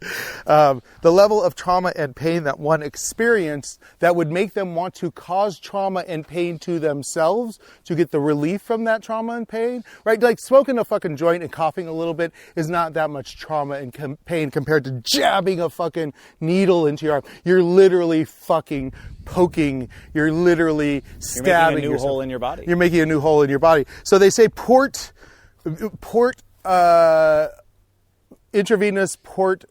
level of trauma and pain that one experienced that would make them want to cause trauma and pain to themselves to get the relief from that trauma and pain, right? Like smoking a fucking joint and coughing a little bit is not that much trauma and pain compared to jabbing a fucking needle into your arm. You're literally fucking poking. You're literally stabbing. You're making a new hole in your body. You're making a new hole in your body. So they say intravenous port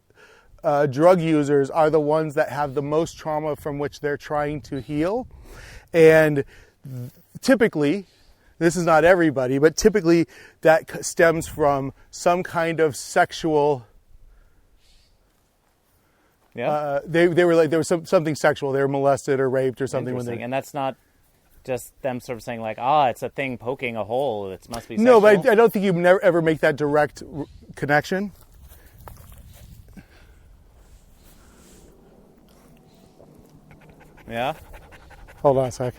drug users are the ones that have the most trauma from which they're trying to heal. And typically, this is not everybody, but typically that stems from some kind of sexual. Yeah. They were like, there was something sexual. They were molested or raped or something. And that's not just them sort of saying like, it's a thing poking a hole. It must be sexual. No, but I don't think you never ever make that direct connection. Yeah? Hold on a sec.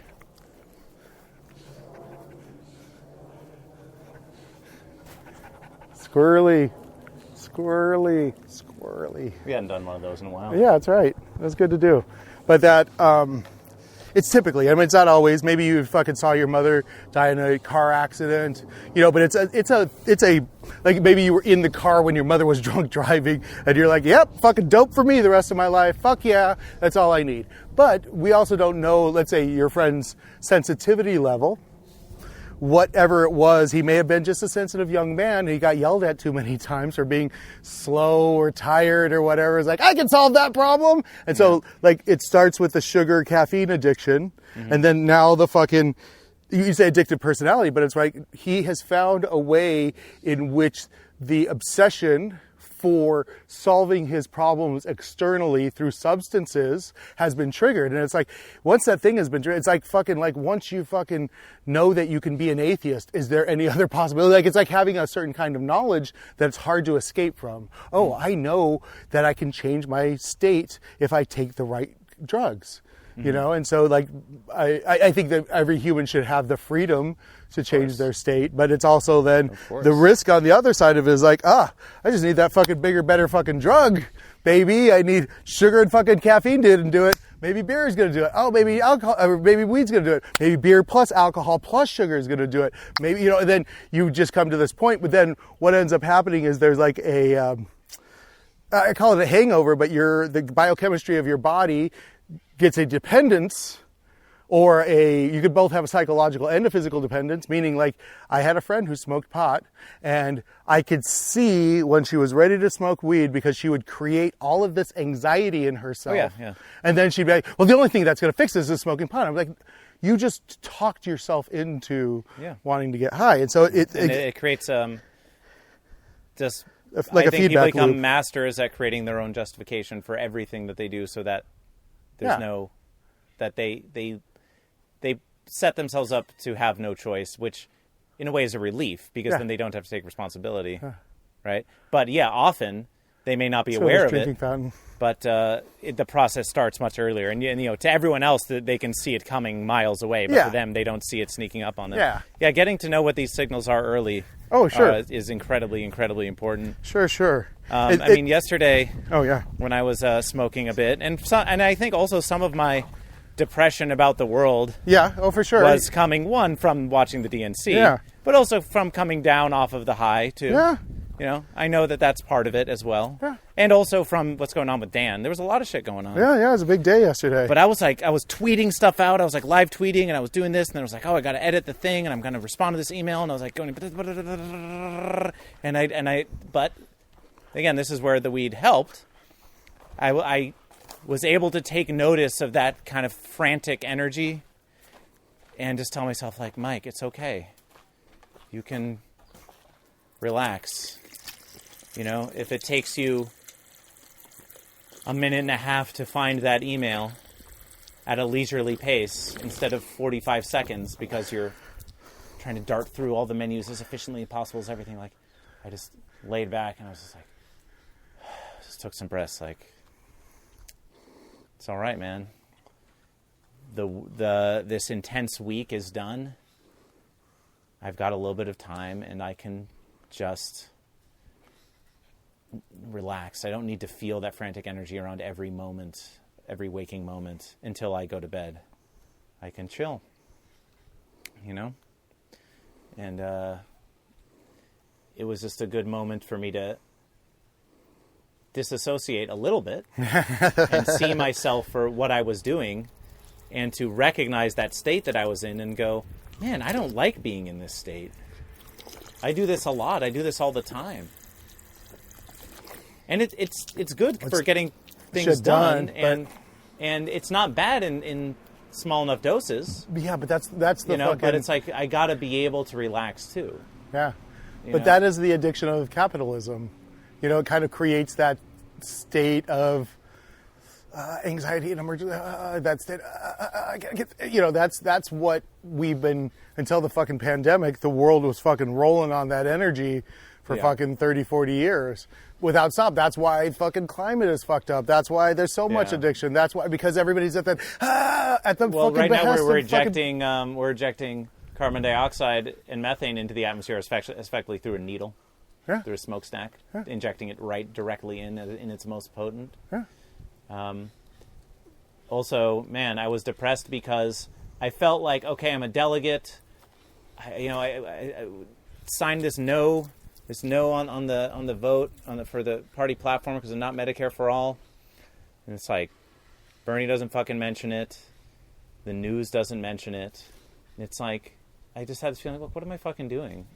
Squirrely. We hadn't done one of those in a while. Yeah, that's right. That's good to do. But that, it's typically, I mean, it's not always. Maybe you fucking saw your mother die in a car accident, but it's a, like maybe you were in the car when your mother was drunk driving and you're like, yep, fucking dope for me the rest of my life. Fuck yeah, that's all I need. But we also don't know, let's say your friend's sensitivity level. Whatever it was, he may have been just a sensitive young man. He got yelled at too many times for being slow or tired or whatever. It's like, I can solve that problem. And so, like, it starts with the sugar caffeine addiction. Mm-hmm. And then now the fucking, you say addictive personality, but it's like he has found a way in which the obsession for solving his problems externally through substances has been triggered. And it's like, once that thing has been triggered, it's like fucking, like once you fucking know that you can be an atheist, is there any other possibility? Like, it's like having a certain kind of knowledge that it's hard to escape from. Oh, I know that I can change my state if I take the right drugs. And so like, I think that every human should have the freedom to change their state, but it's also then the risk on the other side of it is like, I just need that fucking bigger, better fucking drug, baby. I need sugar and fucking caffeine didn't do it. Maybe beer is going to do it. Oh, maybe alcohol, or maybe weed's going to do it. Maybe beer plus alcohol plus sugar is going to do it. Maybe, and then you just come to this point, but then what ends up happening is there's like I call it a hangover, but the biochemistry of your body gets a dependence, or you could both have a psychological and a physical dependence, meaning like I had a friend who smoked pot and I could see when she was ready to smoke weed because she would create all of this anxiety in herself. Oh, yeah. And then she'd be like, well, the only thing that's going to fix this is smoking pot. I'm like, you just talked yourself into wanting to get high. And so it creates just like I a think feedback people become loop. Masters at creating their own justification for everything that they do, so that there's that they set themselves up to have no choice, which in a way is a relief because then they don't have to take responsibility, right? But often they may not be So aware this of drinking it. fountain. But the process starts much earlier, and to everyone else, they can see it coming miles away. But Yeah. for them, they don't see it sneaking up on them. Yeah. Getting to know what these signals are early. Oh, sure. Is incredibly, incredibly important. Sure. I mean, yesterday. Oh yeah. When I was smoking a bit, and I think also some of my depression about the world. Yeah. Oh, for sure. Was coming from watching the DNC. Yeah. But also from coming down off of the high too. Yeah. I know that that's part of it as well. Yeah. And also from what's going on with Dan. There was a lot of shit going on. Yeah. It was a big day yesterday. But I was tweeting stuff out. I was like live tweeting, and I was doing this, and then I was like, oh, I got to edit the thing, and I'm going to respond to this email, and I was like going, but again, this is where the weed helped. I was able to take notice of that kind of frantic energy, and just tell myself, like, Mike, it's okay. You can relax. If it takes you a minute and a half to find that email at a leisurely pace instead of 45 seconds because you're trying to dart through all the menus as efficiently as possible as everything, like, I just laid back and I was just like, just took some breaths, like, it's all right, man. This intense week is done. I've got a little bit of time and I can just relax. I don't need to feel that frantic energy around every moment, every waking moment until I go to bed. I can chill, and it was just a good moment for me to disassociate a little bit and see myself for what I was doing and to recognize that state that I was in and go, man, I don't like being in this state. I do this a lot. I do this all the time. And it's good for getting things done, and it's not bad in small enough doses. Yeah, but that's the fucking... But it's like I got to be able to relax too. Yeah, but that is the addiction of capitalism. It kind of creates that state of anxiety and emergency. That state, I gotta get. That's what we've been until the fucking pandemic. The world was fucking rolling on that energy for fucking 30, 40 years without stop. That's why fucking climate is fucked up. That's why there's so much addiction. That's why, because everybody's at the fucking right now behest we're of fucking... ejecting carbon dioxide and methane into the atmosphere, effectively through a needle, through a smokestack, injecting it directly in its most potent. Also, man, I was depressed because I felt like, okay, I'm a delegate. I signed this no on the vote for the party platform because I'm not Medicare for all. And it's like, Bernie doesn't fucking mention it. The news doesn't mention it. And it's like, I just had this feeling, look, what am I fucking doing?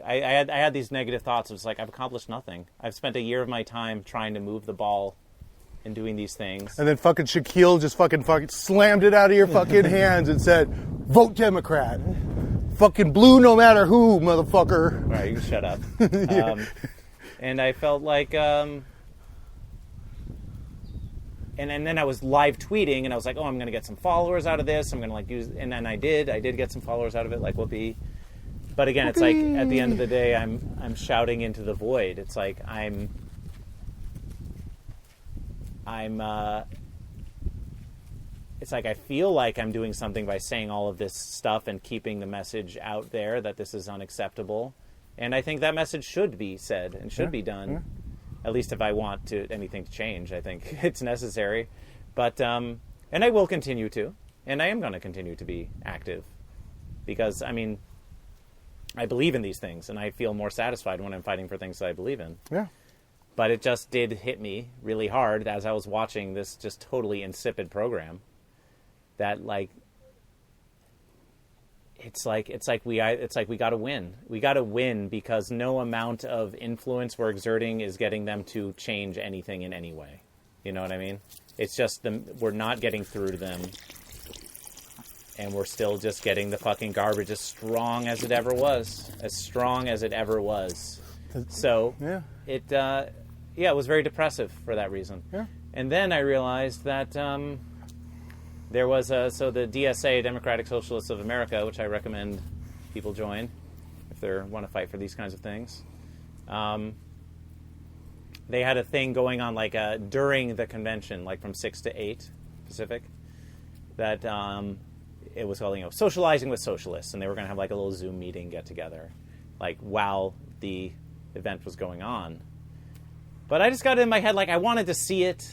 I had these negative thoughts. It was like, I've accomplished nothing. I've spent a year of my time trying to move the ball and doing these things. And then fucking Shaquille just fucking slammed it out of your fucking hands and said, vote Democrat. Fucking blue no matter who, motherfucker. All right, you can shut up. And I felt like... And then I was live tweeting, and I was like, oh, I'm going to get some followers out of this. I'm going to use... And then I did get some followers out of it, like, whoopee. But again, it's like, at the end of the day, I'm shouting into the void. It's like, it's like I feel like I'm doing something by saying all of this stuff and keeping the message out there that this is unacceptable. And I think that message should be said and should be done. Yeah. At least if I want anything to change, I think it's necessary. But, and I will continue to. And I am going to continue to be active. Because, I believe in these things. And I feel more satisfied when I'm fighting for things that I believe in. Yeah. But it just did hit me really hard as I was watching this just totally insipid program. That it's like we got to win. We got to win because no amount of influence we're exerting is getting them to change anything in any way. You know what I mean? It's just we're not getting through to them, and we're still just getting the fucking garbage as strong as it ever was, So it was very depressive for that reason. Yeah. And then I realized that there was the DSA, Democratic Socialists of America, which I recommend people join if they want to fight for these kinds of things. they had a thing going on like during the convention, like from 6 to 8 Pacific, that it was called, Socializing with Socialists, and they were going to have like a little Zoom meeting get together, like while the event was going on. But I just got it in my head, like I wanted to see it.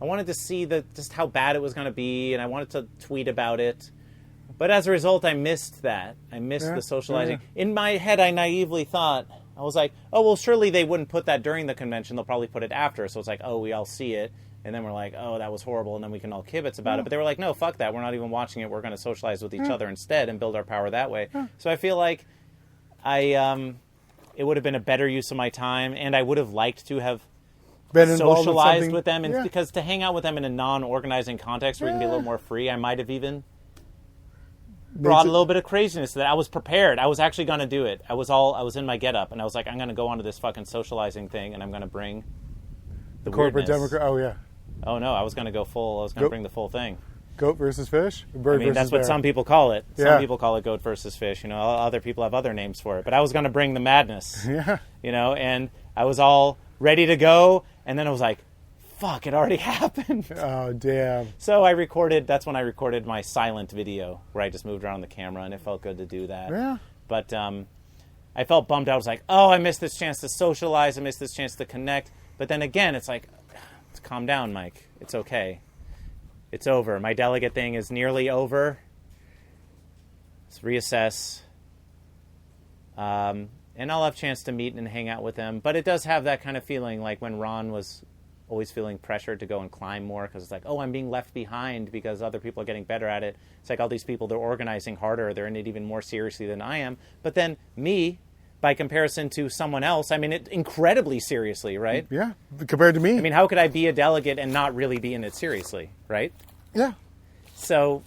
I wanted to see just how bad it was going to be, and I wanted to tweet about it. But as a result, I missed that. I missed the socializing. Yeah. In my head, I naively thought, I was like, oh, well, surely they wouldn't put that during the convention. They'll probably put it after. So it's like, oh, we all see it. And then we're like, oh, that was horrible. And then we can all kibitz about it. But they were like, no, fuck that. We're not even watching it. We're going to socialize with each other instead and build our power that way. So I feel like it would have been a better use of my time. And I would have liked to have been socialized with them. And because to hang out with them in a non-organizing context where you can be a little more free, I might have even brought a little bit of craziness to that. I was prepared. I was actually going to do it. I was in my getup, and I was like, I'm going to go onto this fucking socializing thing, and I'm going to bring the corporate Democrat. Oh yeah. Oh no, I was going to go full. I was going to bring the full thing. Goat versus fish. Bird versus that's bear. What some people call it. Some people call it goat versus fish. Other people have other names for it. But I was going to bring the madness. Yeah. And I was all ready to go, and then I was like, fuck, it already happened. Oh, damn. So that's when I recorded my silent video where I just moved around the camera, and it felt good to do that. Yeah. But I felt bummed out. I was like, oh, I missed this chance to socialize. I missed this chance to connect. But then again, it's like, calm down, Mike. It's okay. It's over. My delegate thing is nearly over. Let's reassess. And I'll have a chance to meet and hang out with them. But it does have that kind of feeling like when Ron was always feeling pressured to go and climb more because it's like, oh, I'm being left behind because other people are getting better at it. It's like all these people, they're organizing harder. They're in it even more seriously than I am. But then me, by comparison to someone else, I mean it incredibly seriously, right? Yeah, compared to me. I mean, how could I be a delegate and not really be in it seriously, right? Yeah. So,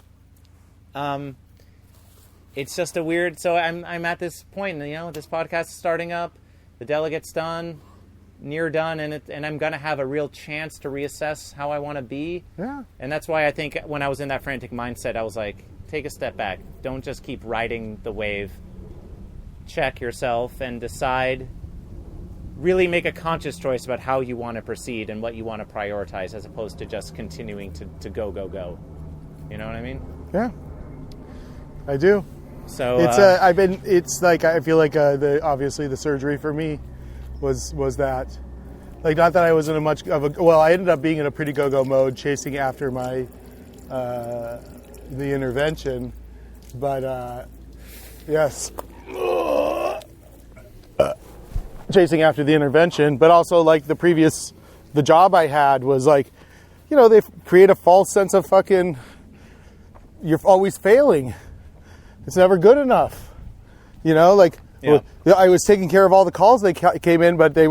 it's just a weird... So I'm at this point, this podcast is starting up. The delegate's done. Near done, and I'm going to have a real chance to reassess how I want to be. Yeah. And that's why I think when I was in that frantic mindset, I was like, take a step back. Don't just keep riding the wave. Check yourself and decide. Really make a conscious choice about how you want to proceed and what you want to prioritize as opposed to just continuing to go. You know what I mean? Yeah. I do. So it's like I feel like obviously the surgery for me was that, like, not that I was in I ended up being in a pretty go-go mode chasing after my the intervention, but yes, chasing after the intervention, but also like the job I had was like, they create a false sense of fucking, you're always failing, it's never good enough, like. Yeah. Well, I was taking care of all the calls they came in, but I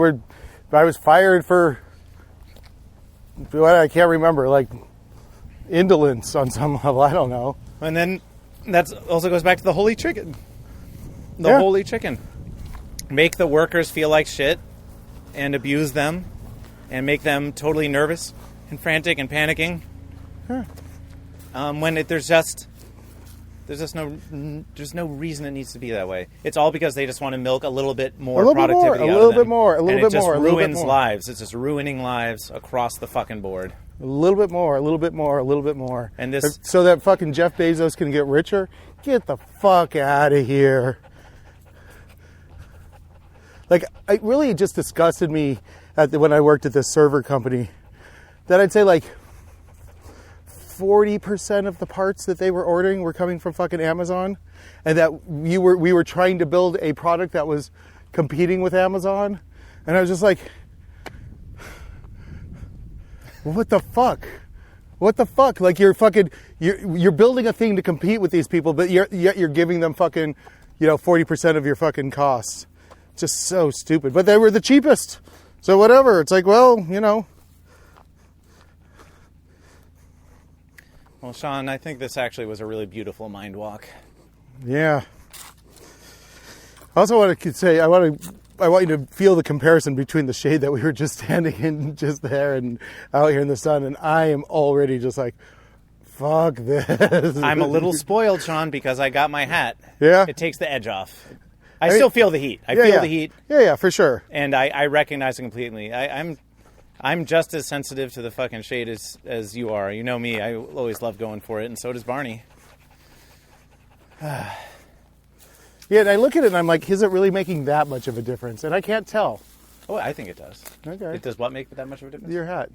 was fired for what I can't remember, like indolence on some level. I don't know. And then that also goes back to the holy chicken. Holy chicken. Make the workers feel like shit and abuse them and make them totally nervous and frantic and panicking. When there's no reason it needs to be that way. It's all because they just want to milk a little bit more productivity out of them. It just ruins lives. It's just ruining lives across the fucking board. A little bit more. And this, so that fucking Jeff Bezos can get richer? Get the fuck out of here. Like, it really just disgusted me when I worked at this server company that I'd say like 40% of the parts that they were ordering were coming from fucking Amazon, and that we were trying to build a product that was competing with Amazon, and I was just like, what the fuck? Like, you're building a thing to compete with these people, but yet you're giving them fucking 40% of your fucking costs. Just so stupid. But they were the cheapest, so whatever. It's like, well, Well, Sean, I think this actually was a really beautiful mind walk. Yeah. I also want to say, I want you to feel the comparison between the shade that we were just standing in just there and out here in the sun, and I am already just like, fuck this. I'm a little spoiled, Sean, because I got my hat. Yeah? It takes the edge off. I still feel the heat. I feel the heat. Yeah, for sure. And I recognize it completely. I'm I'm just as sensitive to the fucking shade as you are. You know me. I always love going for it, and so does Barney. Yeah, and I look at it and I'm like, is it really making that much of a difference? And I can't tell. Oh, I think it does. Okay. It does what make that much of a difference? Your hat.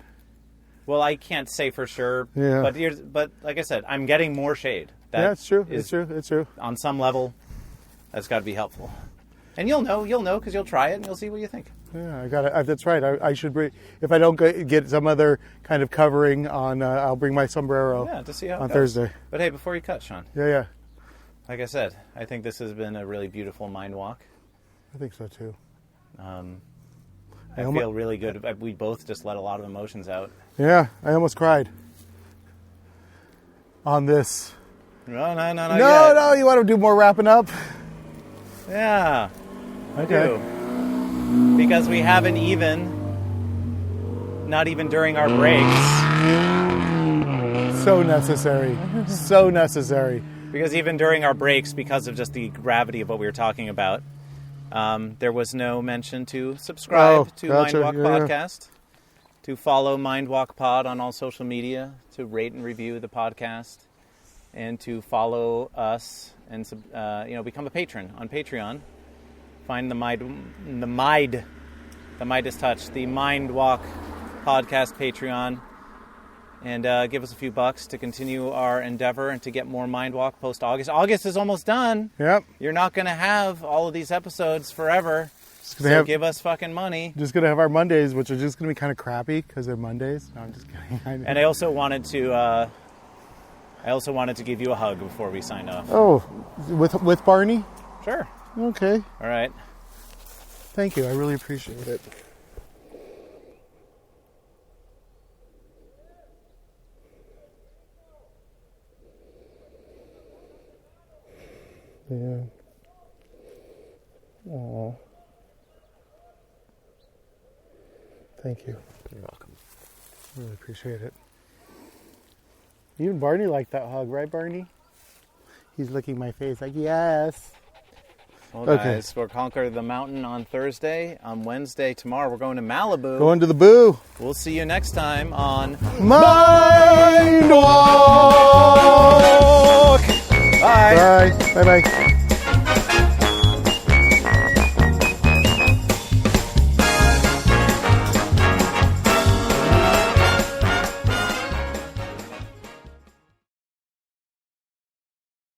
Well, I can't say for sure. Yeah. But like I said, I'm getting more shade. Yeah, it's true. is- It's true. It's true. On some level, that's got to be helpful. And you'll know because you'll try it and you'll see what you think. Yeah, I got it. That's right. I should bring, if I don't get some other kind of covering on, I'll bring my sombrero Yeah, to see how it on goes. Thursday. But hey, before you cut, Sean, Yeah. like I said, I think this has been a really beautiful mind walk. I think so too. I feel really good. We both just let a lot of emotions out. Yeah, I almost cried on this. No, No, you want to do more wrapping up? Yeah. Okay. Do. Because we haven't not even during our breaks. So necessary. So necessary. Because even during our breaks, because of just the gravity of what we were talking about, there was no mention to subscribe to gotcha. Mindwalk Yeah. Podcast, to follow Mindwalk Pod on all social media, to rate and review the podcast, and to follow us and become a patron on Patreon. Find the Midas Touch, the Mindwalk Podcast Patreon, and give us a few bucks to continue our endeavor and to get more Mindwalk post-August. August is almost done. Yep. You're not going to have all of these episodes forever, so give us fucking money. Just going to have our Mondays, which are just going to be kind of crappy because they're Mondays. No, I'm just kidding. And I also wanted to give you a hug before we sign off. Oh, with Barney? Sure. Okay. All right. Thank you. I really appreciate it. Yeah. Oh. Thank you. You're welcome. Really appreciate it. Even Barney liked that hug, right, Barney? He's licking my face like, yes. Well, Okay. guys, we'll conquer the mountain on Thursday. On Wednesday, tomorrow, we're going to Malibu. Going to the boo. We'll see you next time on Mind Walk. Bye. Bye. Bye-bye.